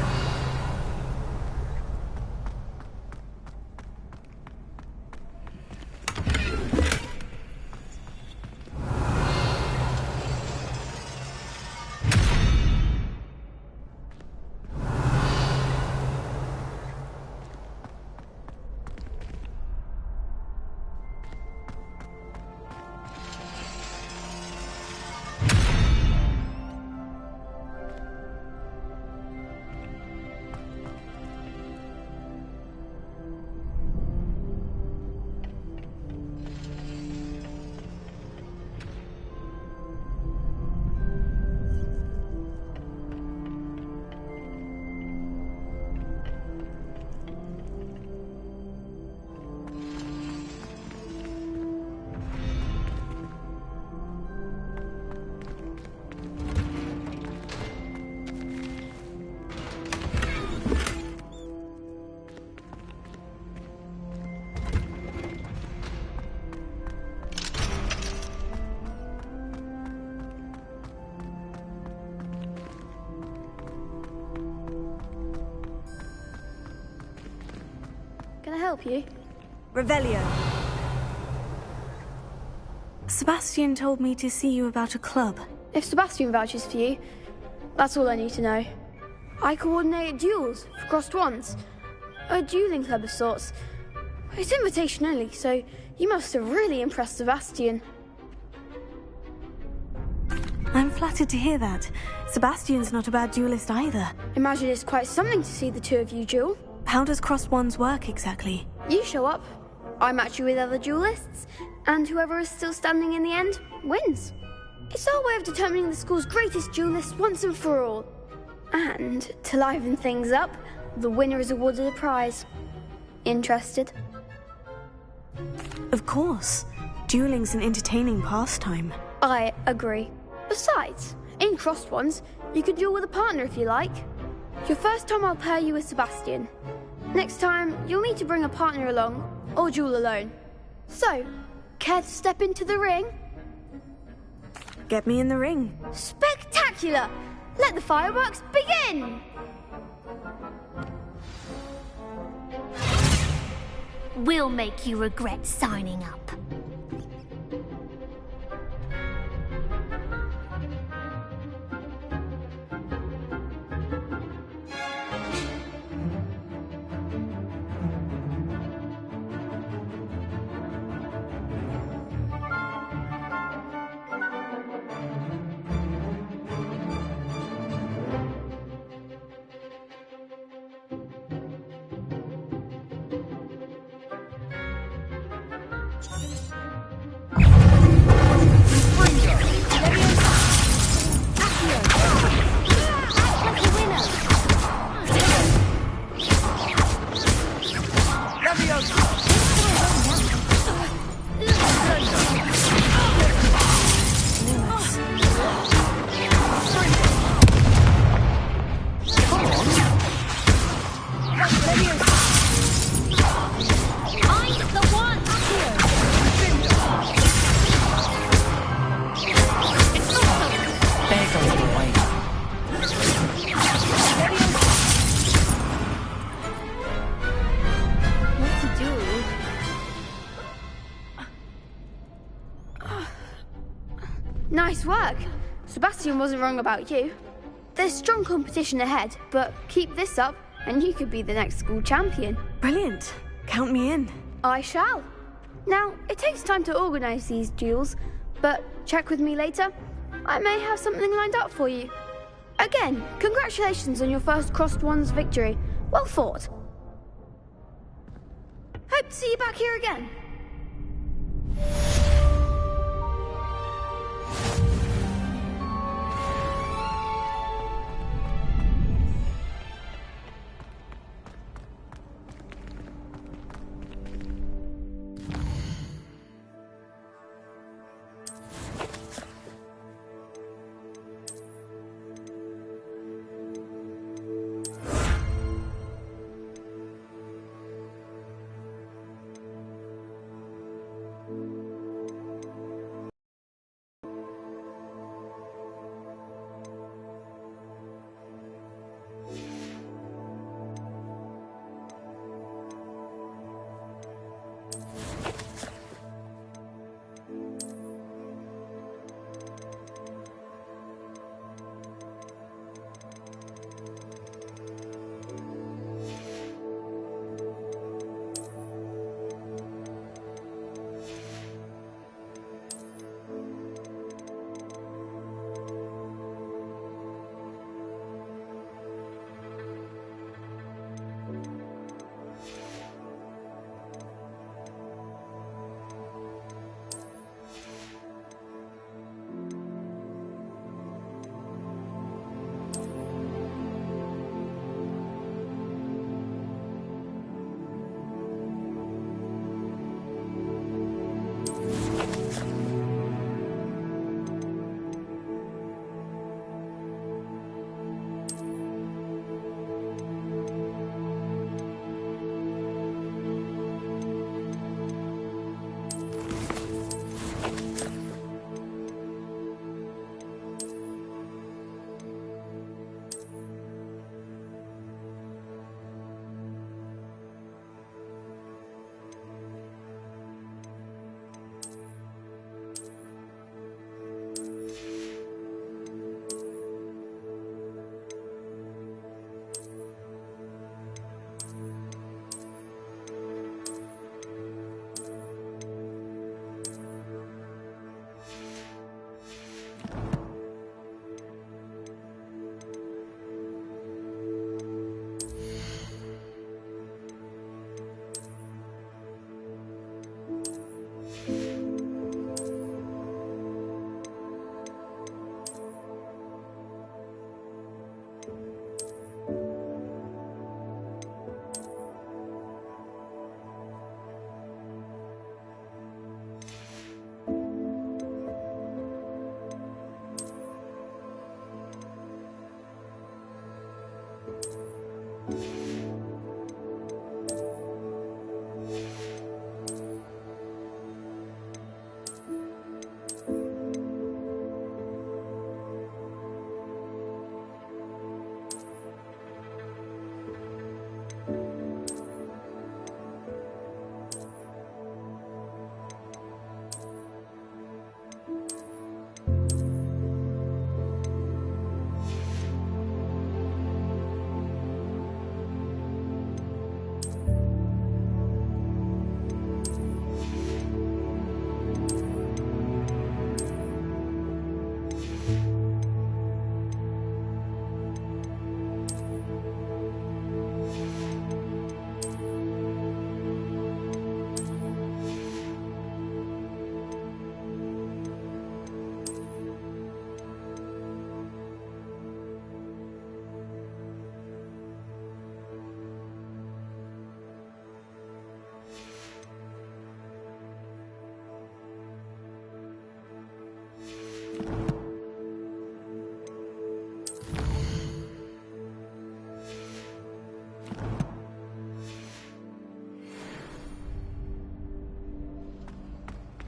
help you?
Revelio.
Sebastian told me to see you about a club. If Sebastian vouches for you, that's all I need to know. I coordinate duels for crossed ones. A dueling club of sorts. It's invitation only, so you must have really impressed Sebastian. I'm flattered to hear that. Sebastian's not a bad duelist either. Imagine it's quite something to see the two of you duel. How does crossed ones work exactly? You show up, I match you with other duelists, and whoever is still standing in the end wins. It's our way of determining the school's greatest duelist once and for all. And to liven things up, the winner is awarded a prize. Interested? Of course. Dueling's an entertaining pastime. I agree. Besides, in crossed ones, you could duel with a partner if you like. Your first time I'll pair you with Sebastian. Next time, you'll need to bring a partner along, or duel alone. So, care to step into the ring? Get me in the ring. Spectacular! Let the fireworks begin!
We'll make you regret signing up.
Nice work. Sebastian wasn't wrong about you. There's strong competition ahead, but keep this up and you could be the next school champion. Brilliant. Count me in. I shall. Now, it takes time to organise these duels, but check with me later. I may have something lined up for you. Again, congratulations on your first crossed ones victory. Well fought. Hope to see you back here again.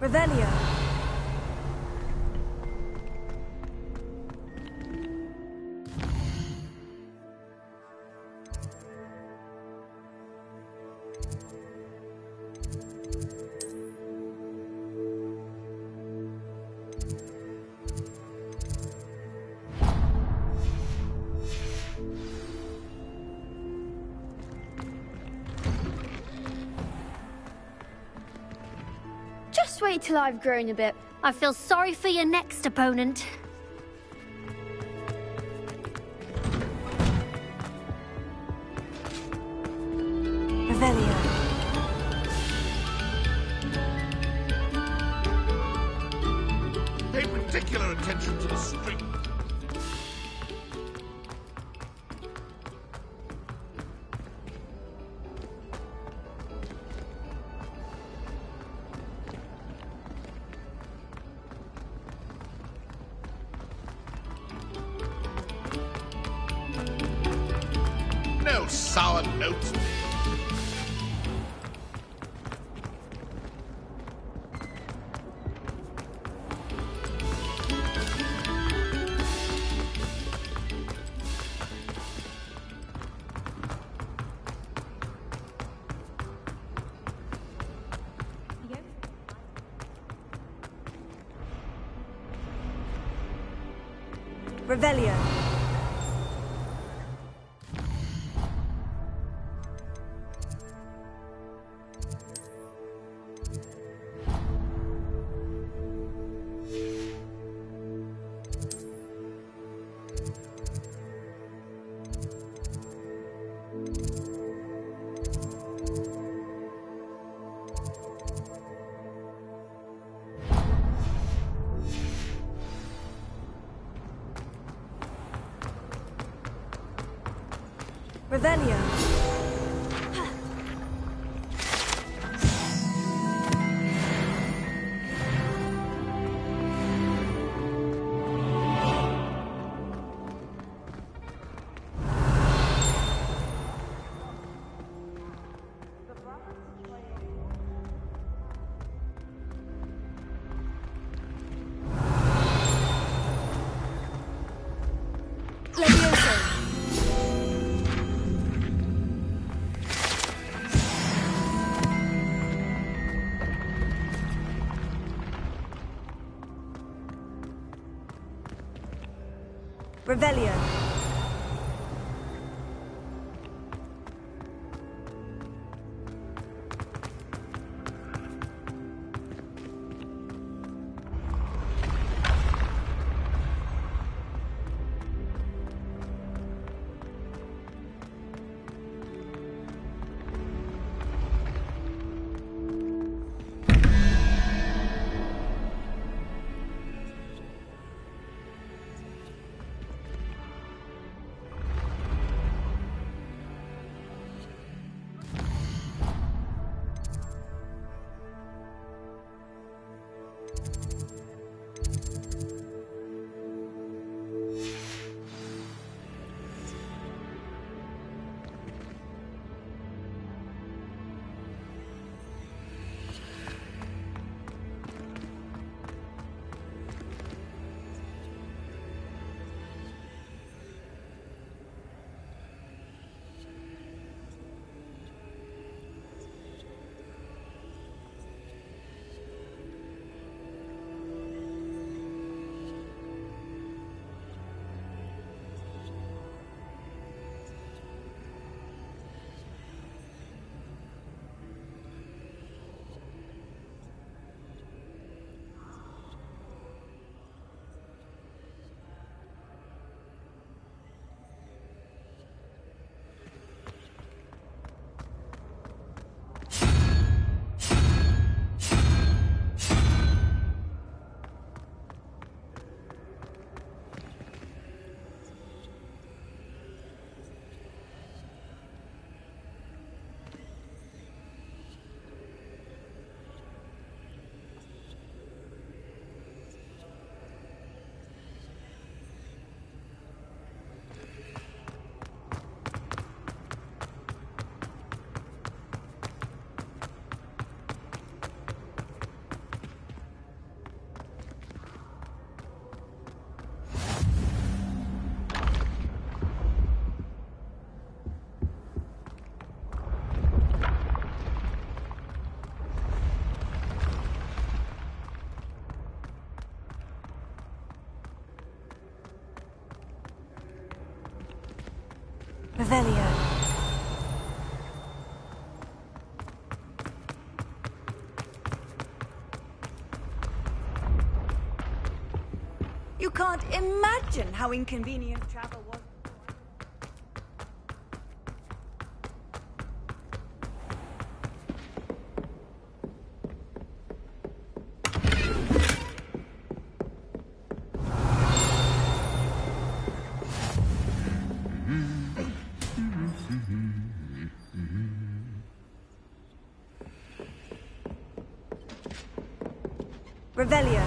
Revelio.
Just wait till I've grown a bit. I feel sorry for your next opponent.
Revelio.
Pay particular attention to the string. No sour notes.
Revelio. Revelio. Revelio.
Revelio. You can't imagine how inconvenient travel was. Revelio.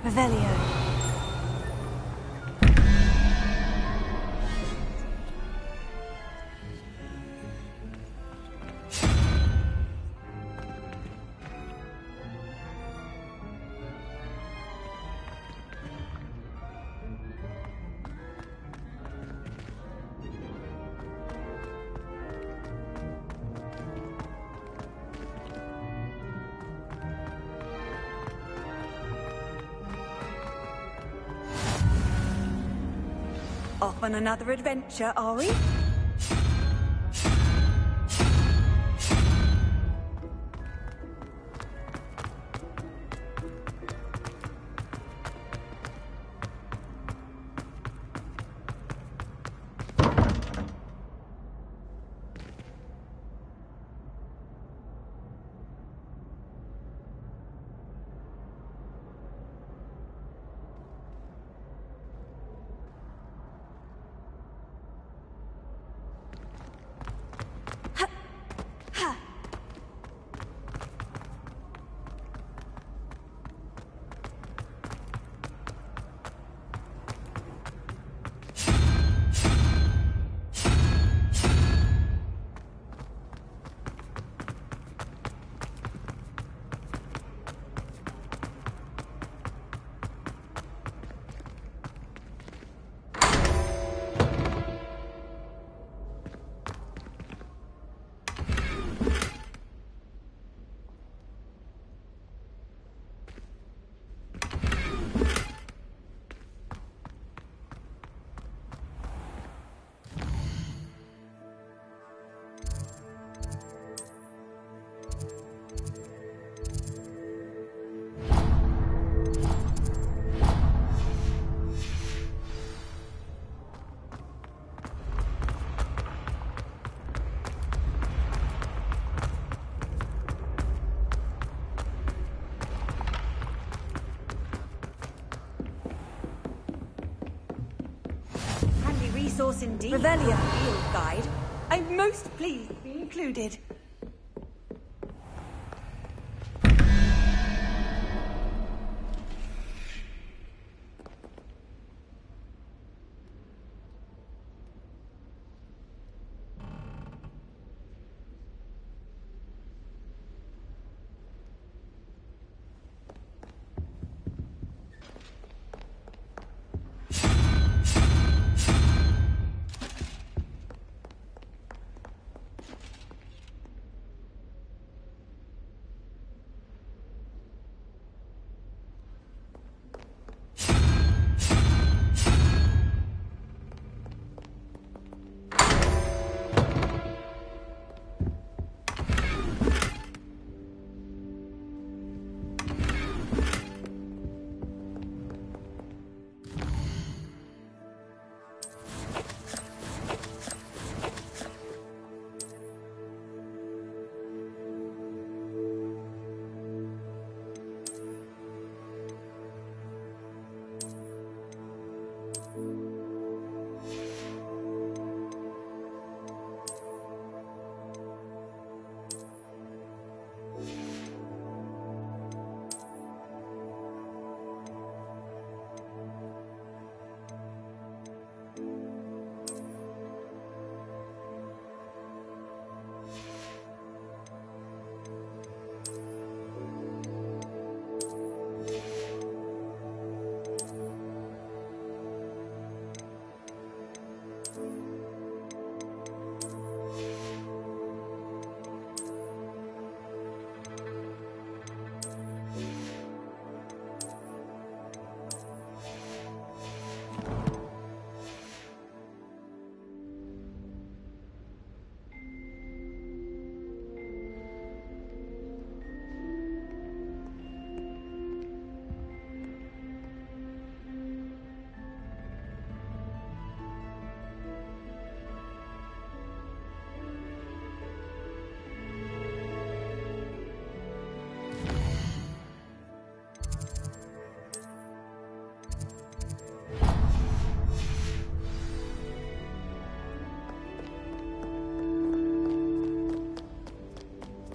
Revelio. Off on another adventure, are we?
resource indeed.
Revelio.
Field guide. I'm most pleased to be included.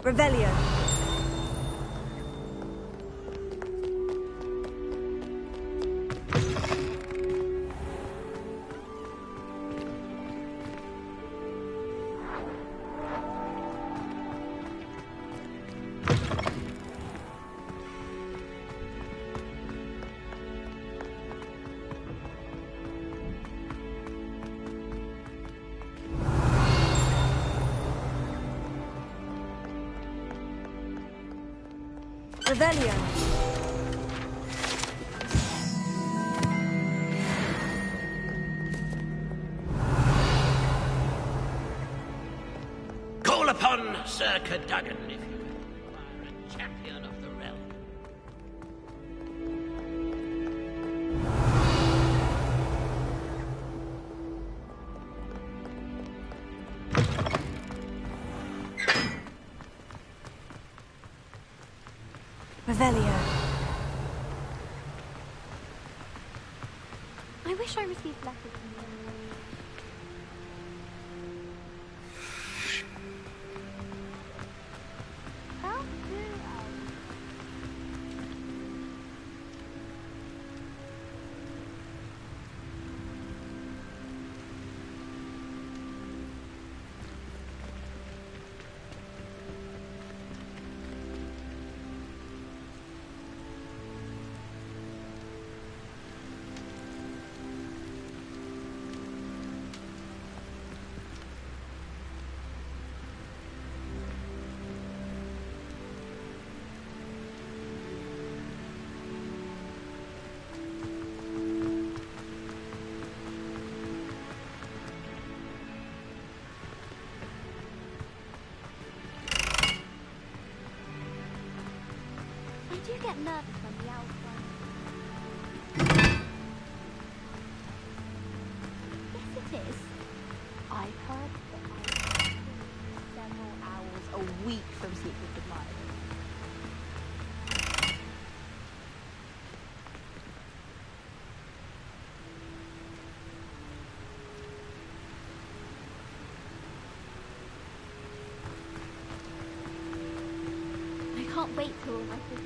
Revelio. Revelio.
Call upon Sir Cadogan if you require a champion of the realm.
Revelio.
I wish I received letters from you. How do I do get nervous when the owls fly. Yes, it is. I've heard that I several owls a week from Secret Admirer. can't wait for all my food.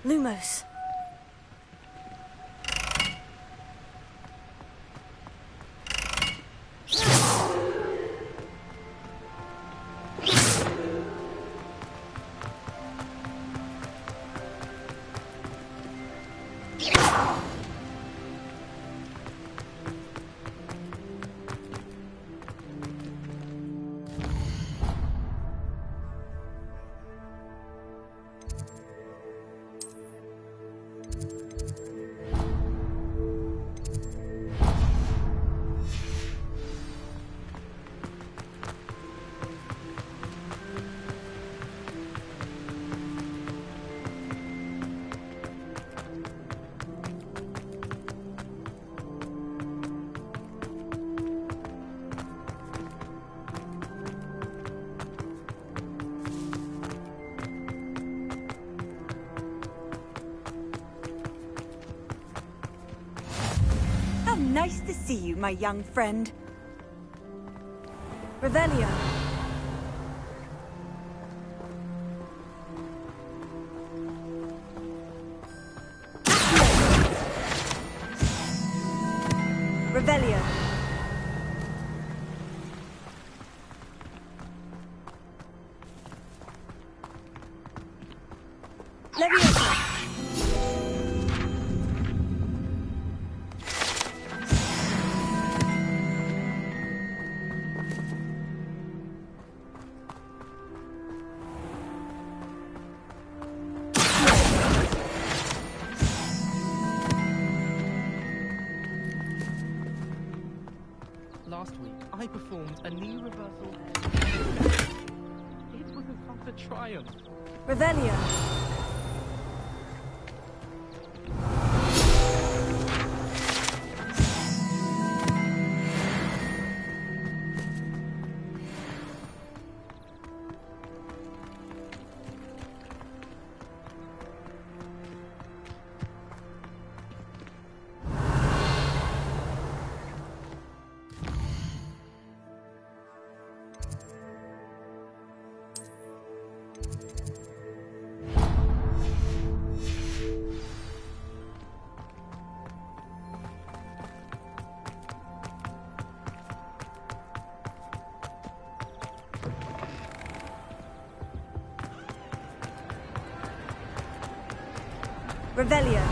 Lumos. Nice to see you, my young friend. Revelio. Revelio. Leviosa.
Last week, I performed a knee reversal. It was a utter triumph.
Revelio. Revelio.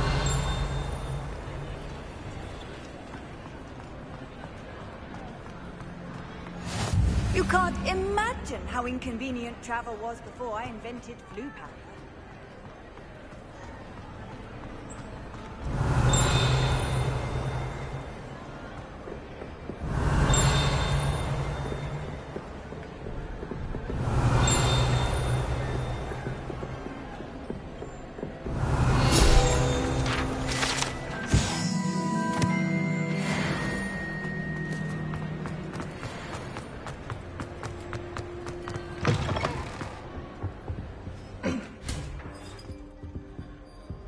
You can't imagine how inconvenient travel was before I invented flu powder.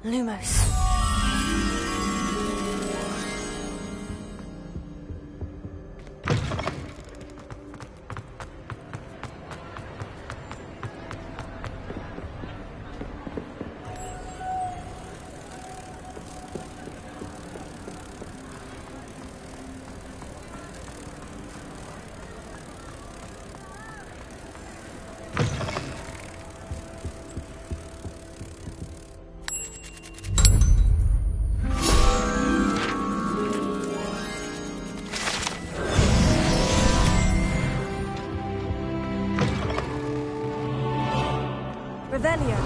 Lumos. Revelio.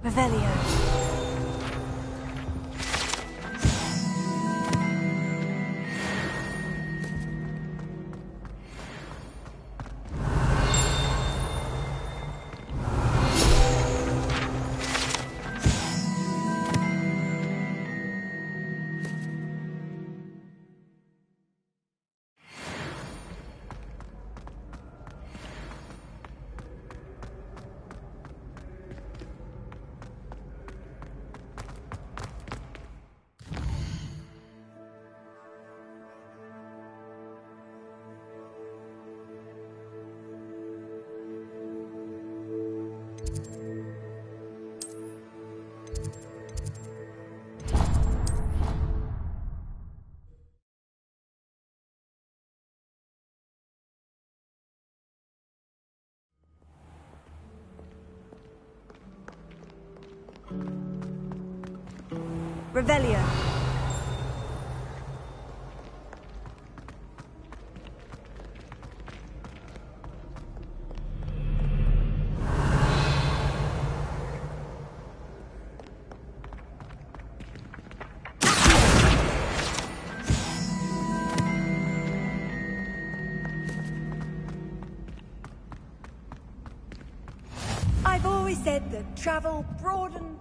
Revelio. Revelio. I've always said that travel broadens.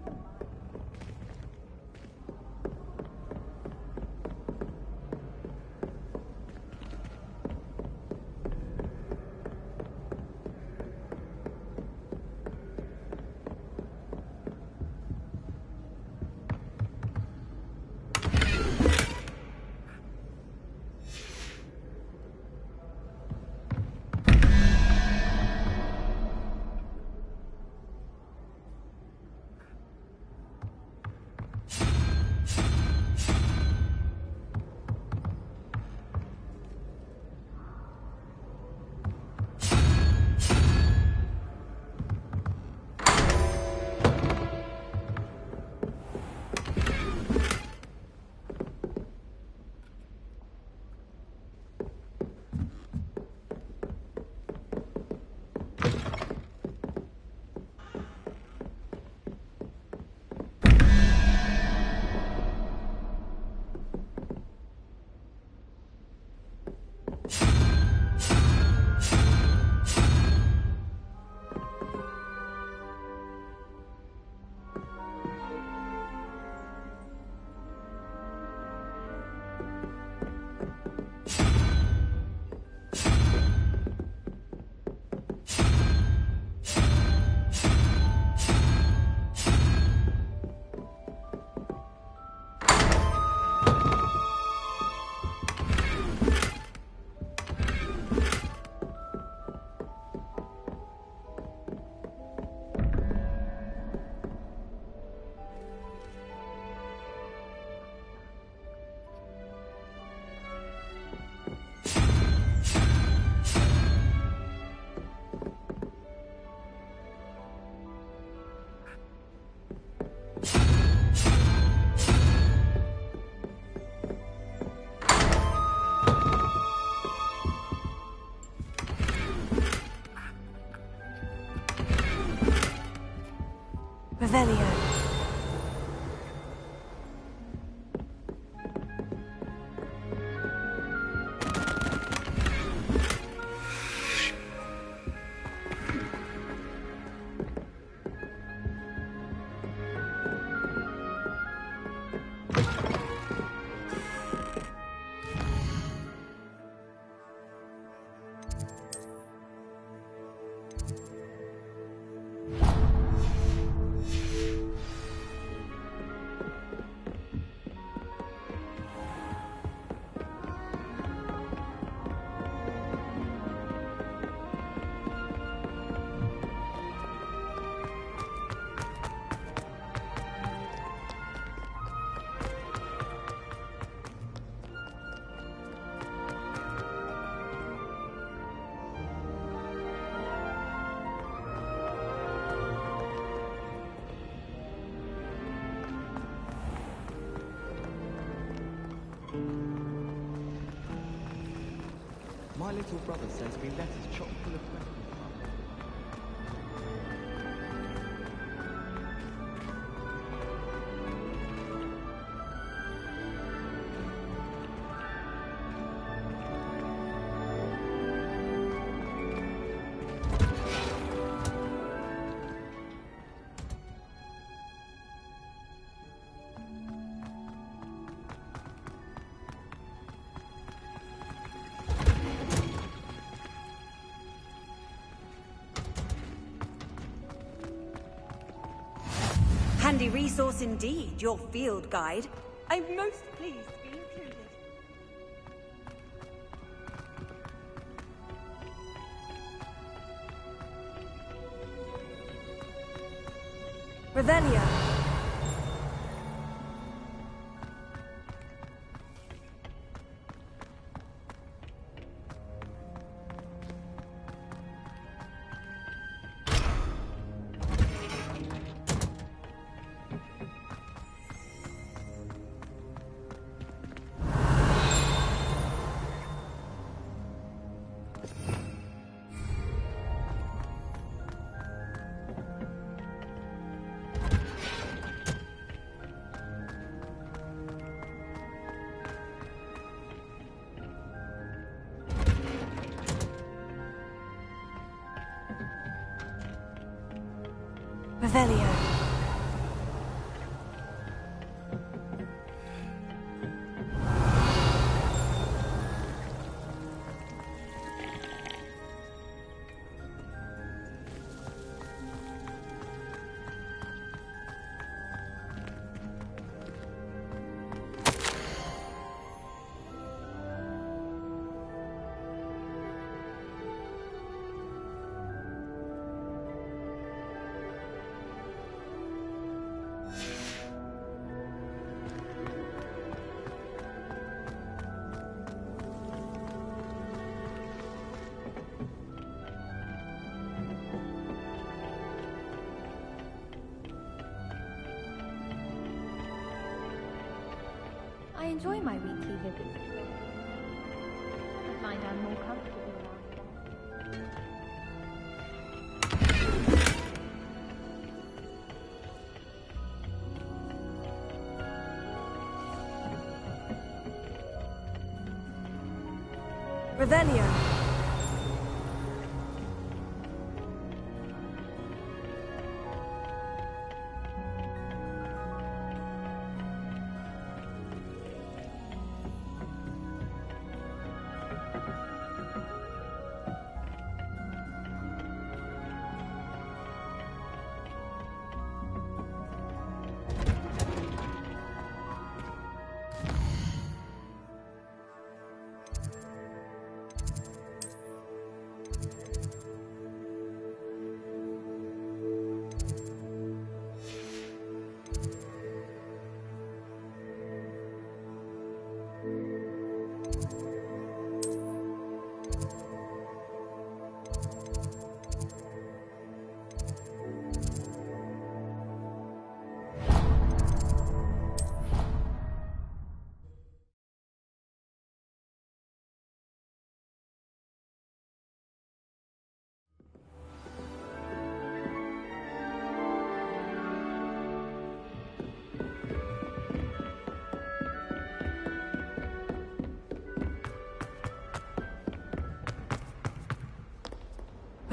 Revelio.
My little brother sends me letters chock full of questions.
Handy resource indeed, your field guide. I'm most pleased to be included. Revelio. Revelio.
I enjoy my weekly visits. I find I'm more comfortable around.
Revelio.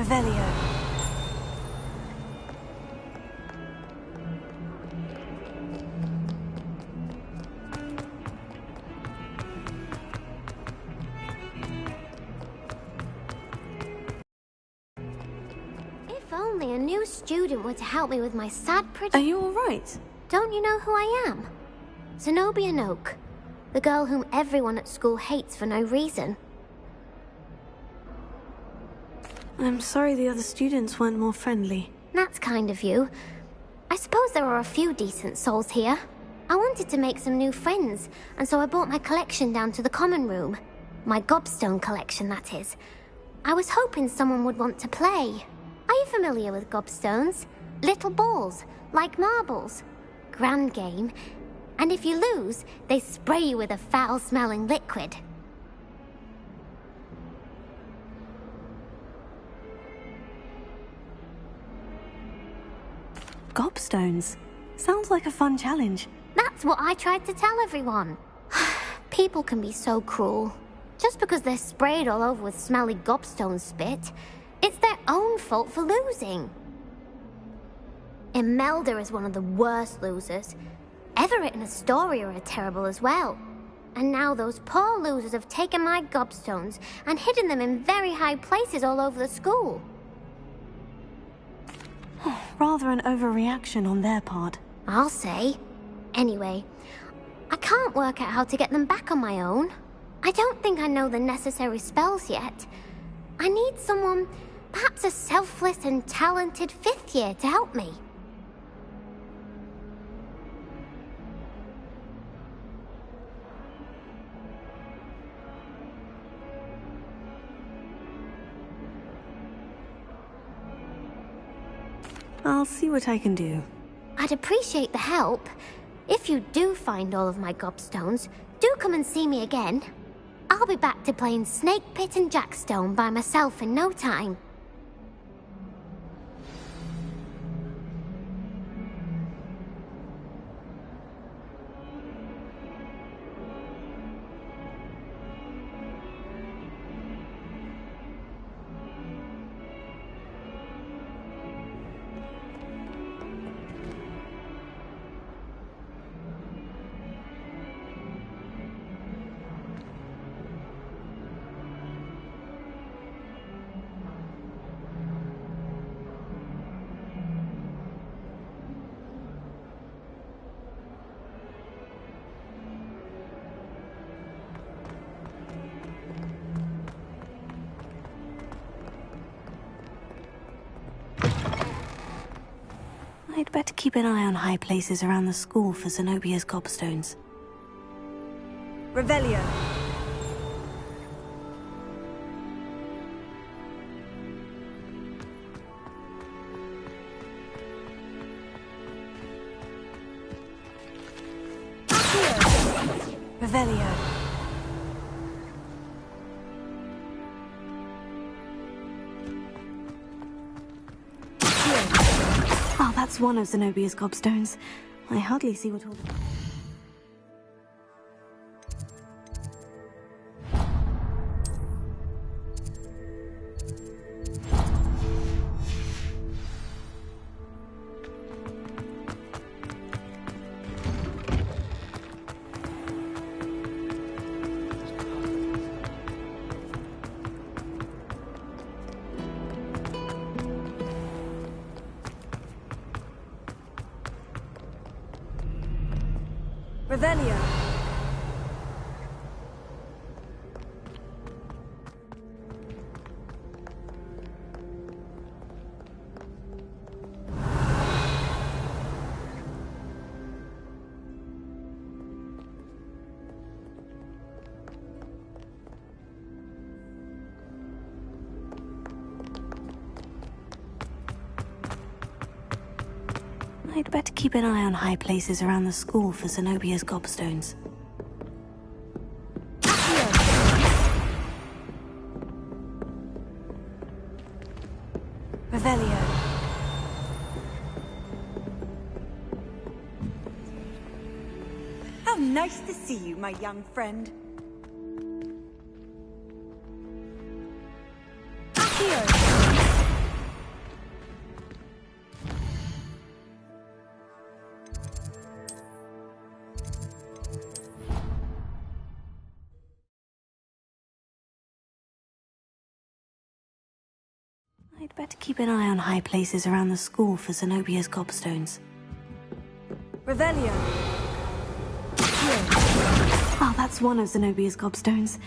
Revelio.
If only a new student were to help me with my sad
Are you alright?
Don't you know who I am? Zenobia Noak, the girl whom everyone at school hates for no reason.
I'm sorry the other students weren't more friendly.
That's kind of you. I suppose there are a few decent souls here. I wanted to make some new friends, and so I brought my collection down to the common room. My gobstone collection, that is. I was hoping someone would want to play. Are you familiar with gobstones? Little balls, like marbles. Grand game. And if you lose, they spray you with a foul-smelling liquid.
Gobstones. Sounds like a fun challenge.
That's what I tried to tell everyone. People can be so cruel. Just because they're sprayed all over with smelly gobstone spit, it's their own fault for losing. Imelda is one of the worst losers. Everett and Astoria are terrible as well. And now those poor losers have taken my gobstones and hidden them in very high places all over the school.
Rather an overreaction on their part.
I'll say. Anyway, I can't work out how to get them back on my own. I don't think I know the necessary spells yet. I need someone, perhaps a selfless and talented 5th year to help me.
I'll see what I can do.
I'd appreciate the help. If you do find all of my gobstones, do come and see me again. I'll be back to playing Snake Pit and Jackstone by myself in no time.
I'd better keep an eye on high places around the school for Zenobia's gobstones.
Revelio.
Revelio. Oh, that's one of Zenobia's gobstones. I hardly see what all the...
Revelio.
I'd better keep an eye on high places around the school for Zenobia's gobstones. Revelio.
How nice to see you, my young friend. Accio.
I'd better keep an eye on high places around the school for Zenobia's gobstones.
Revelio.
Oh, that's one of Zenobia's gobstones.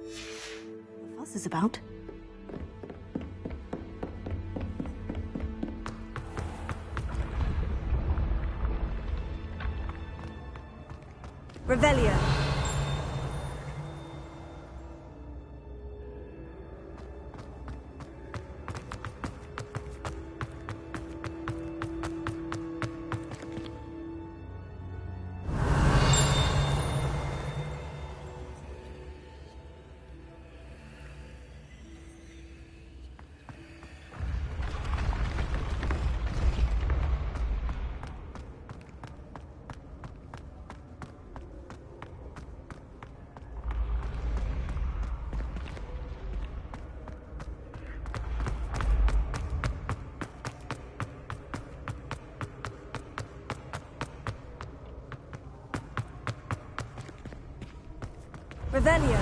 The fuss is about.
Revelio. Revelio.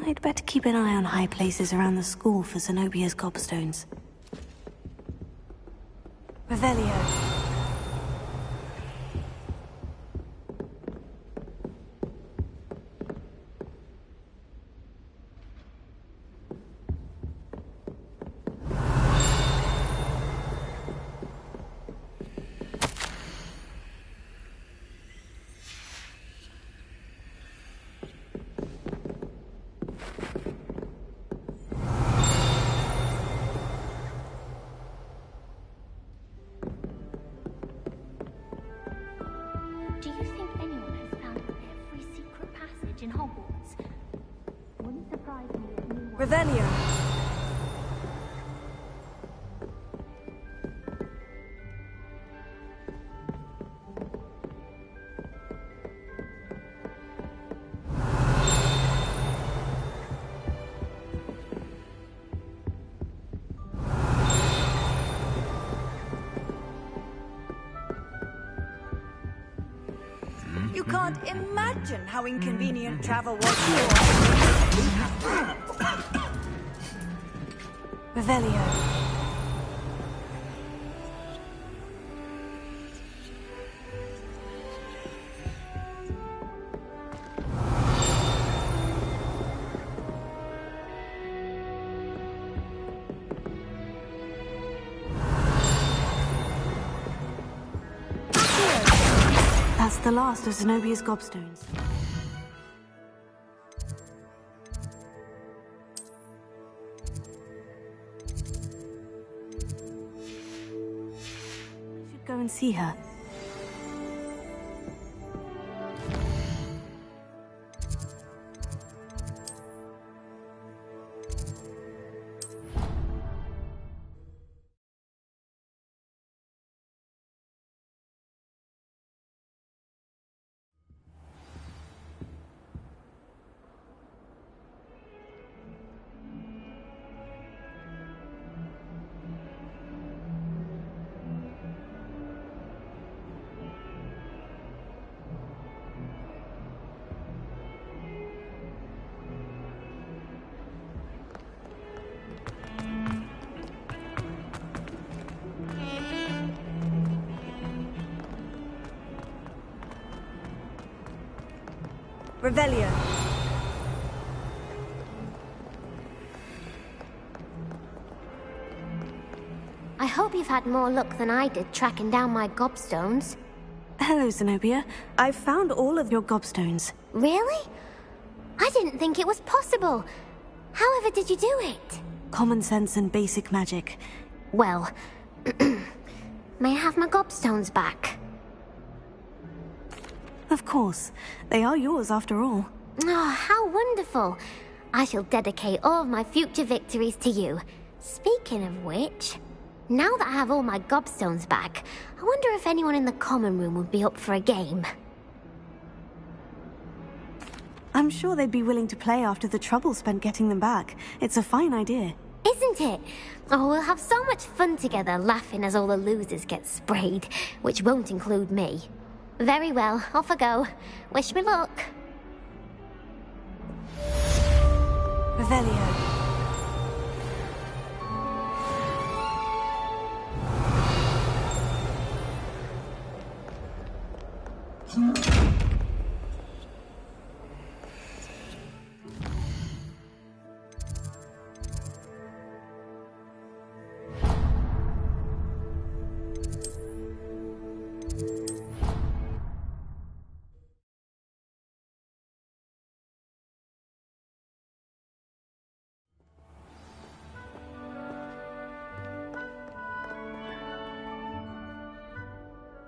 I'd better keep an eye on high places around the school for Zenobia's gobstones.
Revelio.
Do you think anyone has found every secret passage in Hogwarts? Wouldn't surprise me if no one...
Revelio. You can't imagine how inconvenient travel was for Revelio.
That's the last of Zenobia's gobstones. I should go and see her. Revelio.
you've had more luck than I did tracking down my gobstones.
Hello, Zenobia. I've found all of your gobstones.
Really? I didn't think it was possible. However did you do it?
Common sense and basic magic.
Well, may I have my gobstones back?
Of course. They are yours after all.
Oh, how wonderful. I shall dedicate all of my future victories to you. Speaking of which, now that I have all my gobstones back, I wonder if anyone in the common room would be up for a game.
I'm sure they'd be willing to play after the trouble spent getting them back. It's a fine idea.
Isn't it? Oh, we'll have so much fun together laughing as all the losers get sprayed, which won't include me. Very well, off I go. Wish me luck.
Revelio.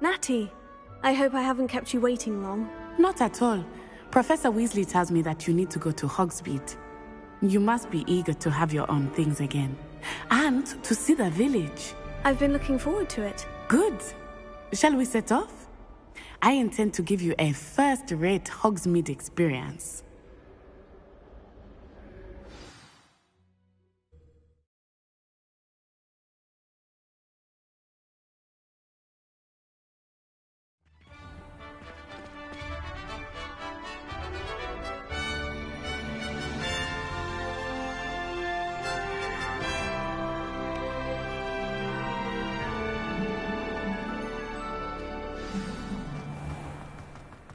Natty, I hope I haven't kept you waiting long.
Not at all. Professor Weasley tells me that you need to go to Hogsmeade. You must be eager to have your own things again. And to see the village.
I've been looking forward to it.
Good. Shall we set off? I intend to give you a first-rate Hogsmeade experience.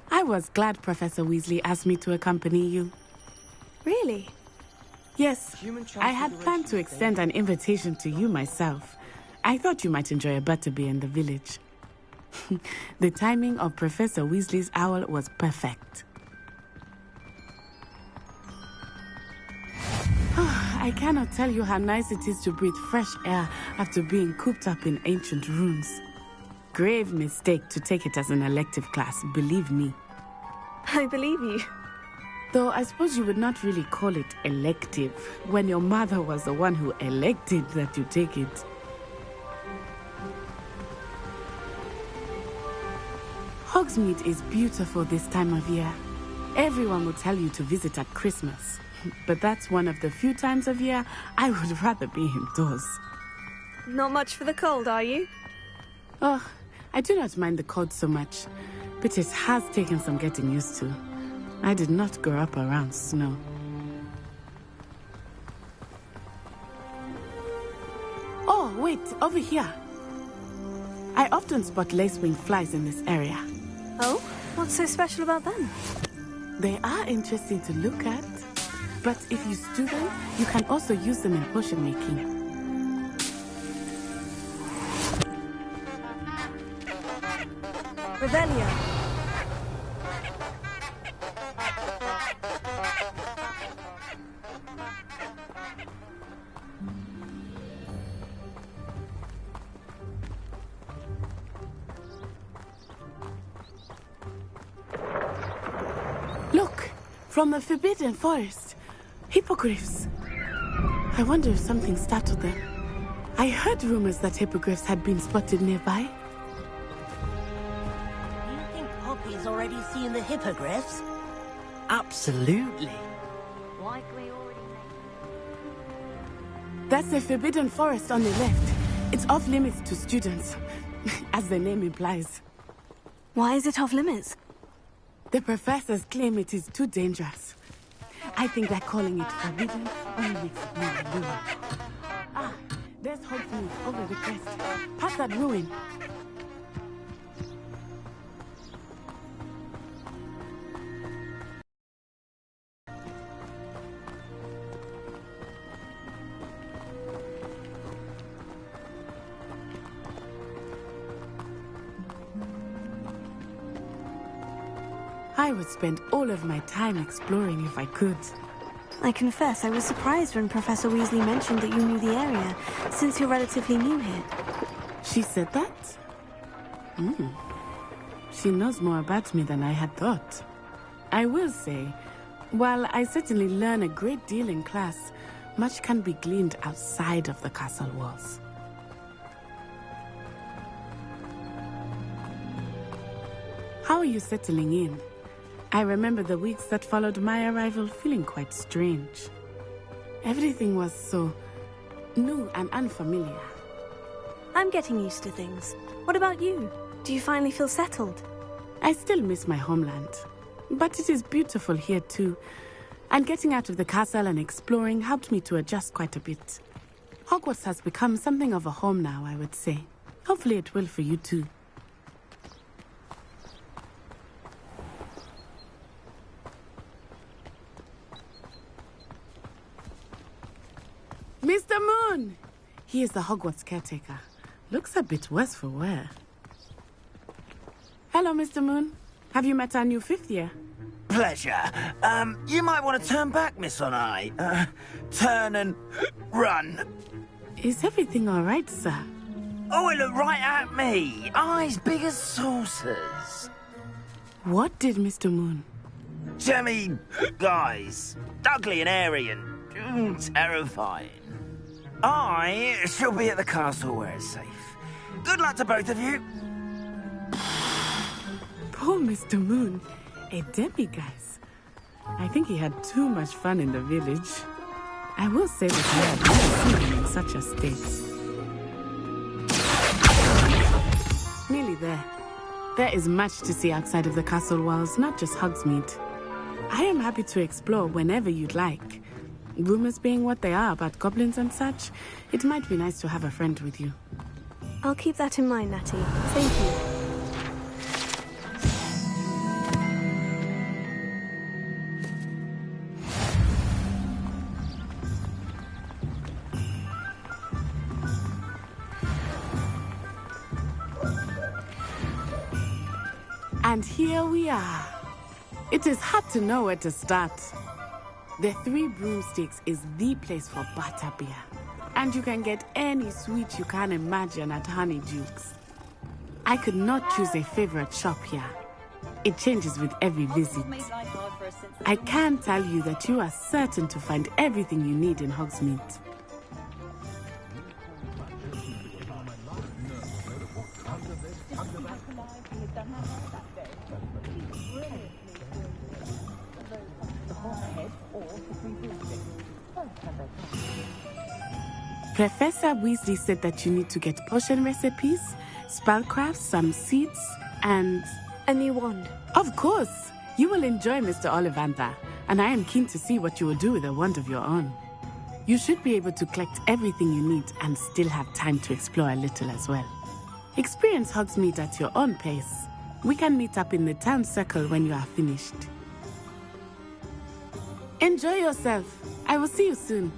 I was glad Professor Weasley asked me to accompany you.
Really?
Yes, I had planned to extend an invitation to you myself. I thought you might enjoy a butterbeer in the village. The timing of Professor Weasley's owl was perfect. I cannot tell you how nice it is to breathe fresh air after being cooped up in ancient ruins. Grave mistake to take it as an elective class, believe me.
I believe you.
Though I suppose you would not really call it elective when your mother was the one who elected that you take it. Hogsmeade is beautiful this time of year. Everyone will tell you to visit at Christmas. But that's one of the few times of year I would rather be indoors.
Not much for the cold, are you?
Oh, I do not mind the cold so much, but it has taken some getting used to. I did not grow up around snow. Oh, wait, over here. I often spot lacewing flies in this area.
Oh? What's so special about them?
They are interesting to look at, but if you stew them, you can also use them in potion making.
Revelio.
Look, from the Forbidden Forest. Hippogriffs. I wonder if something startled them. I heard rumors that hippogriffs had been spotted nearby.
Poppy's already seen the hippogriffs?
Absolutely.
That's the Forbidden Forest on the left. It's off limits to students, as the name implies.
Why is it off limits?
The professors claim it is too dangerous. I think that calling it forbidden only makes it more alluring. Ah, there's Hogsmeade over the crest. Past that ruin. I would spend all of my time exploring if I could.
I confess I was surprised when Professor Weasley mentioned that you knew the area, since you're relatively new here.
She said that? She knows more about me than I had thought. I will say, while I certainly learn a great deal in class, much can be gleaned outside of the castle walls. How are you settling in? I remember the weeks that followed my arrival feeling quite strange. Everything was so new and unfamiliar.
I'm getting used to things. What about you? Do you finally feel settled?
I still miss my homeland, but it is beautiful here too. And getting out of the castle and exploring helped me to adjust quite a bit. Hogwarts has become something of a home now, I would say. Hopefully it will for you too. Mr. Moon! He is the Hogwarts caretaker. Looks a bit worse for wear. Hello, Mr. Moon. Have you met our new 5th year?
Pleasure. You might want to turn back, Miss On-Eye. Turn and run.
Is everything all right, sir?
Oh, it looked right at me. Eyes big as saucers.
What did Mr. Moon?
Jemmy, guys. Ugly and airy and terrifying. I shall be at the castle where it's safe. Good luck to both of you.
Poor Mr. Moon. A demiguise. I think he had too much fun in the village. I will say that I have never seen him in such a state. Nearly there. There is much to see outside of the castle walls, not just Hogsmeade. I am happy to explore whenever you'd like. Rumors being what they are about goblins and such, it might be nice to have a friend with you.
I'll keep that in mind, Natty. Thank you.
And here we are. It is hard to know where to start. The Three Broomsticks is the place for butterbeer. And you can get any sweet you can imagine at Honeydukes. I could not choose a favorite shop here. It changes with every visit. I can tell you that you are certain to find everything you need in Hogsmeade. Professor Weasley said that you need to get potion recipes, spellcrafts, some seeds, and...
a new wand.
Of course! You will enjoy Mr. Ollivander, and I am keen to see what you will do with a wand of your own. You should be able to collect everything you need and still have time to explore a little as well. Experience Hogsmeade at your own pace. We can meet up in the town circle when you are finished. Enjoy yourself. I will see you soon.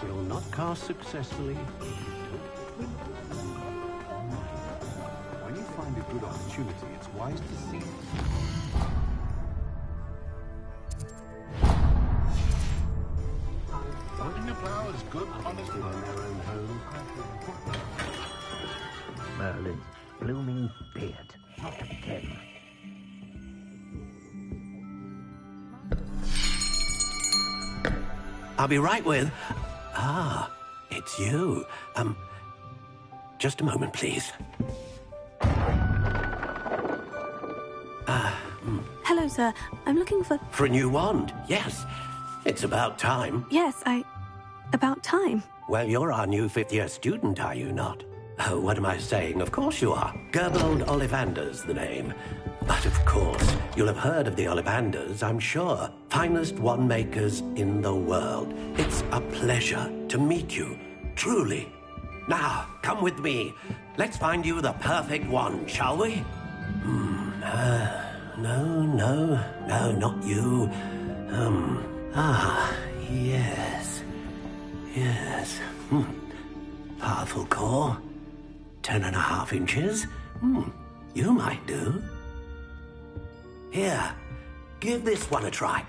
Will not cast successfully.
When you find a good opportunity, it's wise to seize it.
Putting the flowers good, honest
in their own home. Merlin's blooming beard. Not again. I'll be right with... Ah, it's you. Just a moment, please.
Hello, sir. I'm looking for...
For a new wand, yes. It's about time.
Yes, about time.
Well, you're our new fifth-year student, are you not? Oh, what am I saying? Of course you are. Gerbold Ollivander's the name. But of course, you'll have heard of the Ollivanders, I'm sure. Finest wand makers in the world. It's a pleasure to meet you, truly. Now, come with me. Let's find you the perfect wand, shall we? No, not you. Yes. Powerful core. 10.5 inches. You might do. Here, give this one a try.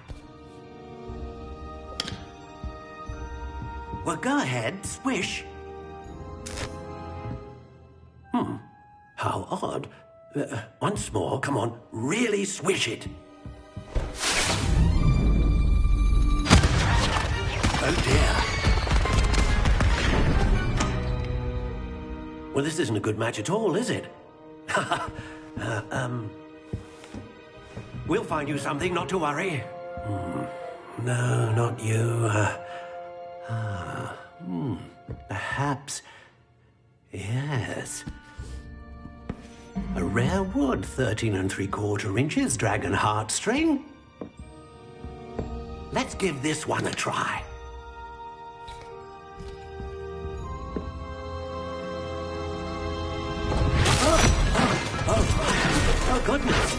Well, go ahead, swish. How odd. Once more, come on, really swish it. Oh dear. Well, this isn't a good match at all, is it? We'll find you something, not to worry. No, not you. Perhaps. Yes. A rare wood, 13 3/4 inches, dragon heartstring. Let's give this one a try. Oh, goodness.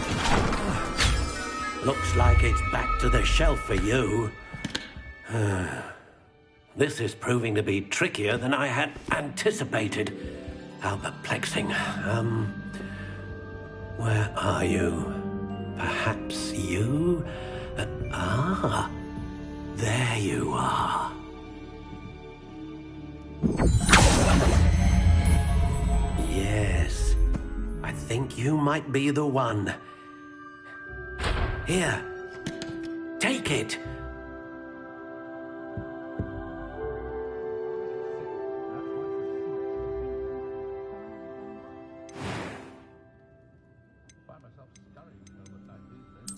Looks like it's back to the shelf for you. This is proving to be trickier than I had anticipated. How perplexing. Where are you? Perhaps you? There you are. Yes, I think you might be the one. Here, take it.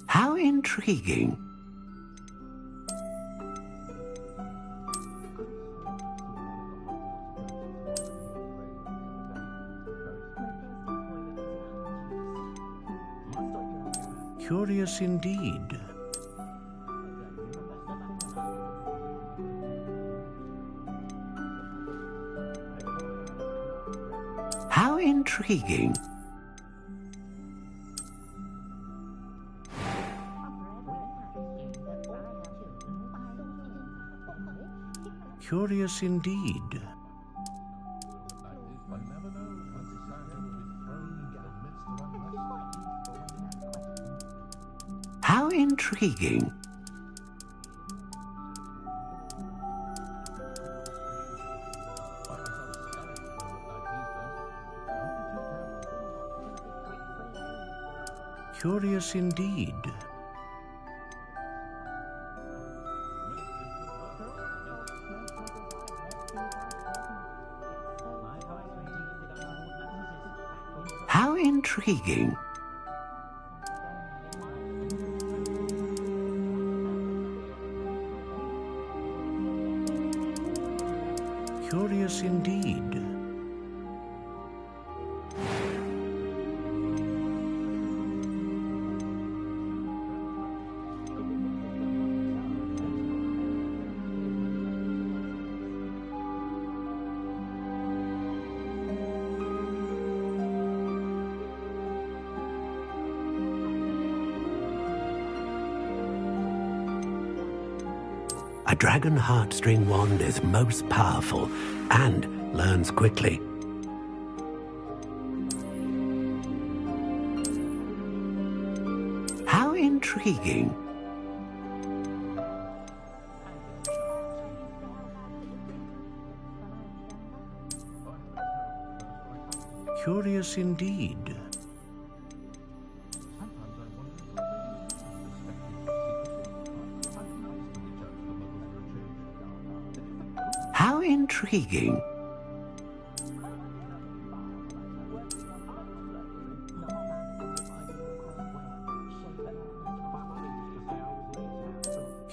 How intriguing. Curious indeed. How intriguing. Curious indeed. How intriguing. Curious indeed. How intriguing. Curious indeed. A dragon heartstring wand is most powerful and learns quickly. How intriguing. Curious indeed. How intriguing.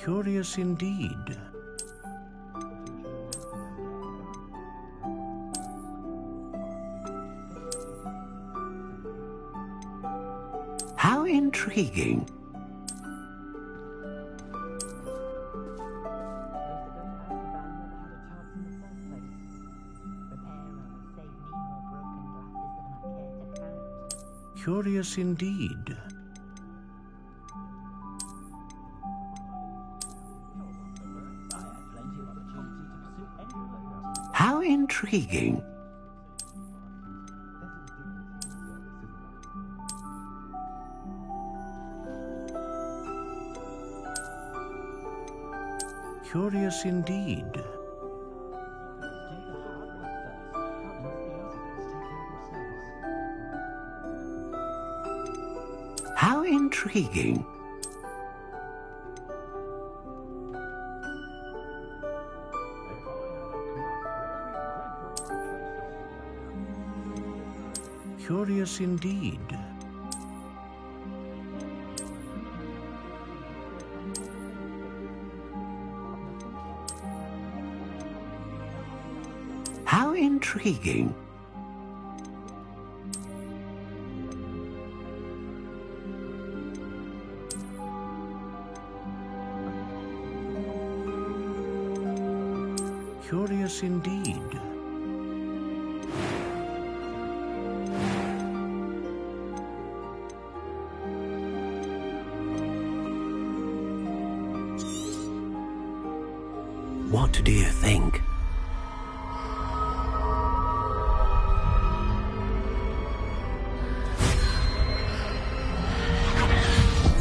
Curious indeed.
How intriguing.
Curious indeed.
How intriguing.
Curious indeed.
How intriguing.
Curious indeed.
How intriguing.
Curious indeed.
What do you think?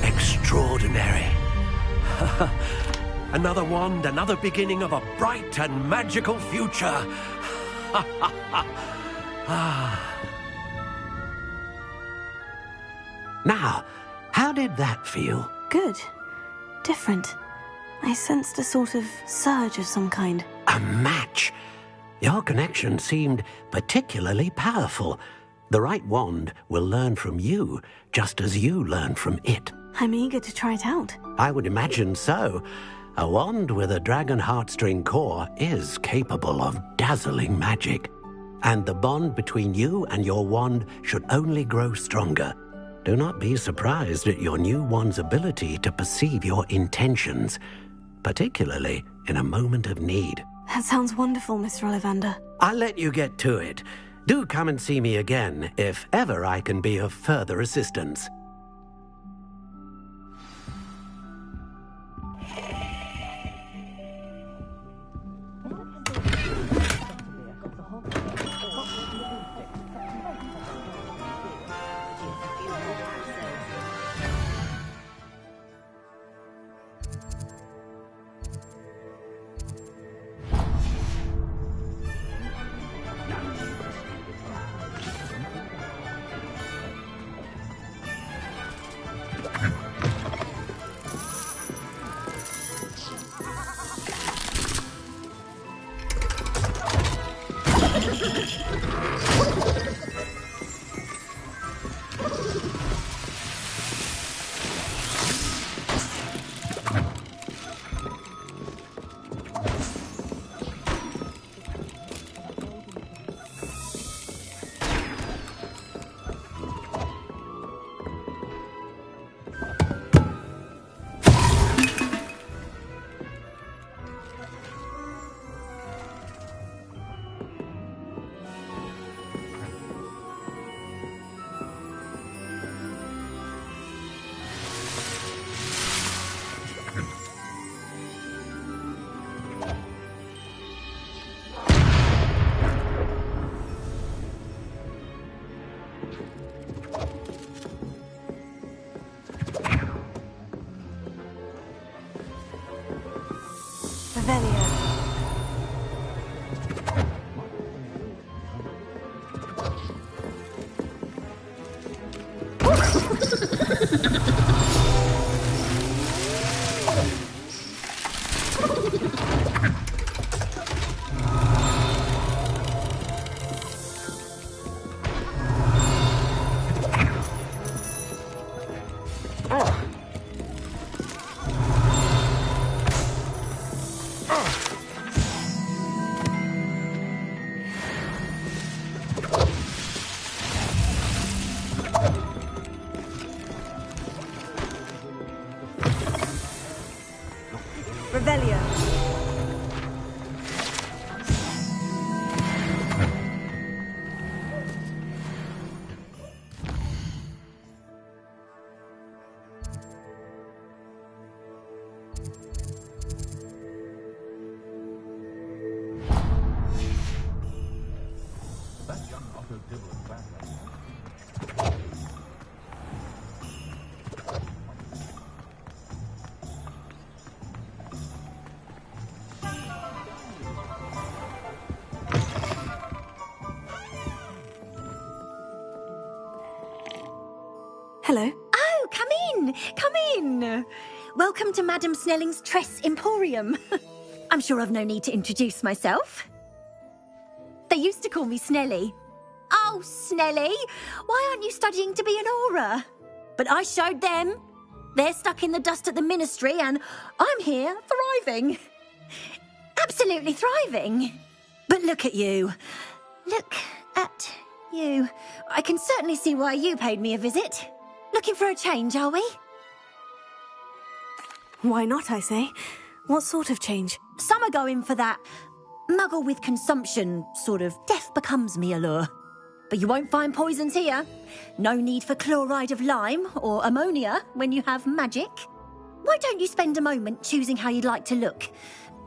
Extraordinary. Another wand, another beginning of a bright and magical future. Now, how did that feel?
Good. Different. I sensed a sort of surge of some kind.
A match. Your connection seemed particularly powerful. The right wand will learn from you, just as you learn from it.
I'm eager to try it out.
I would imagine so. A wand with a dragon heartstring core is capable of dazzling magic. And the bond between you and your wand should only grow stronger. Do not be surprised at your new wand's ability to perceive your intentions, particularly in a moment of need.
That sounds wonderful, Mr. Ollivander.
I'll let you get to it. Do come and see me again if ever I can be of further assistance.
Revelio.
Hello.
Oh, come in! Come in! Welcome to Madame Snelling's Tress Emporium. I'm sure I've no need to introduce myself. They used to call me Snelly. Oh, Snelly! Why aren't you studying to be an aura? But I showed them. They're stuck in the dust at the Ministry, and I'm here, thriving. Absolutely thriving. But look at you. Look at you. I can certainly see why you paid me a visit. Looking for a change, are we?
Why not, I say? What sort of change?
Some are going for that muggle with consumption, sort of death becomes me allure. But you won't find poisons here. No need for chloride of lime or ammonia when you have magic. Why don't you spend a moment choosing how you'd like to look?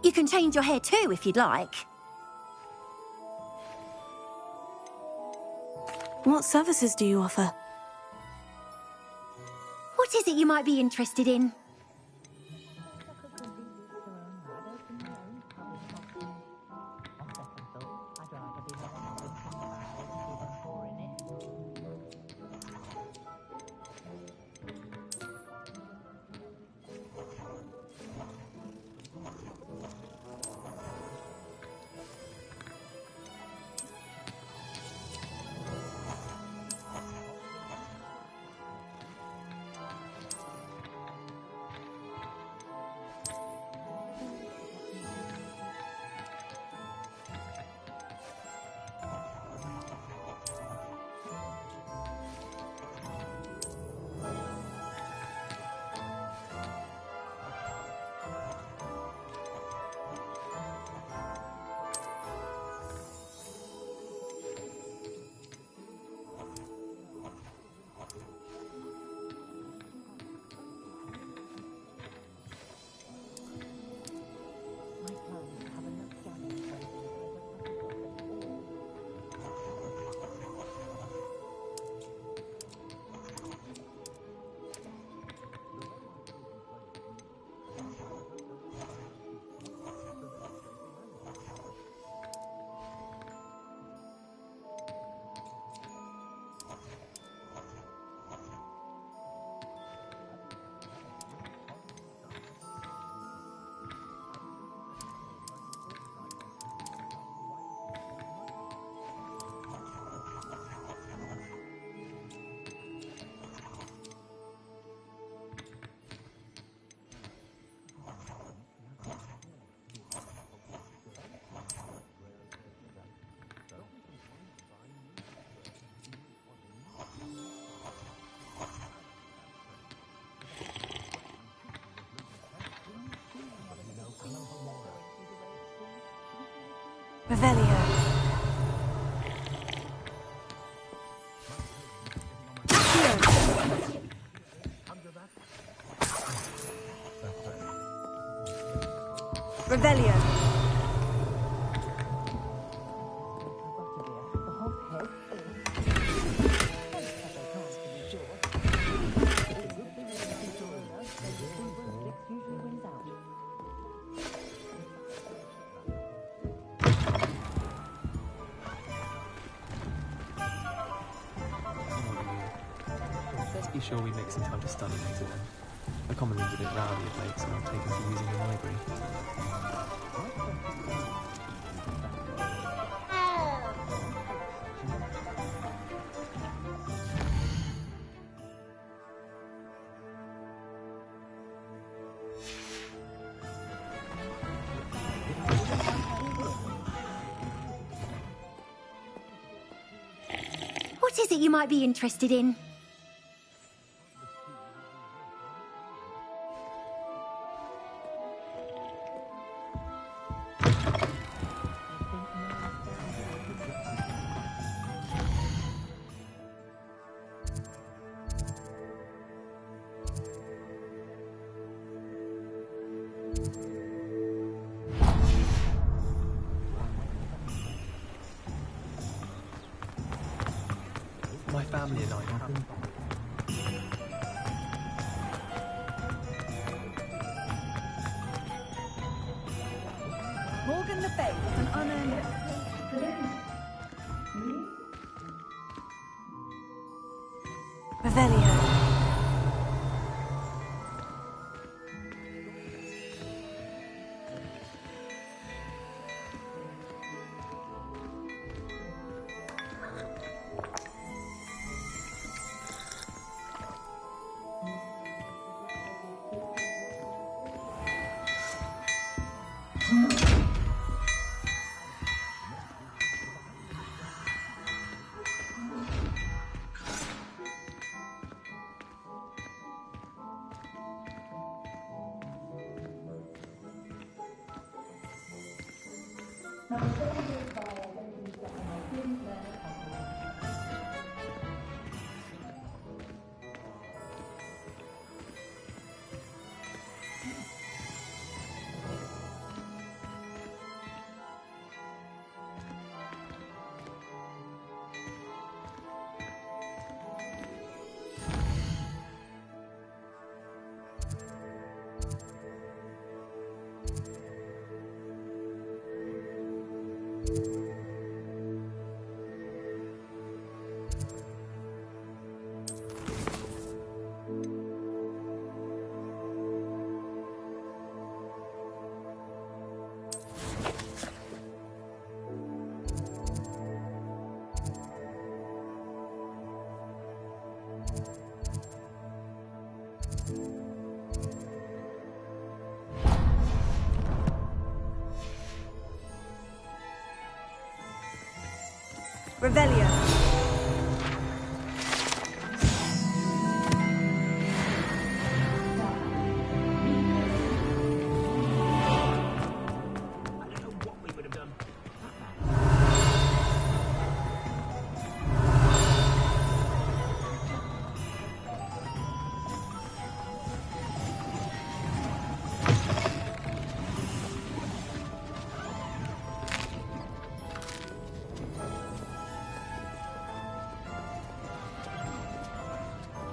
You can change your hair too if you'd like.
What services do you offer?
What is it you might be interested in?
Revelio.
Revelio.
Let's be sure we make some time to study later then. The common room's a bit rowdy of late, so I've taken to using the library.
What is it you might be interested in?
family and I have been...
Morgan Le Fay with an unearned...
Revelio. Revelio.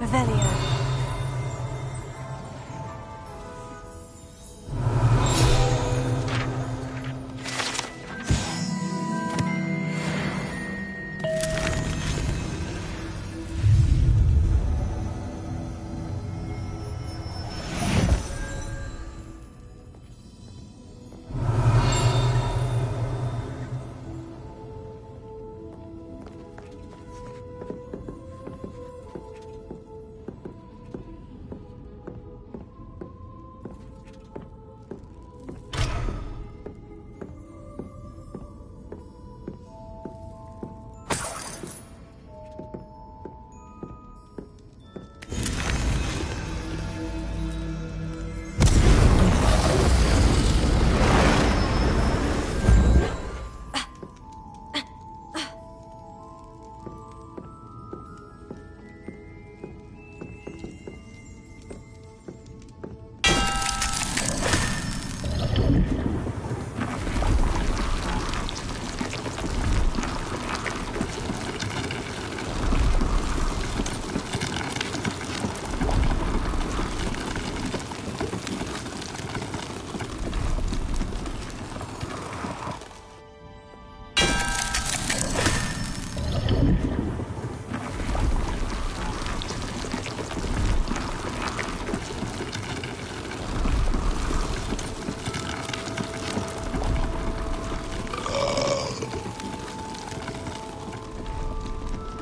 Revelio.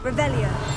Revelio.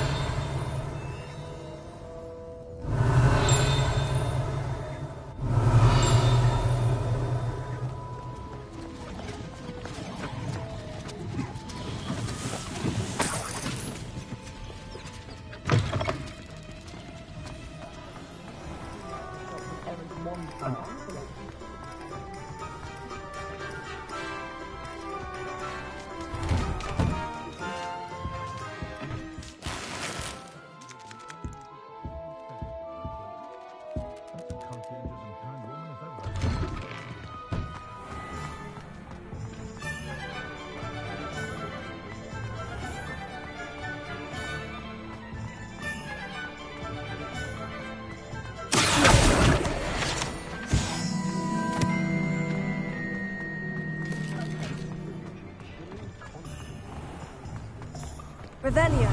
Revelio.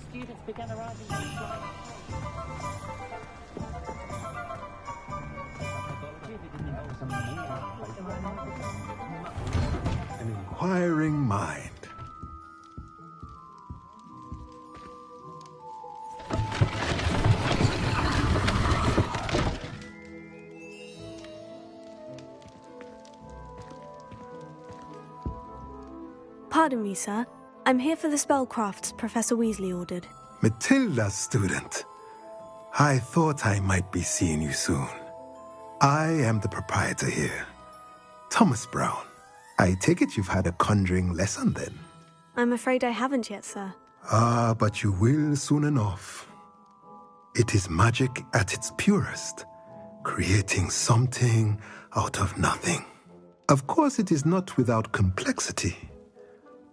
Students began arriving on
An inquiring mind.
Pardon me, sir. I'm here for the spellcrafts Professor Weasley ordered.
Matilda's student. I thought I might be seeing you soon. I am the proprietor here, Thomas Brown. I take it you've had a conjuring lesson then?
I'm afraid I haven't yet, sir.
Ah, but you will soon enough. It is magic at its purest, creating something out of nothing. Of course, it is not without complexity,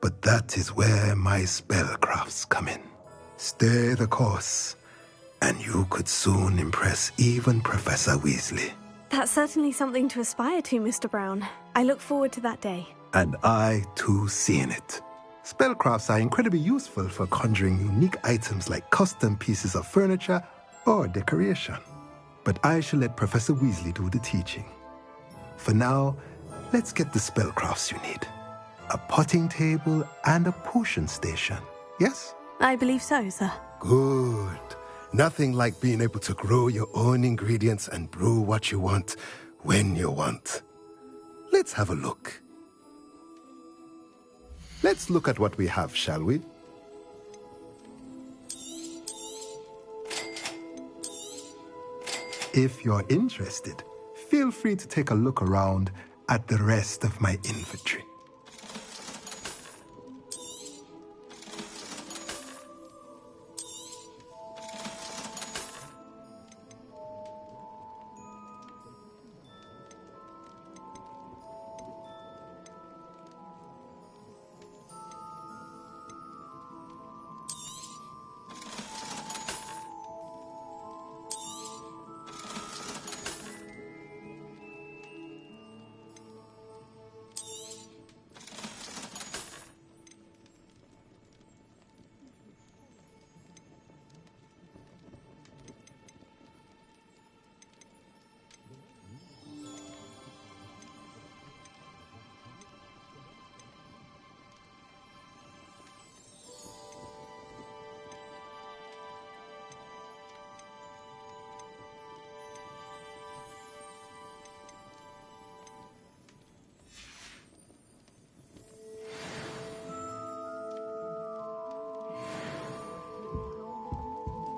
but that is where my spellcrafts come in. Stay the course, and you could soon impress even Professor Weasley.
That's certainly something to aspire to, Mr. Brown. I look forward to that day.
And I, too, seeing it. Spellcrafts are incredibly useful for conjuring unique items like custom pieces of furniture or decoration. But I shall let Professor Weasley do the teaching. For now, let's get the spellcrafts you need. A potting table and a potion station, yes?
I believe so, sir.
Good. Nothing like being able to grow your own ingredients and brew what you want when you want. Let's have a look. Let's look at what we have, shall we? If you're interested, feel free to take a look around at the rest of my inventory.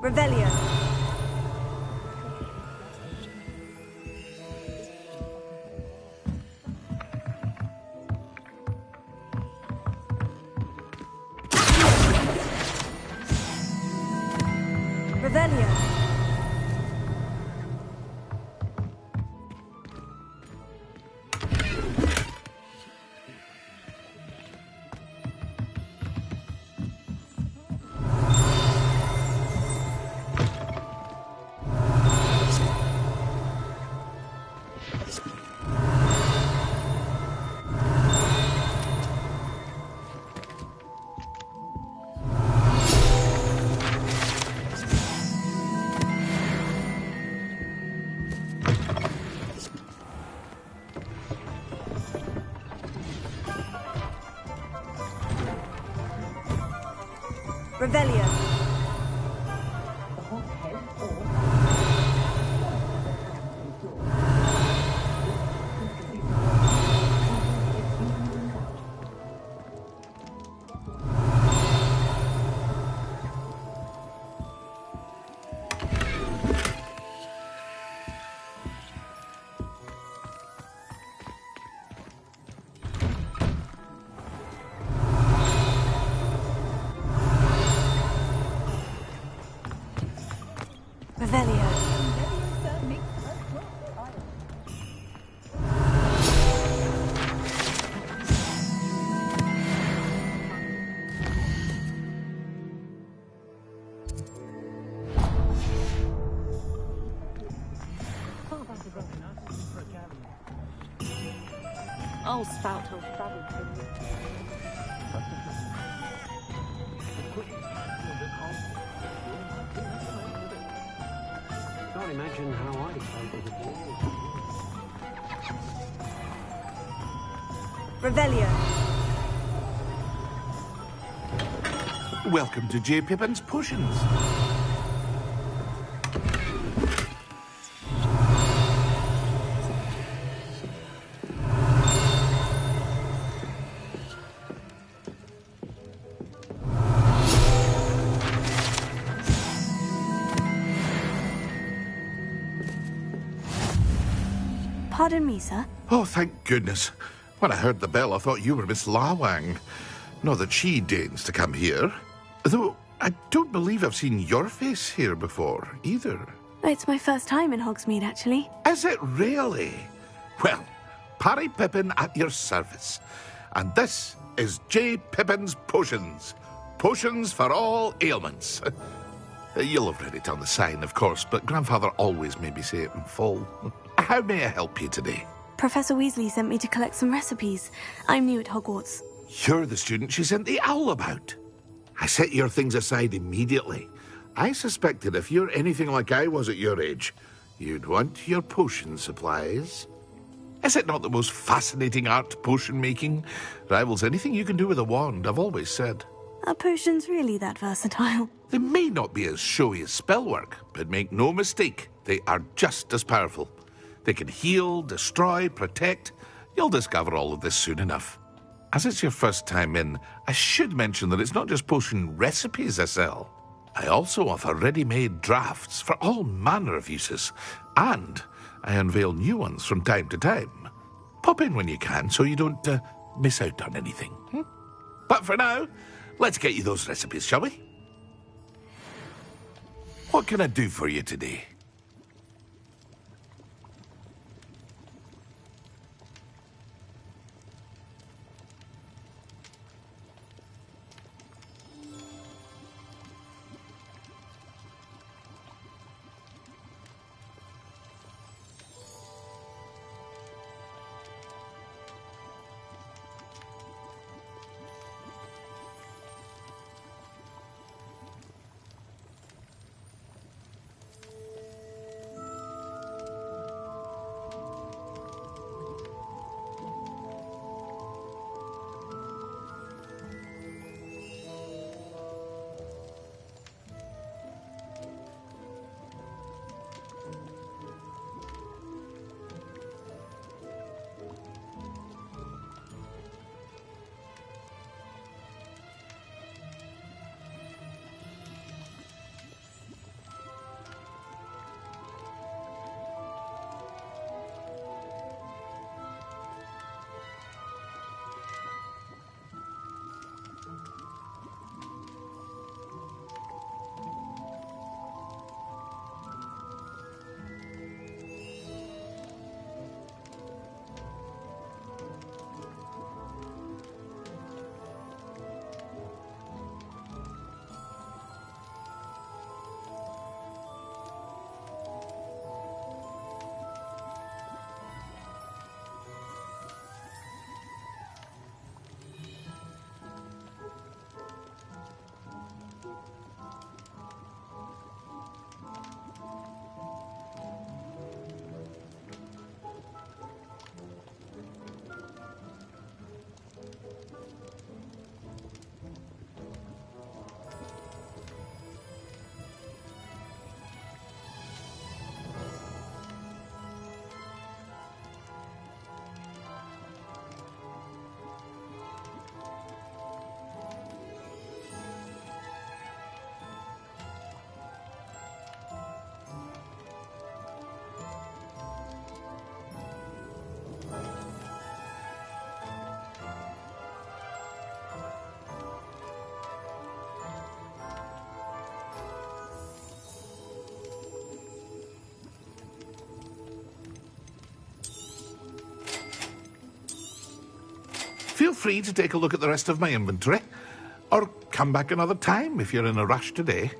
Revelio. Revelio. Revelio. I'll spout her travel to you.
Can't imagine how I felt it before.
Revelio.
Welcome to J. Pippin's Potions.
Pardon me, sir.
Oh, thank goodness. When I heard the bell, I thought you were Miss Lawang. Not that she deigns to come here. Though, I don't believe I've seen your face here before, either.
It's my first time in Hogsmeade, actually.
Is it really? Well, Parry Pippin at your service. And this is J. Pippin's Potions. Potions for all ailments. You'll have read it on the sign, of course, but Grandfather always made me say it in full. How may I help you today?
Professor Weasley sent me to collect some recipes. I'm new at Hogwarts.
You're the student she sent the owl about. I set your things aside immediately. I suspected if you're anything like I was at your age, you'd want your potion supplies. Is it not the most fascinating art, potion making? Rivals anything you can do with a wand, I've always said.
Are potions really that versatile?
They may not be as showy as spellwork, but make no mistake, they are just as powerful. They can heal, destroy, protect. You'll discover all of this soon enough. As it's your first time in, I should mention that it's not just potion recipes I sell. I also offer ready-made drafts for all manner of uses, and I unveil new ones from time to time. Pop in when you can so you don't miss out on anything. But for now, let's get you those recipes, shall we? What can I do for you today? Feel free to take a look at the rest of my inventory, or come back another time if you're in a rush today.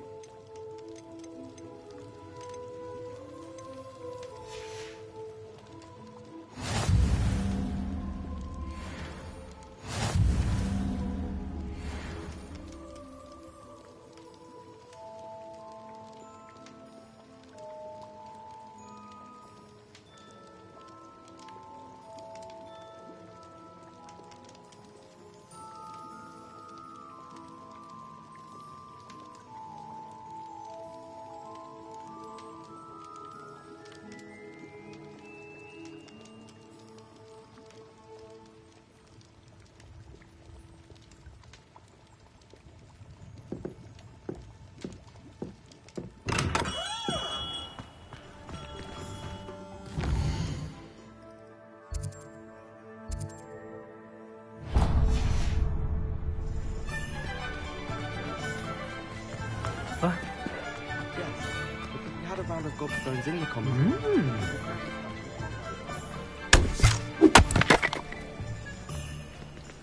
round of gobstones in the common room.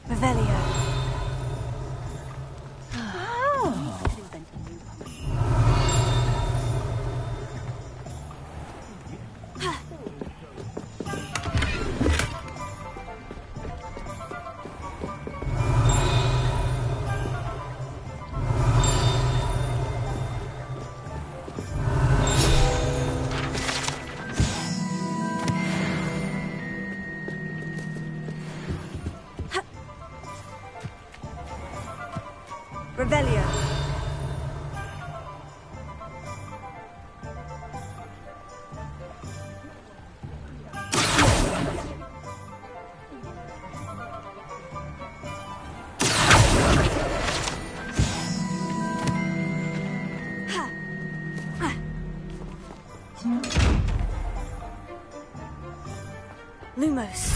Revelio. Revelio. Lumos.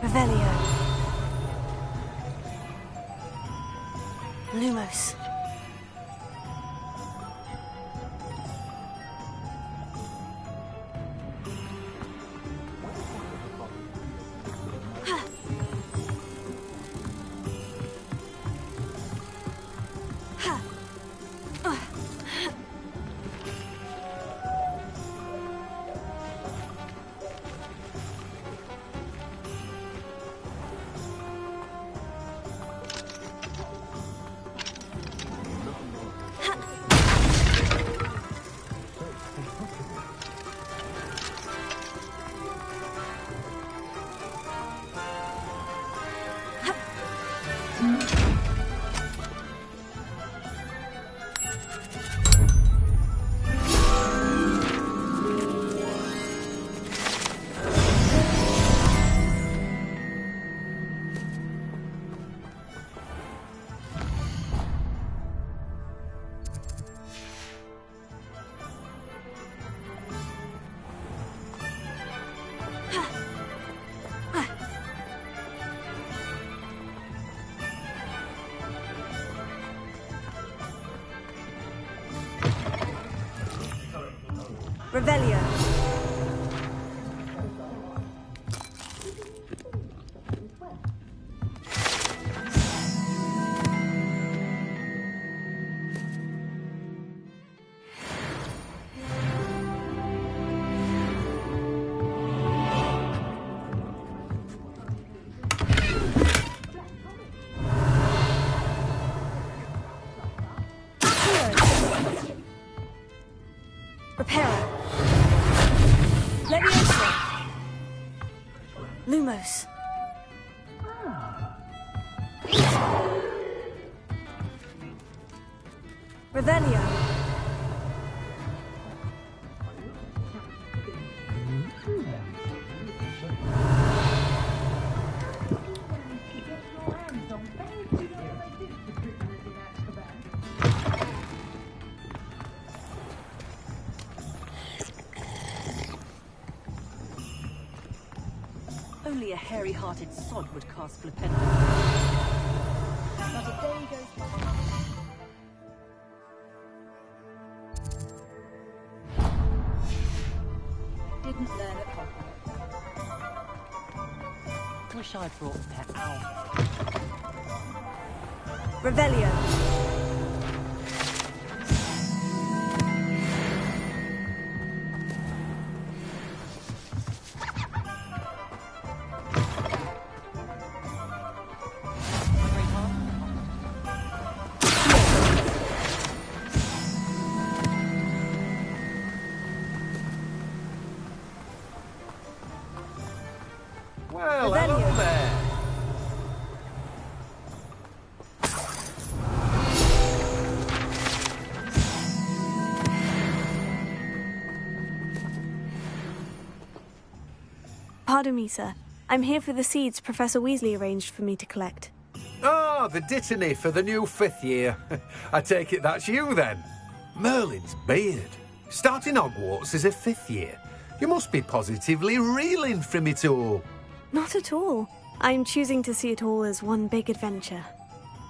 Revelio. Lumos. Revelio. Reparo. Leviosa. Lumos. Revelio.
Only a hairy-hearted sod would cast Flipendo. Not a day goes by. Didn't learn at Hogwart.
Wish I'd brought a pet owl.
Revelio.
Well, hello there.
Pardon me, sir. I'm here for the seeds Professor Weasley arranged for me to collect.
Ah, the dittany for the new 5th year. I take it that's you, then. Merlin's beard. Starting Hogwarts as a 5th year. You must be positively reeling from it all.
Not at all. I'm choosing to see it all as one big adventure.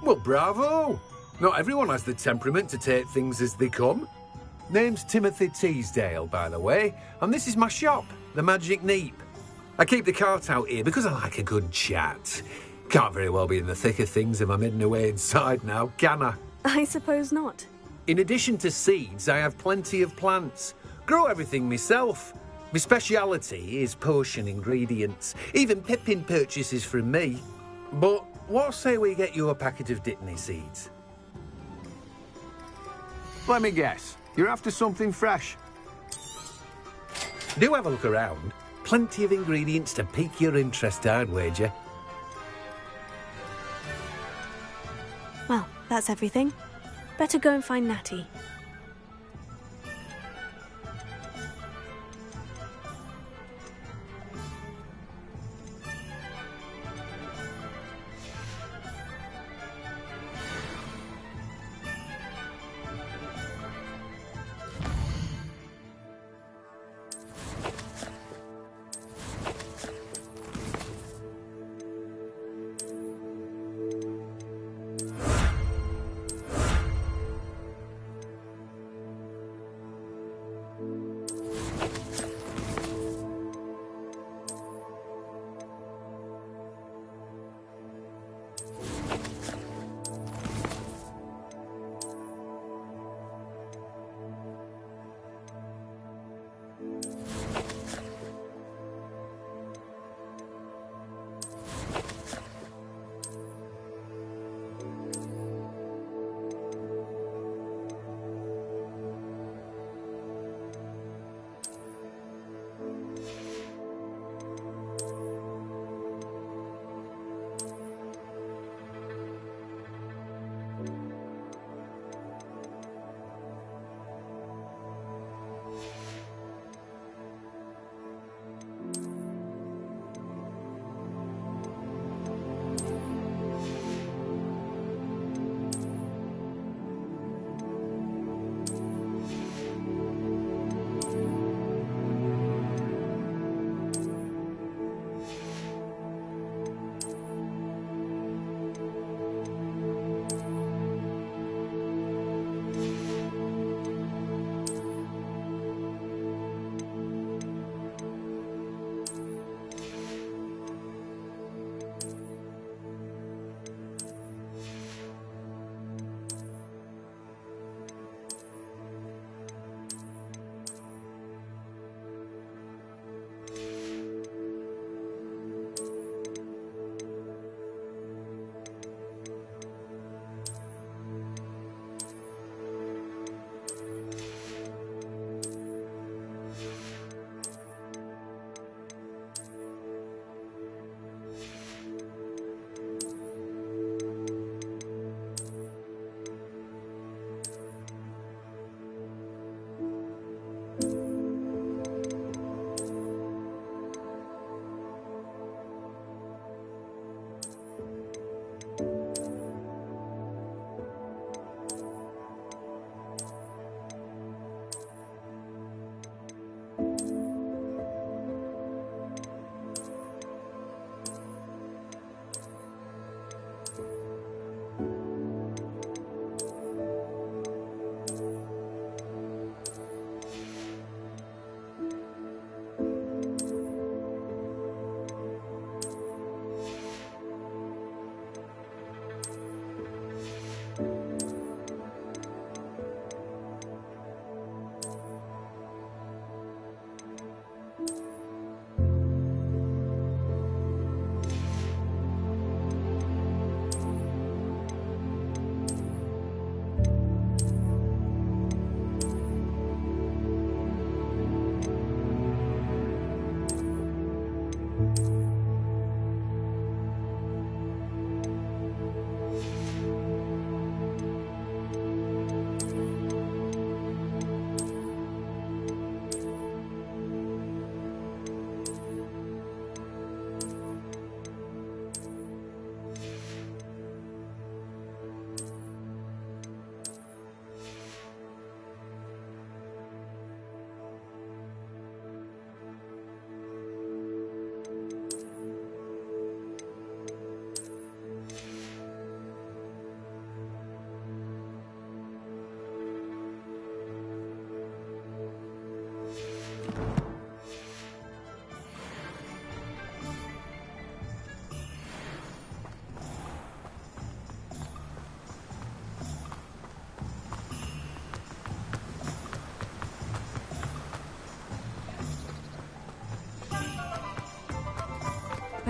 Well, bravo. Not everyone has the temperament to take things as they come. Name's Timothy Teasdale, by the way, and this is my shop, the Magic Neep. I keep the cart out here because I like a good chat. Can't very well be in the thick of things if I'm hidden away inside now, can I?
I suppose not.
In addition to seeds, I have plenty of plants. Grow everything myself. My speciality is potion ingredients. Even Pippin purchases from me. But what say we get you a packet of Dittany seeds?
Let me guess. You're after something fresh.
Do have a look around. Plenty of ingredients to pique your interest, I'd wager.
Well, that's everything. Better go and find Natty.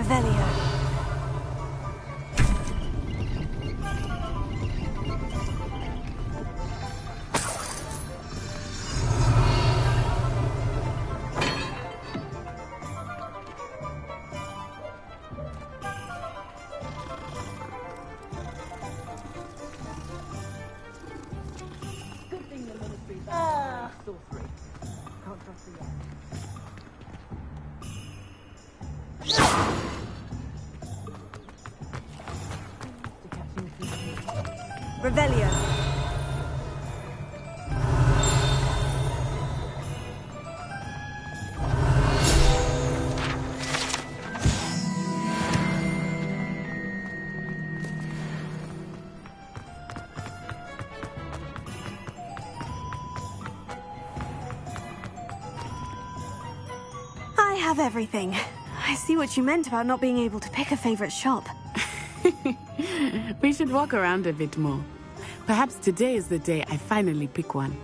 Revelio.
Good thing the ministry's sorcery. Can't trust the yet.
Revelio.
I have everything. I see what you meant about not being able to pick a favorite shop.
We should walk around a bit more. Perhaps today is the day I finally pick one.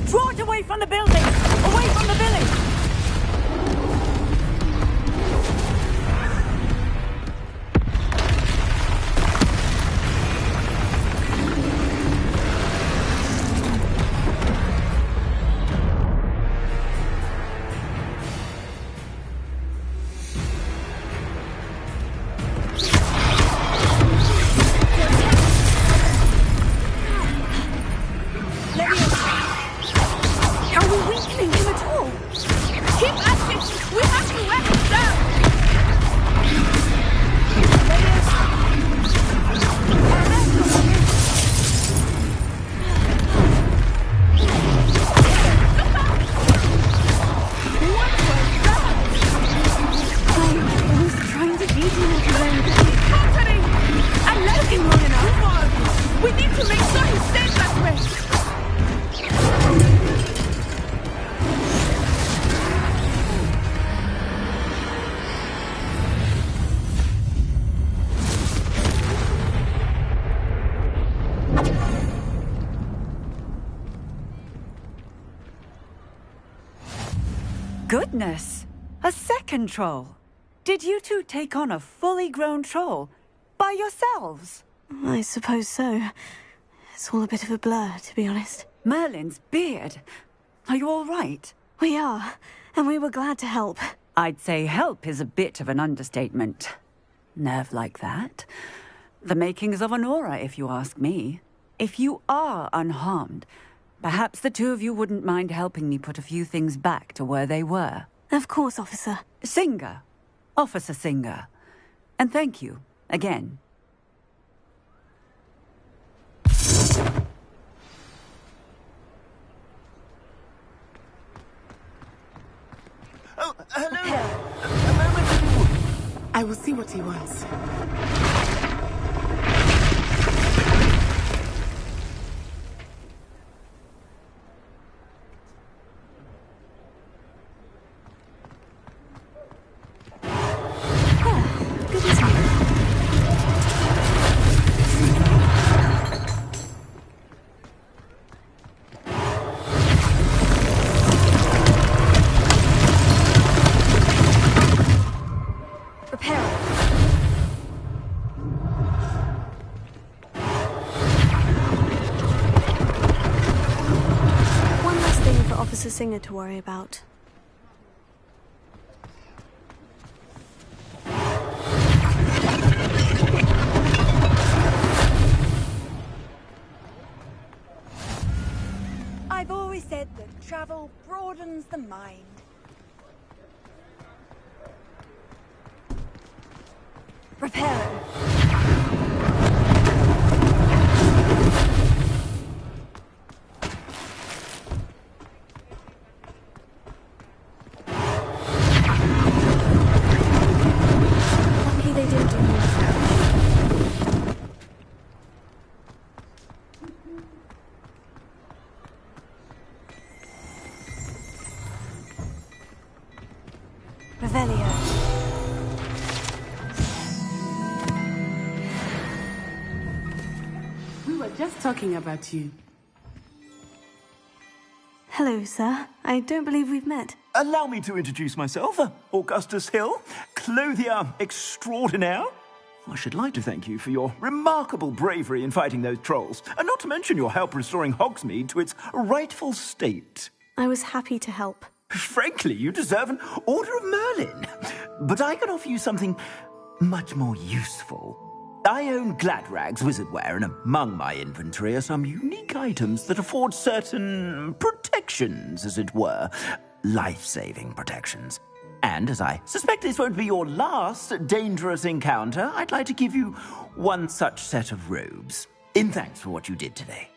Draw it away from the building! Away from the village!
Are we weakening him at all?
Keep at it! We have to wear him down!
I was trying to beat him with his own
He's faltering! I left him long enough! We need to make sure he stays that way!
Goodness! A second troll! Did you two take on a fully grown troll? By yourselves?
I suppose so. It's all a bit of a blur, to be honest.
Merlin's beard. Are you all right?
We are, and we were glad to help.
I'd say help is a bit of an understatement. Nerve like that. The makings of an aura, if you ask me. If you are unharmed, perhaps the two of you wouldn't mind helping me put a few things back to where they were.
Of course, officer.
Singer. Officer Singer. And thank you, again.
Oh, hello. A moment.
I will see what he wants.
Officer Singer to worry about.
I've always said that travel broadens the mind. Reparo.
just talking about you.
Hello, sir. I don't believe we've met.
Allow me to introduce myself, Augustus Hill, clothier extraordinaire. I should like to thank you for your remarkable bravery in fighting those trolls, and not to mention your help restoring Hogsmeade to its rightful state.
I was happy to help.
Frankly, you deserve an Order of Merlin. But I can offer you something much more useful. I own Gladrag's wizardware, and among my inventory are some unique items that afford certain protections, as it were. Life-saving protections. And as I suspect this won't be your last dangerous encounter, I'd like to give you one such set of robes, in thanks for what you did today.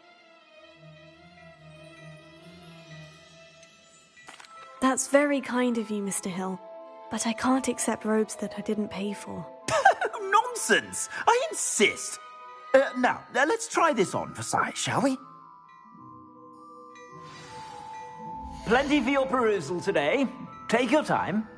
That's very kind of you, Mr. Hill. But I can't accept robes that I didn't pay for.
Nonsense! I insist! Now, let's try this on for size, shall we? Plenty for your perusal today. Take your time.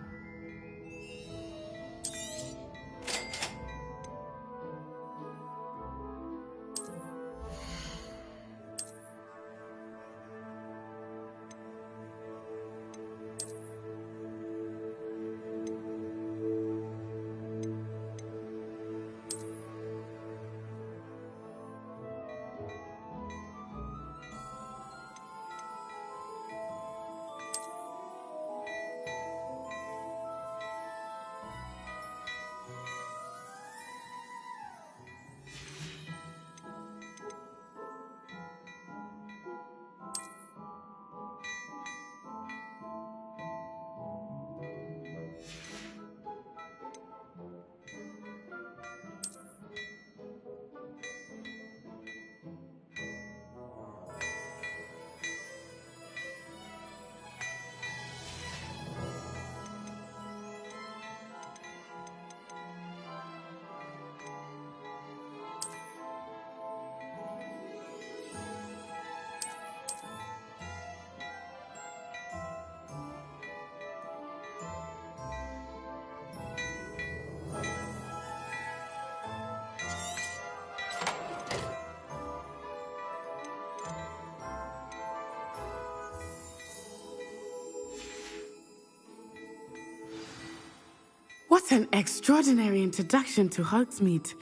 What an extraordinary introduction to Hogsmeade.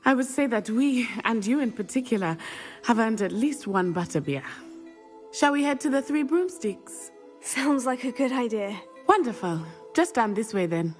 I would say that we, and you in particular, have earned at least one butterbeer. Shall we head to the Three Broomsticks?
Sounds like a good idea.
Wonderful. Just stand this way then.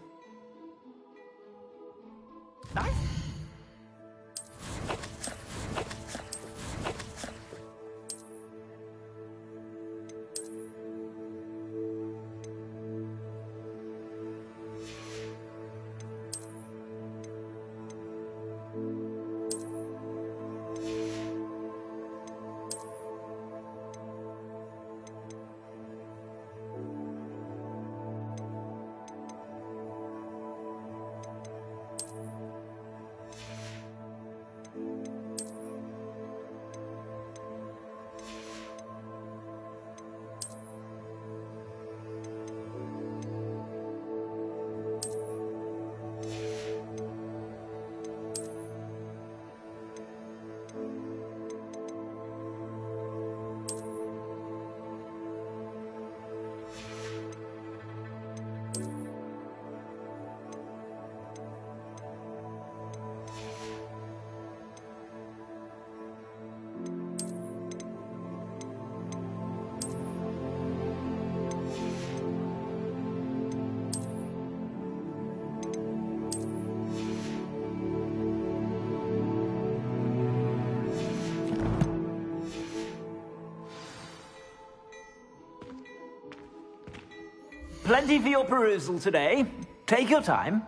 Plenty for your perusal today. Take your time.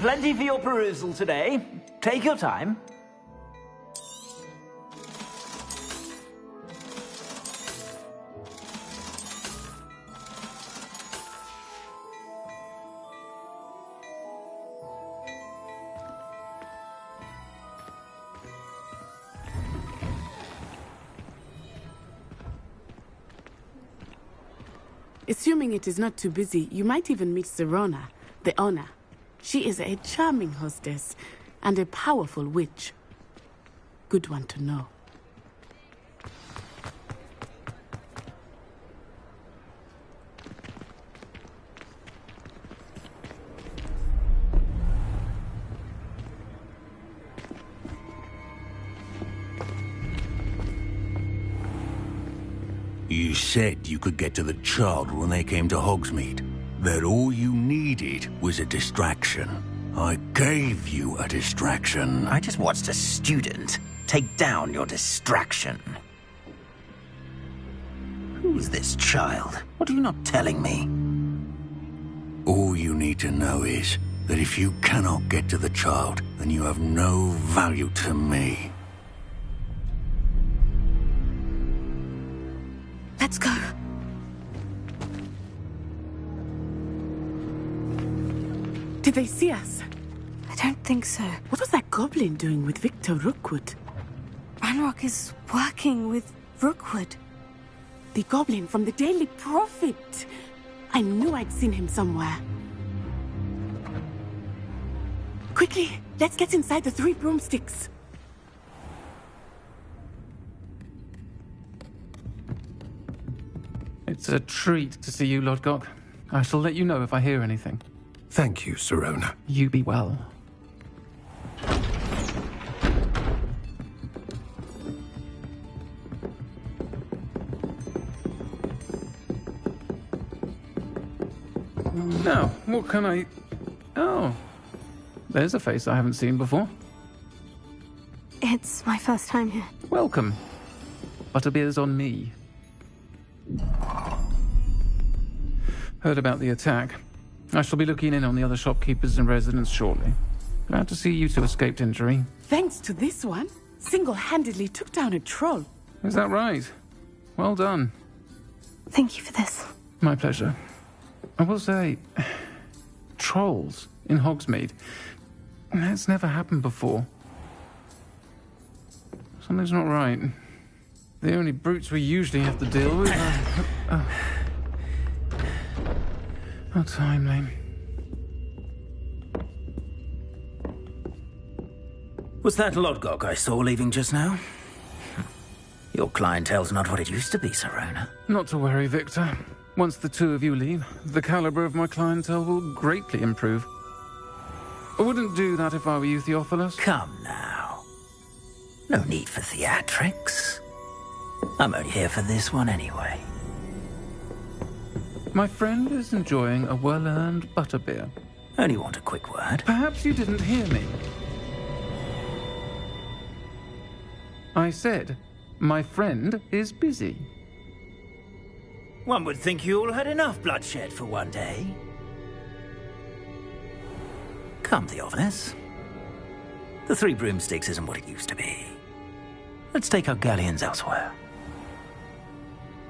Plenty for your perusal today. Take your time.
Assuming it is not too busy, you might even meet Serona, the owner. She is a charming hostess and a powerful witch. Good one to know.
You said you could get to the child when they came to Hogsmeade. That all you needed was a distraction. I gave you a distraction.
I just watched a student take down your distraction. Who's this child? What are you not telling me?
All you need to know is that if you cannot get to the child, then you have no value to me.
Let's go.
Did they see us?
I don't think so.
What was that goblin doing with Victor Rookwood?
Ranrock is working with Rookwood.
The goblin from the Daily Prophet. I knew I'd seen him somewhere. Quickly, let's get inside the 3 broomsticks.
It's a treat to see you, Lodgok. I shall let you know if I hear anything.
Thank you, Serona.
You be well. Now, what can I... Oh, there's a face I haven't seen before.
It's my first time here.
Welcome. Butterbeer's on me. Heard about the attack. I shall be looking in on the other shopkeepers and residents shortly. Glad to see you two escaped injury.
Thanks to this one, single-handedly took down a troll.
Is that right? Well done.
Thank you for this.
My pleasure. I will say, trolls in Hogsmeade. That's never happened before. Something's not right. The only brutes we usually have to deal with are... How timely.
Was that Lodgok I saw leaving just now? Your clientele's not what it used to be, Serona.
Not to worry, Victor. Once the two of you leave, the caliber of my clientele will greatly improve. I wouldn't do that if I were you, Theophilus.
Come now. No need for theatrics. I'm only here for this one anyway.
My friend is enjoying a well-earned butterbeer.
Only want a quick word.
Perhaps you didn't hear me. I said, my friend is busy.
One would think you all had enough bloodshed for one day. Come, Theophilus. The 3 broomsticks isn't what it used to be. Let's take our galleons elsewhere.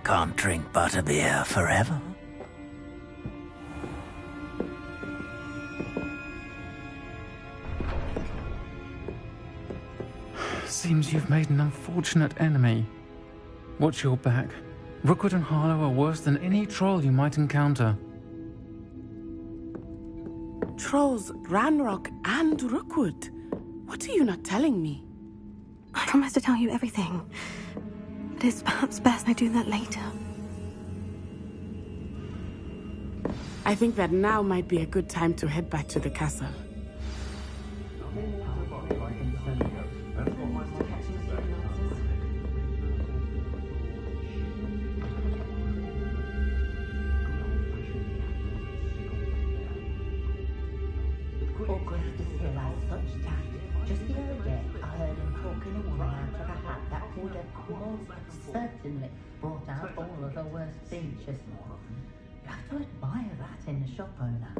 Can't drink butterbeer forever.
Seems you've made an unfortunate enemy. Watch your back. Rookwood and Harlow are worse than any troll you might encounter.
Trolls, Ranrock, and Rookwood. What are you not telling me?
I promise to tell you everything. But it's perhaps best I do that later.
I think that now might be a good time to head back to the castle.
Just the other day, I heard him talking a woman out of a hat that would have most certainly brought out all of her worst features. You have to admire that in a shop owner.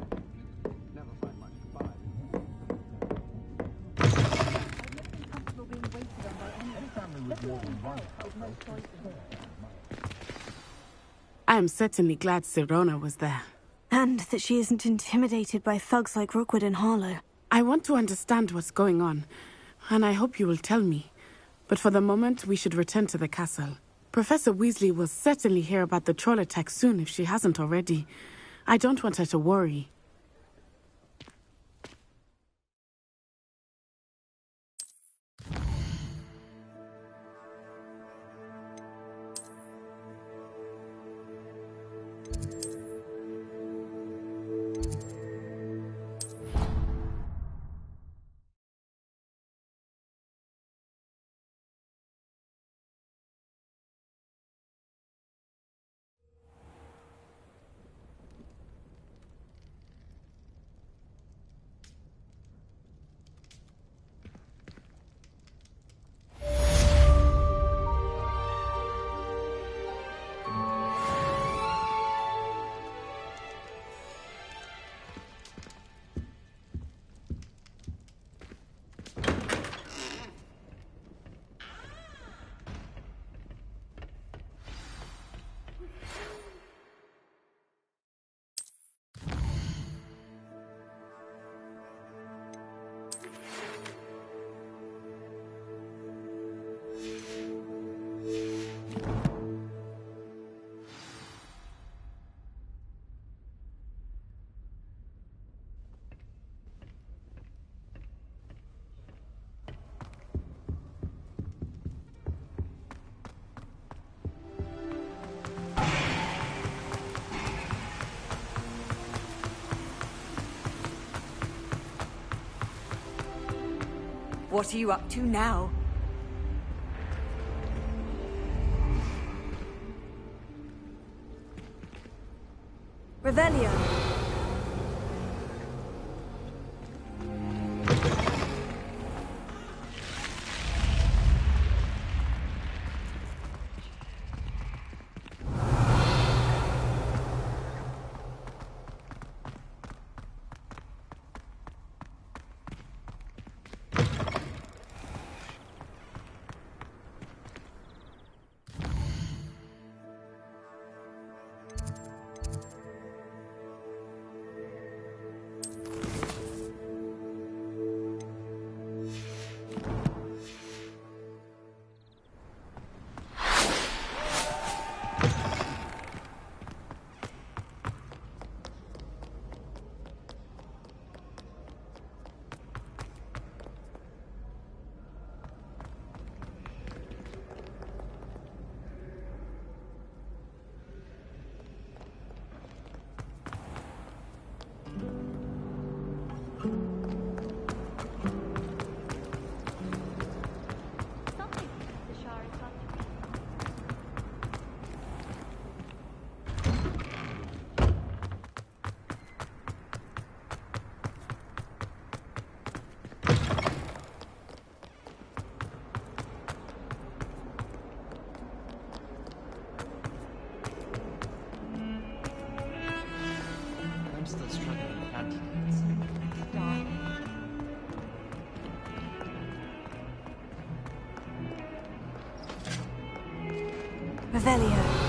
I am certainly glad Sirona was there.
And that she isn't intimidated by thugs like Rookwood and Harlow.
I want to understand what's going on, and I hope you will tell me. But for the moment, we should return to the castle. Professor Weasley will certainly hear about the troll attack soon if she hasn't already. I don't want her to worry.
What are you up to now? Revelio. Revelio.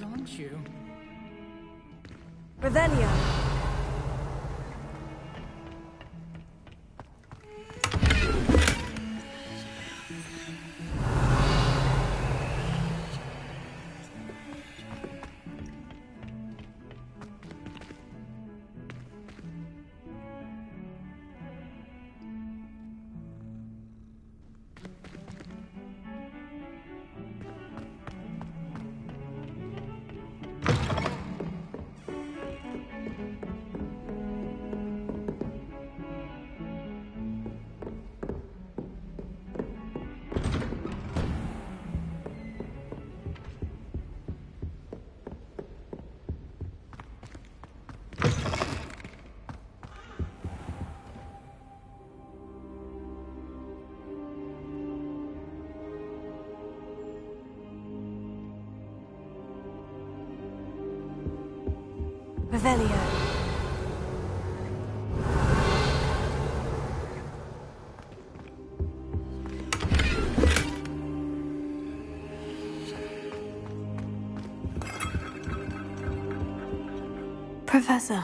Aren't you?
Revelio.
Revelio. Professor,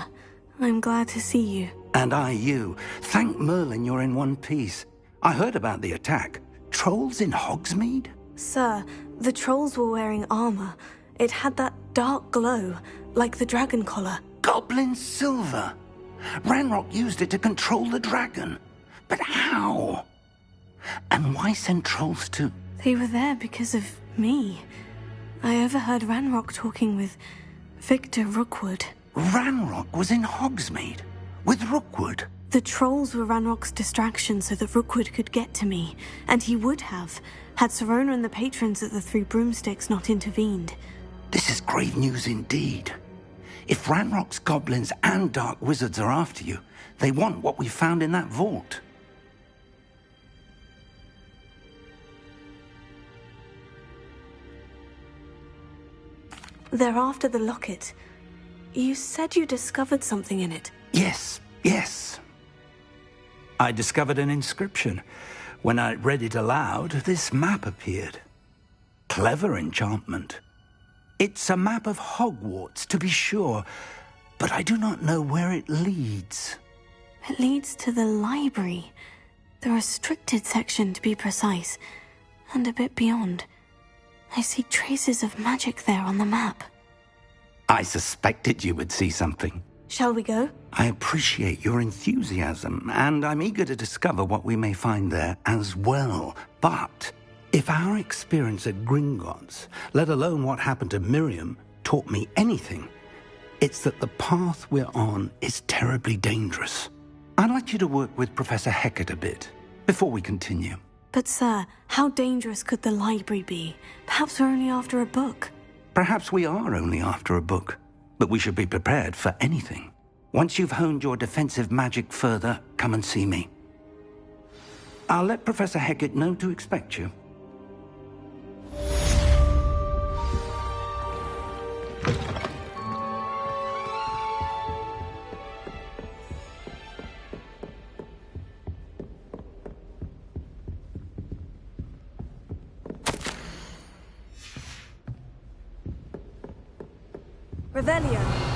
I'm glad to see you.
And I you. Thank Merlin you're in one piece. I heard about the attack. Trolls in Hogsmeade?
Sir, the trolls were wearing armor. It had that dark glow, like the dragon collar.
Goblin silver. Ranrock used it to control the dragon. But how? And why send trolls to...
They were there because of me. I overheard Ranrock talking with Victor Rookwood.
Ranrock was in Hogsmeade? With Rookwood?
The trolls were Ranrock's distraction so that Rookwood could get to me. And he would have, had Serona and the patrons at the Three Broomsticks not intervened.
This is grave news indeed. If Ranrock's goblins and dark wizards are after you, they want what we found in that vault.
They're after the locket. You said you discovered something in it.
Yes. I discovered an inscription. When I read it aloud, this map appeared. Clever enchantment. It's a map of Hogwarts, to be sure, but I do not know where it leads.
It leads to the library. The restricted section, to be precise, and a bit beyond. I see traces of magic there on the map.
I suspected you would see something.
Shall we go?
I appreciate your enthusiasm, and I'm eager to discover what we may find there as well. But if our experience at Gringotts, let alone what happened to Miriam, taught me anything, it's that the path we're on is terribly dangerous. I'd like you to work with Professor Hecat a bit before we continue.
But sir, how dangerous could the library be? Perhaps we're only after a book.
Perhaps we are only after a book, but we should be prepared for anything. Once you've honed your defensive magic further, come and see me. I'll let Professor Hecat know to expect you.
Revelio.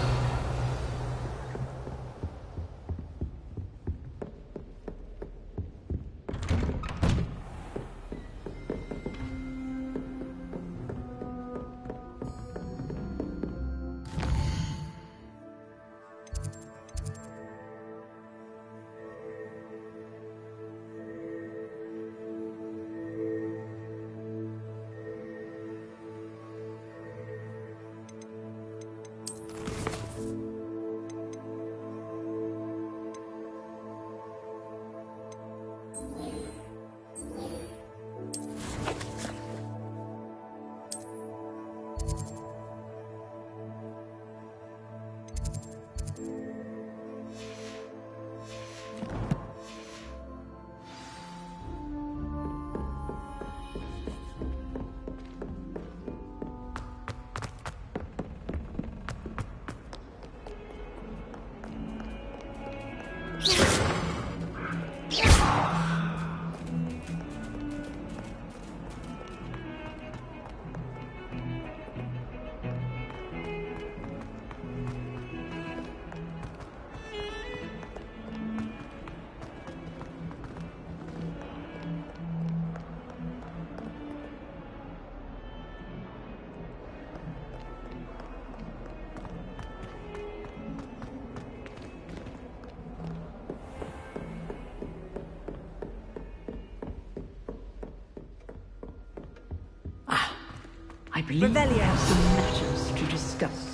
I believe we have some matters to discuss.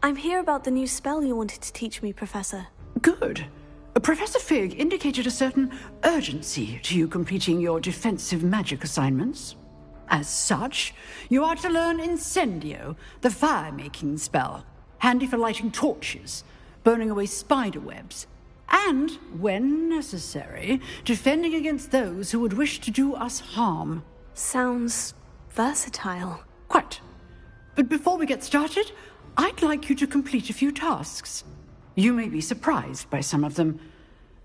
I'm here about the new spell you wanted to teach me, Professor.
Good. Professor Fig indicated a certain urgency to you completing your defensive magic assignments. As such, you are to learn Incendio, the fire-making spell, handy for lighting torches, burning away spider webs, and, when necessary, defending against those who would wish to do us harm.
Sounds versatile.
Quite. But before we get started, I'd like you to complete a few tasks. You may be surprised by some of them.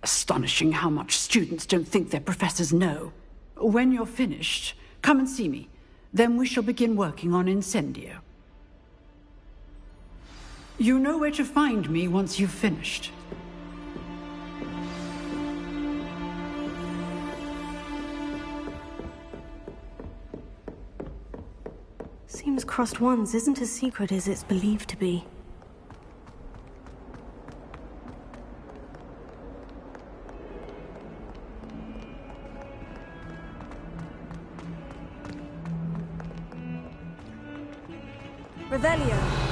Astonishing how much students don't think their professors know. When you're finished, come and see me. Then we shall begin working on Incendio. You know where to find me once you've finished.
Seems Crossed Wands isn't as secret as it's believed to be.
Revelio.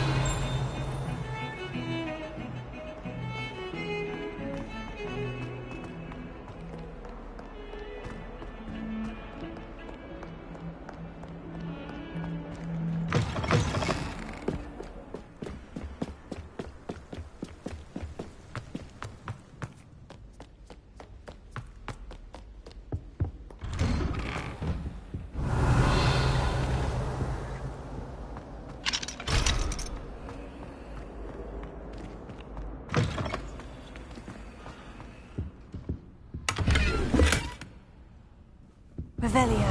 Revelio.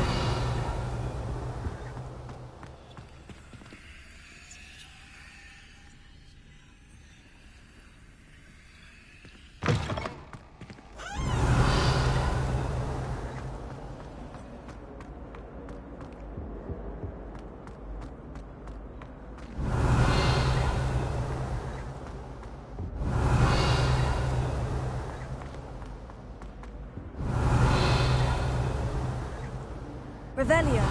Revelio.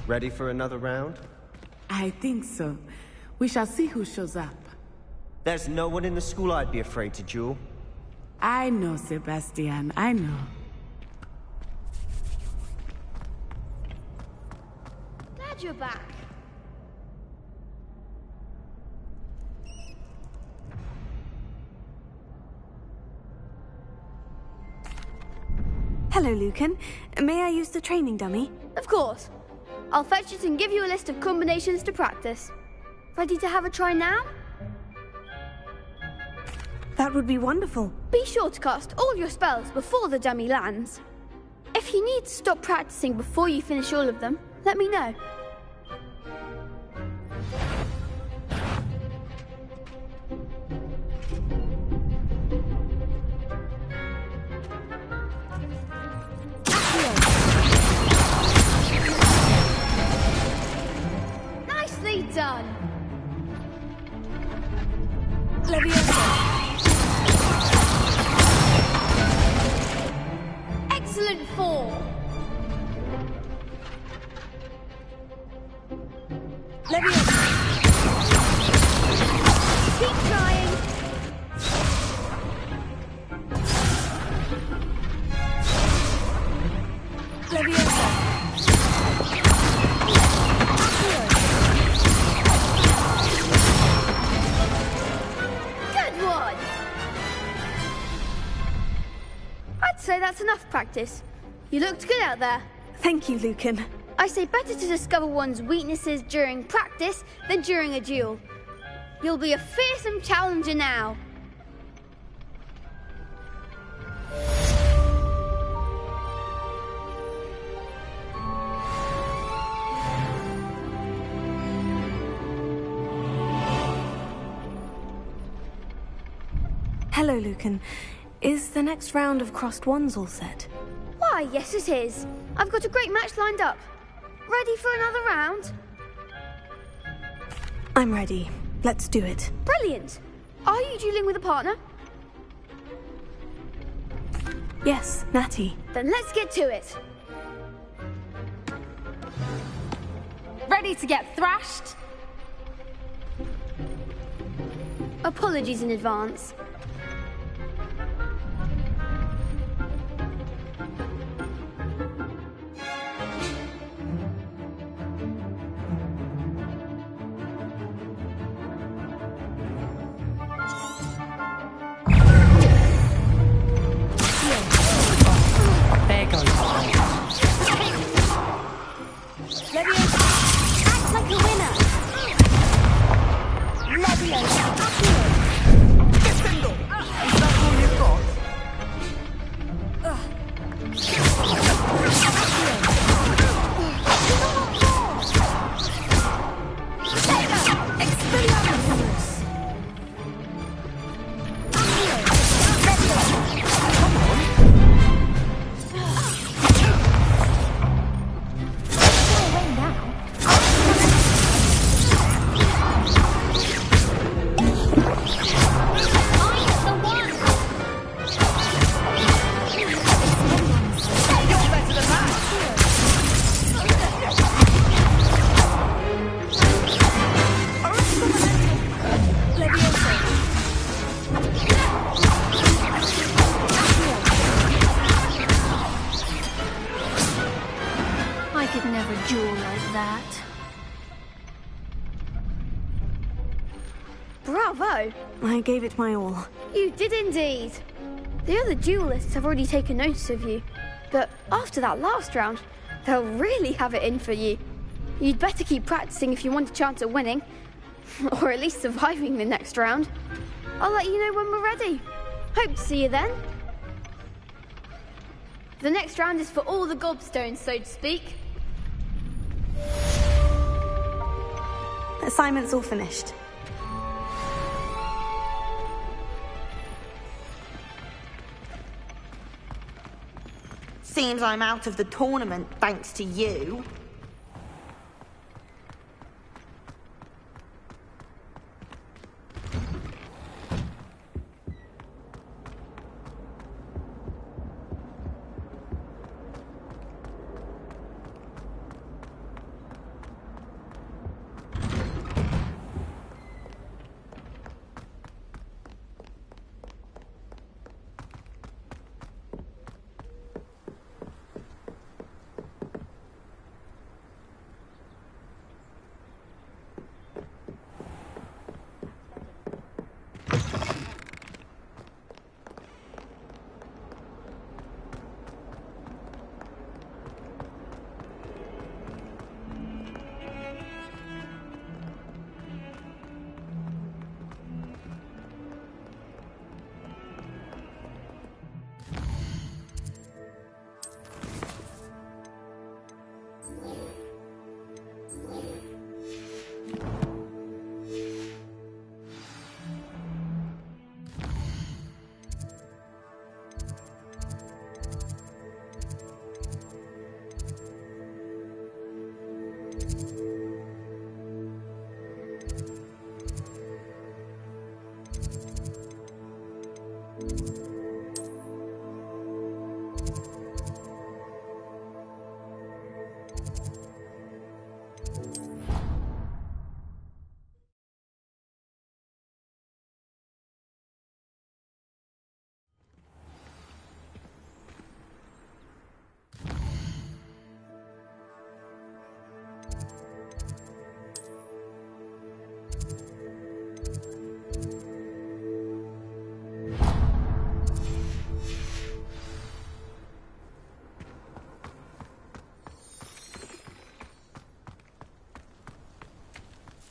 Ready for another round?
I think so. We shall see who shows up.
There's no one in the school I'd be afraid to duel.
I know, Sebastian, I know.
Glad you're back.
Hello, Lucan. May I use the training dummy?
Of course. I'll fetch it and give you a list of combinations to practice. Ready to have a try now?
That would be wonderful.
Be sure to cast all your spells before the dummy lands. If you need to stop practicing before you finish all of them, let me know. Nicely done. Excellent form. Keep trying. Good one. I'd say that's enough practice. You looked good out there.
Thank you, Lucan.
I say better to discover one's weaknesses during practice than during a duel. You'll be a fearsome challenger now.
Hello, Lucan. Is the next round of Crossed Wands all set?
Why, yes it is. I've got a great match lined up. Ready for another round?
I'm ready. Let's do it.
Brilliant. Are you dueling with a partner?
Yes, Natty.
Then let's get to it. Ready to get thrashed? Apologies in advance.
There goes one.
Leviosa, act like a winner. Leviosa,
Descendo! Is that all you've got?
I could never duel like that. Bravo!
I gave it my all.
You did indeed. The other duelists have already taken notice of you, but after that last round, they'll really have it in for you. You'd better keep practicing if you want a chance at winning, or at least surviving the next round. I'll let you know when we're ready. Hope to see you then. The next round is for all the gobstones, so to speak.
Assignment's all finished.
Seems I'm out of the tournament thanks to you.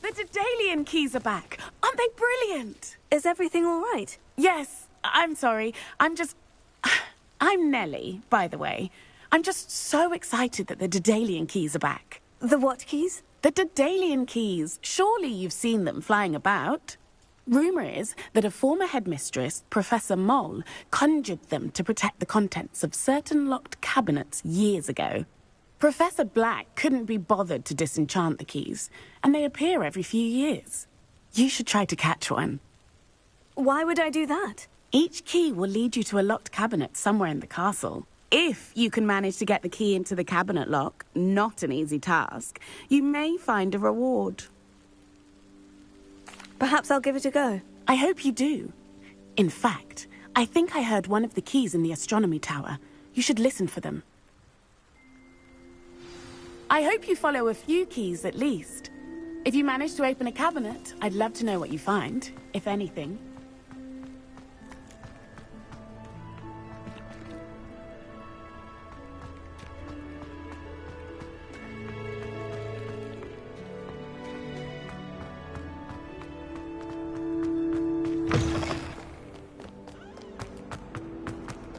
The Daedalian keys are back. Aren't they brilliant?
Is everything all right?
Yes. I'm sorry. I'm Nellie, by the way. I'm just so excited that the Daedalian keys are back.
The what keys?
The Daedalian keys. Surely you've seen them flying about. Rumour is that a former headmistress, Professor Moll, conjured them to protect the contents of certain locked cabinets years ago. Professor Black couldn't be bothered to disenchant the keys, and they appear every few years. You should try to catch one.
Why would I do that?
Each key will lead you to a locked cabinet somewhere in the castle. If you can manage to get the key into the cabinet lock, not an easy task, you may find a reward.
Perhaps I'll give it a go.
I hope you do. In fact, I think I heard one of the keys in the astronomy tower. You should listen for them. I hope you follow a few keys at least. If you manage to open a cabinet, I'd love to know what you find, if anything.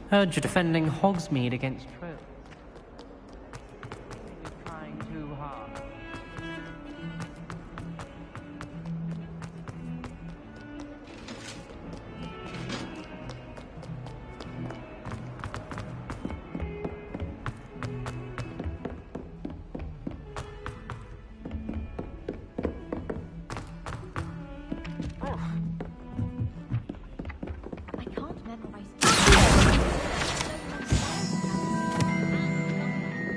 Heard you're defending Hogsmeade against trolls. You're trying too hard.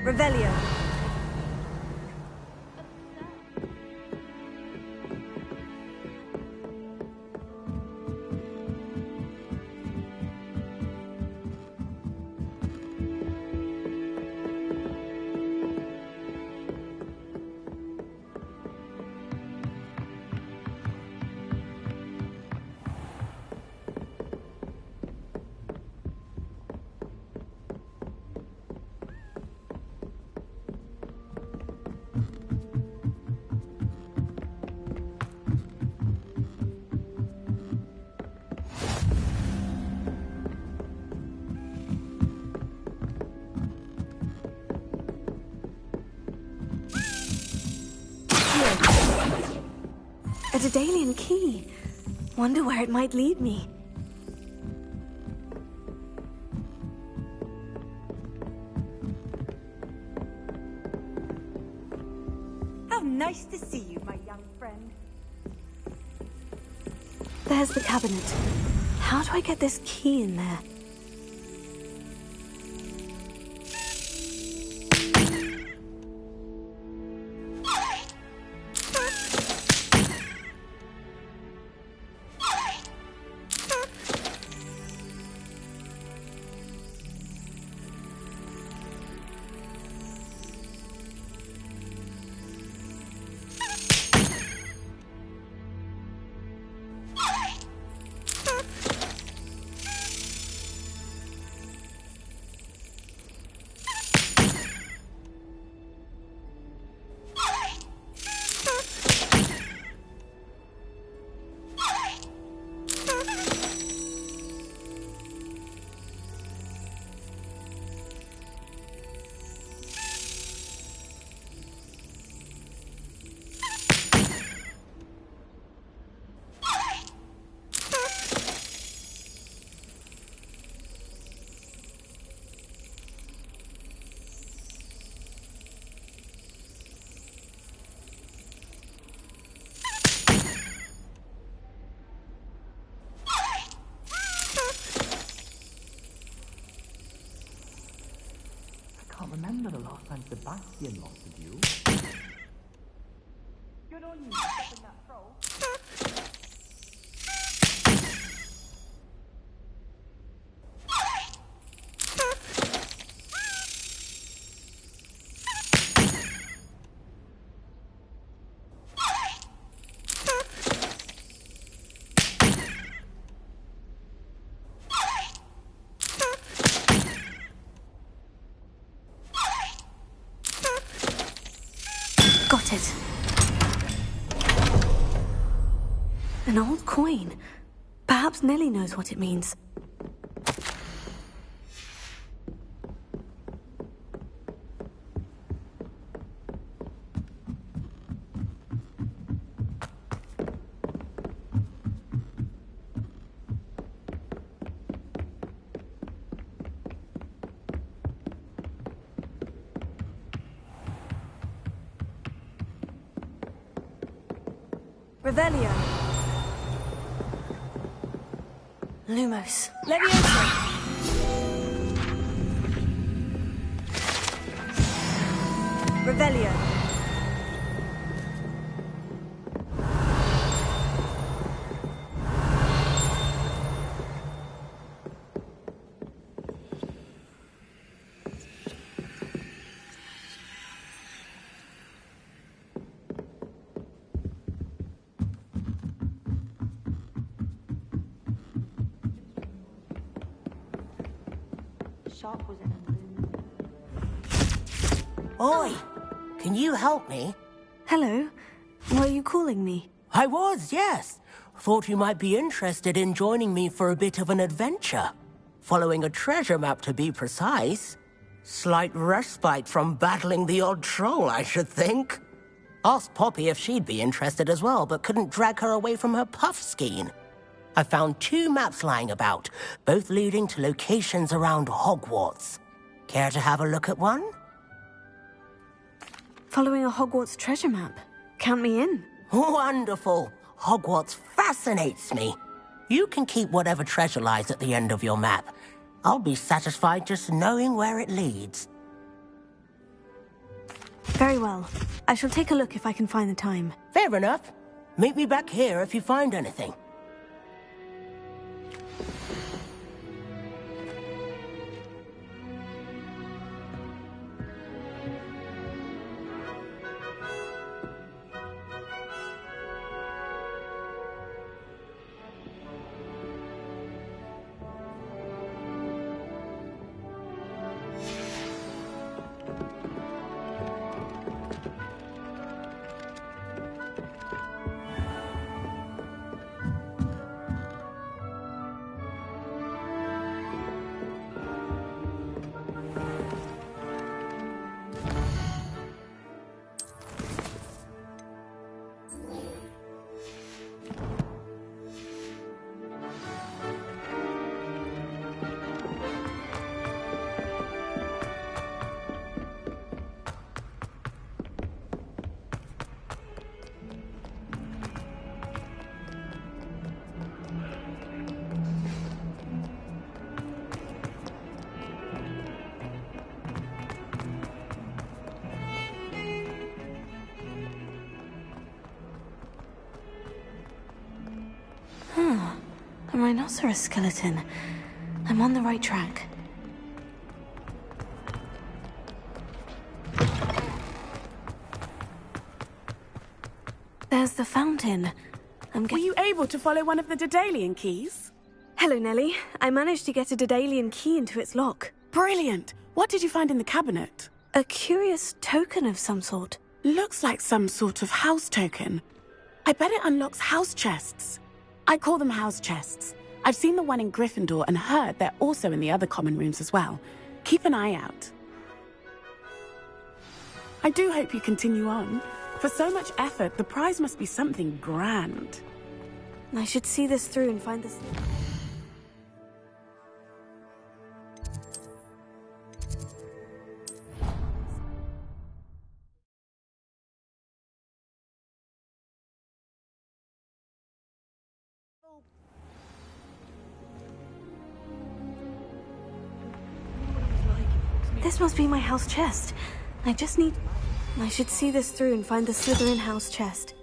Revelio.
A Daedalian key. Wonder where it might lead me.
How nice to see you, my young friend.
There's the cabinet. How do I get this key in there?
I can't remember the last time Sebastian lost a duel. Good on you, stopping that troll.
Got it. An old coin. Perhaps Nellie knows what it means.
Revelio.
Lumos.
Leviosa! Revelio.
Shop was in a
Oi! Can you help me?
Hello. Were you calling me?
I was, yes. Thought you might be interested in joining me for a bit of an adventure. Following a treasure map, to be precise. Slight respite from battling the odd troll, I should think. Asked Poppy if she'd be interested as well, but couldn't drag her away from her puff skein. I found 2 maps lying about, both leading to locations around Hogwarts. Care to have a look at one?
Following a Hogwarts treasure map. Count me in.
Wonderful. Hogwarts fascinates me. You can keep whatever treasure lies at the end of your map. I'll be satisfied just knowing where it leads.
Very well. I shall take a look if I can find the time.
Fair enough. Meet me back here if you find anything.
A rhinoceros skeleton. I'm on the right track. There's the fountain.
Were you able to follow one of the Daedalian keys?
Hello, Nellie. I managed to get a Daedalian key into its lock.
Brilliant. What did you find in the cabinet?
A curious token of some sort.
Looks like some sort of house token. I bet it unlocks house chests. I call them house chests. I've seen the one in Gryffindor and heard they're also in the other common rooms as well. Keep an eye out. I do hope you continue on. For so much effort, the prize must be something grand.
I should see this through and find this... This must be my house chest. I should see this through and find the Slytherin house chest.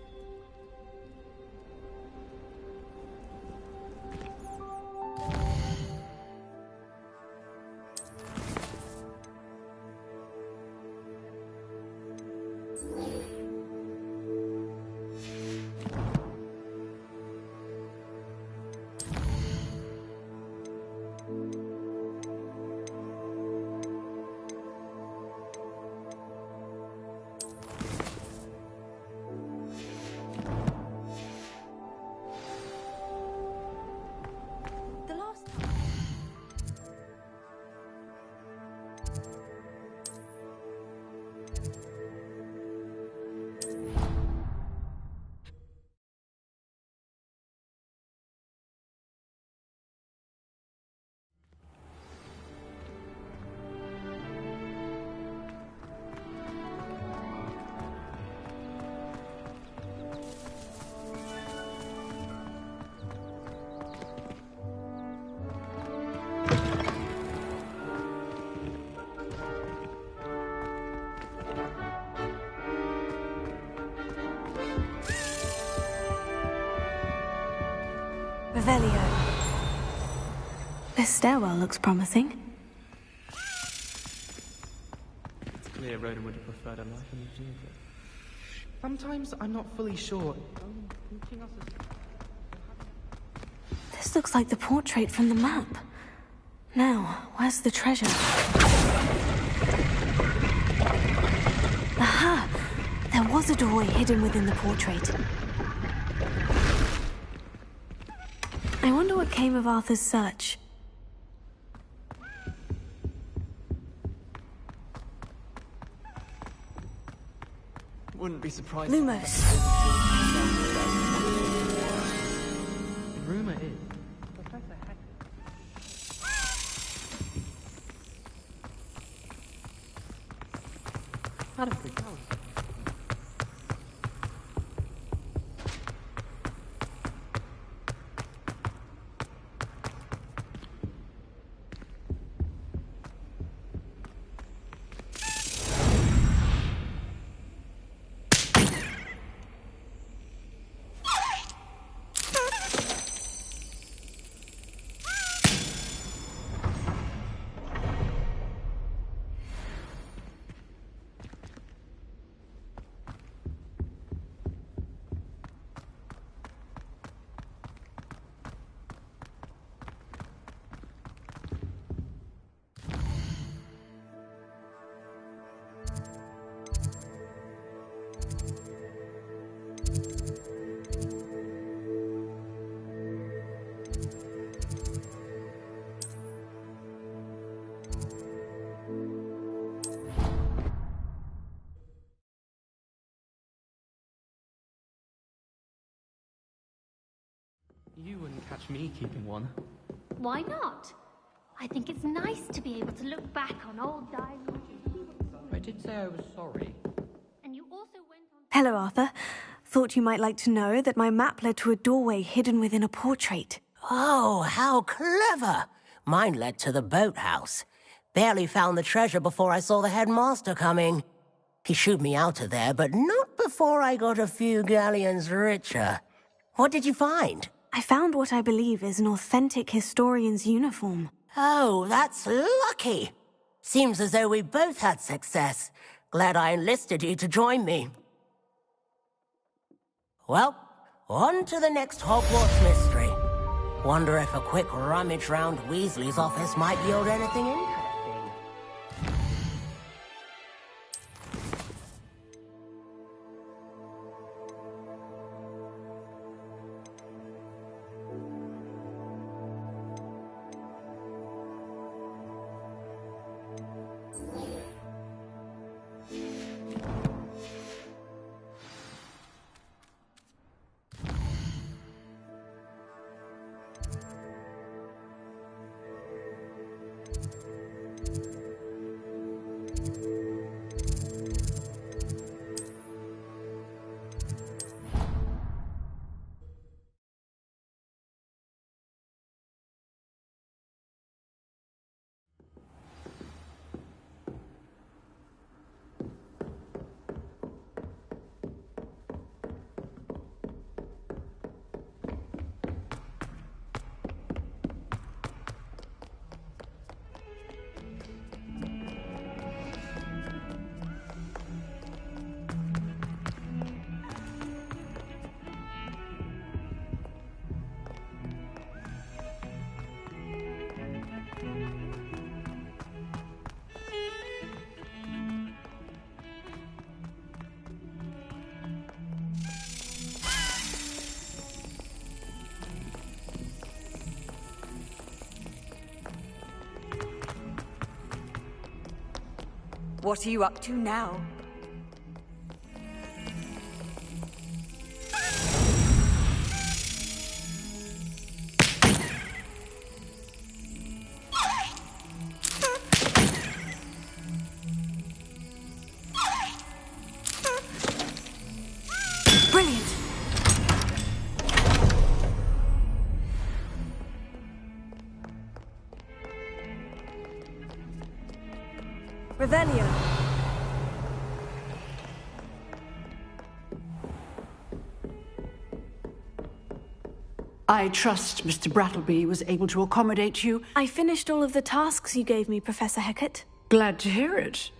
Revelio. This stairwell looks promising.
It's clear Rhoda would have preferred a life in the jungle. Sometimes I'm not fully sure.
This looks like the portrait from the map. Now, where's the treasure? Aha! There was a doorway hidden within the portrait. I wonder what came of Arthur's search.
Wouldn't be surprised.
Lumos.
The rumor is Professor Heck. How did we go? You wouldn't catch me keeping one.
Why not? I think it's nice to be able to look back on old diaries.
I did say I was sorry.
And you also went on...
Hello, Arthur. Thought you might like to know that my map led to a doorway hidden within a portrait.
Oh, how clever! Mine led to the boathouse. Barely found the treasure before I saw the headmaster coming. He shooed me out of there, but not before I got a few galleons richer. What did you find?
I found what I believe is an authentic historian's uniform.
Oh, that's lucky. Seems as though we both had success. Glad I enlisted you to join me. Well, on to the next Hogwarts mystery. Wonder if a quick rummage round Weasley's office might yield anything interesting.
What are you up to now?
Brilliant! Revelio.
I trust Mr. Brattleby was able to accommodate you.
I finished all of the tasks you gave me, Professor Hecat.
Glad to hear it.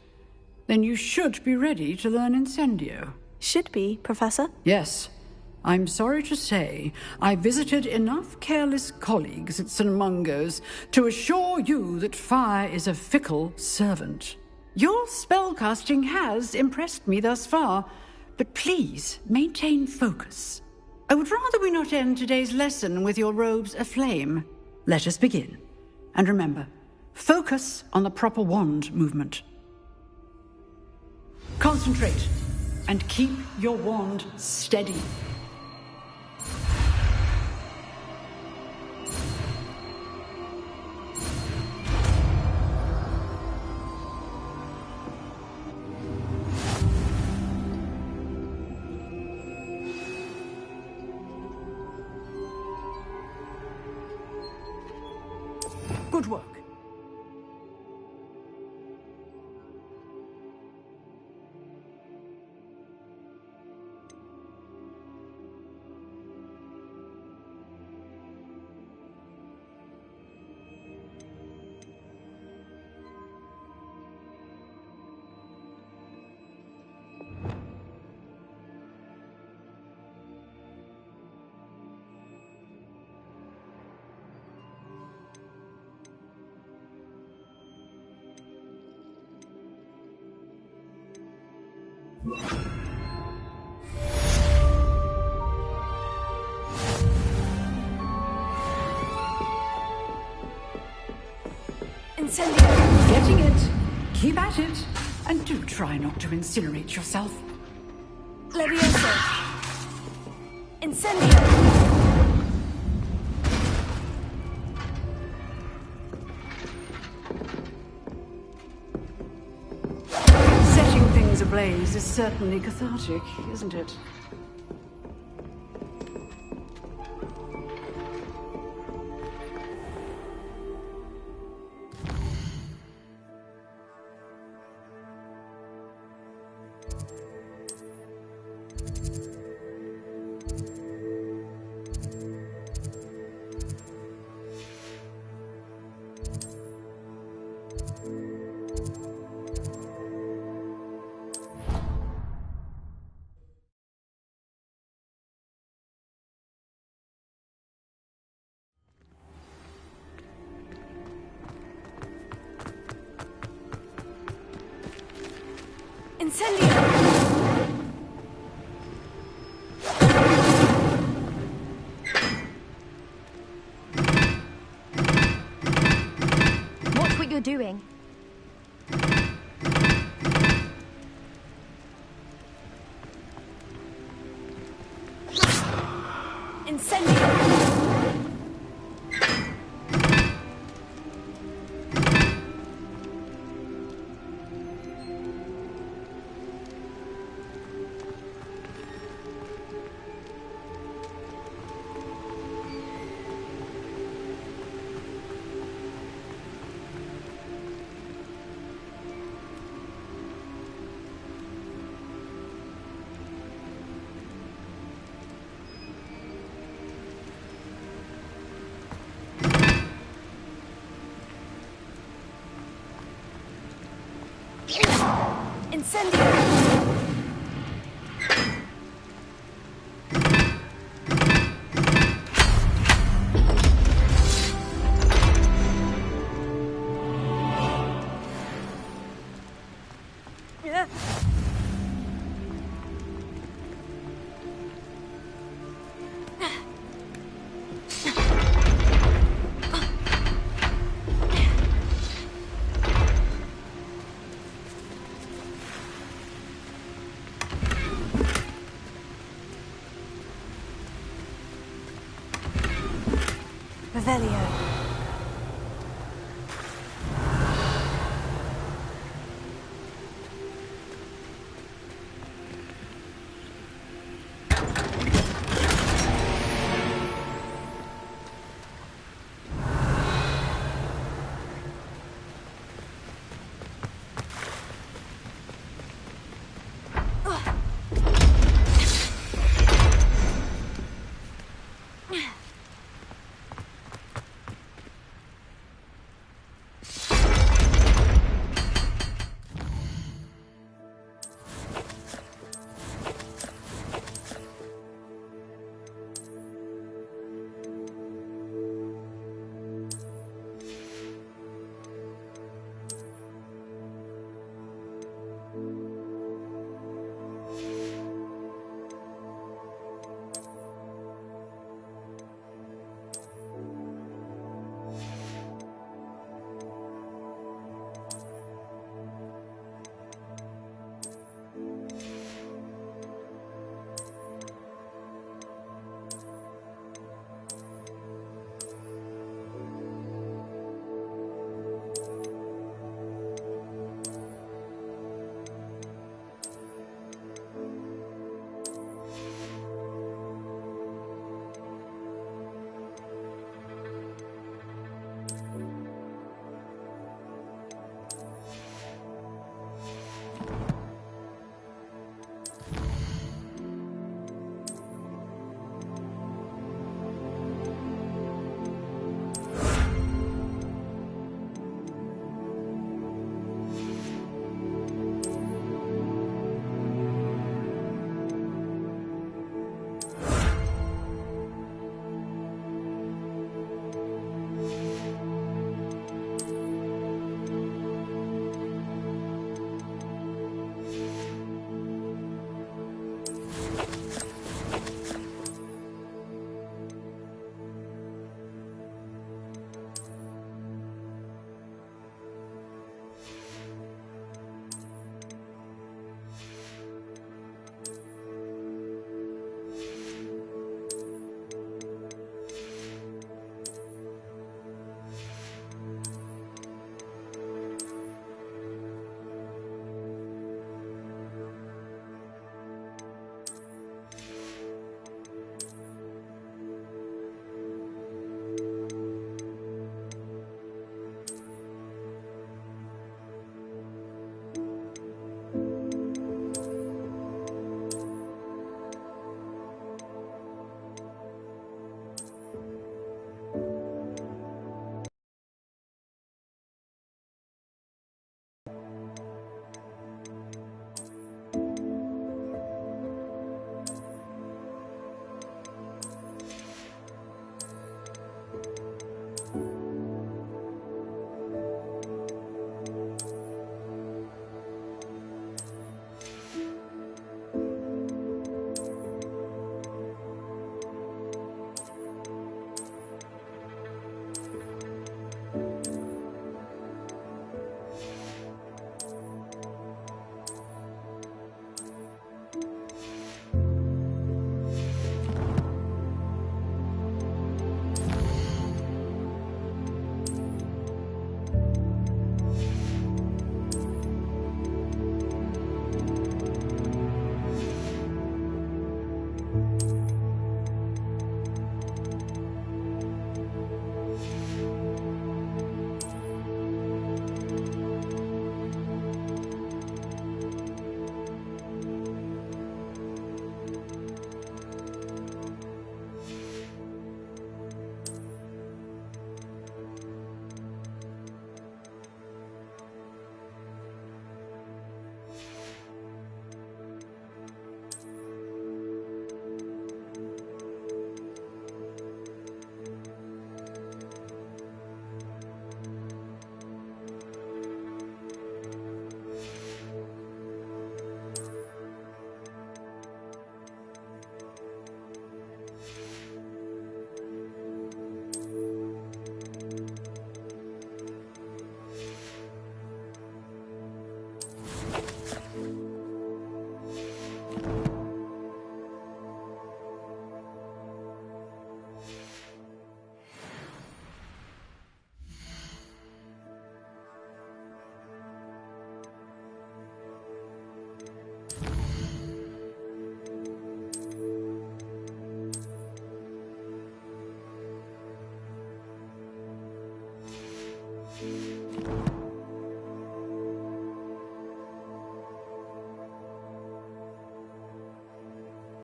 Then you should be ready to learn Incendio.
Should be, Professor?
Yes. I'm sorry to say, I visited enough careless colleagues at St. Mungo's to assure you that fire is a fickle servant. Your spellcasting has impressed me thus far, but please maintain focus. I would rather we not end today's lesson with your robes aflame. Let us begin. And remember, focus on the proper wand movement. Concentrate, and keep your wand steady. Good work.
Incendio!
Getting it. Keep at it. And do try not to incinerate yourself.
Levioso! Incendio!
Setting things ablaze is certainly cathartic, isn't it?
Incendio!
Watch what you're doing.
Incendio! Incendio! Revelio.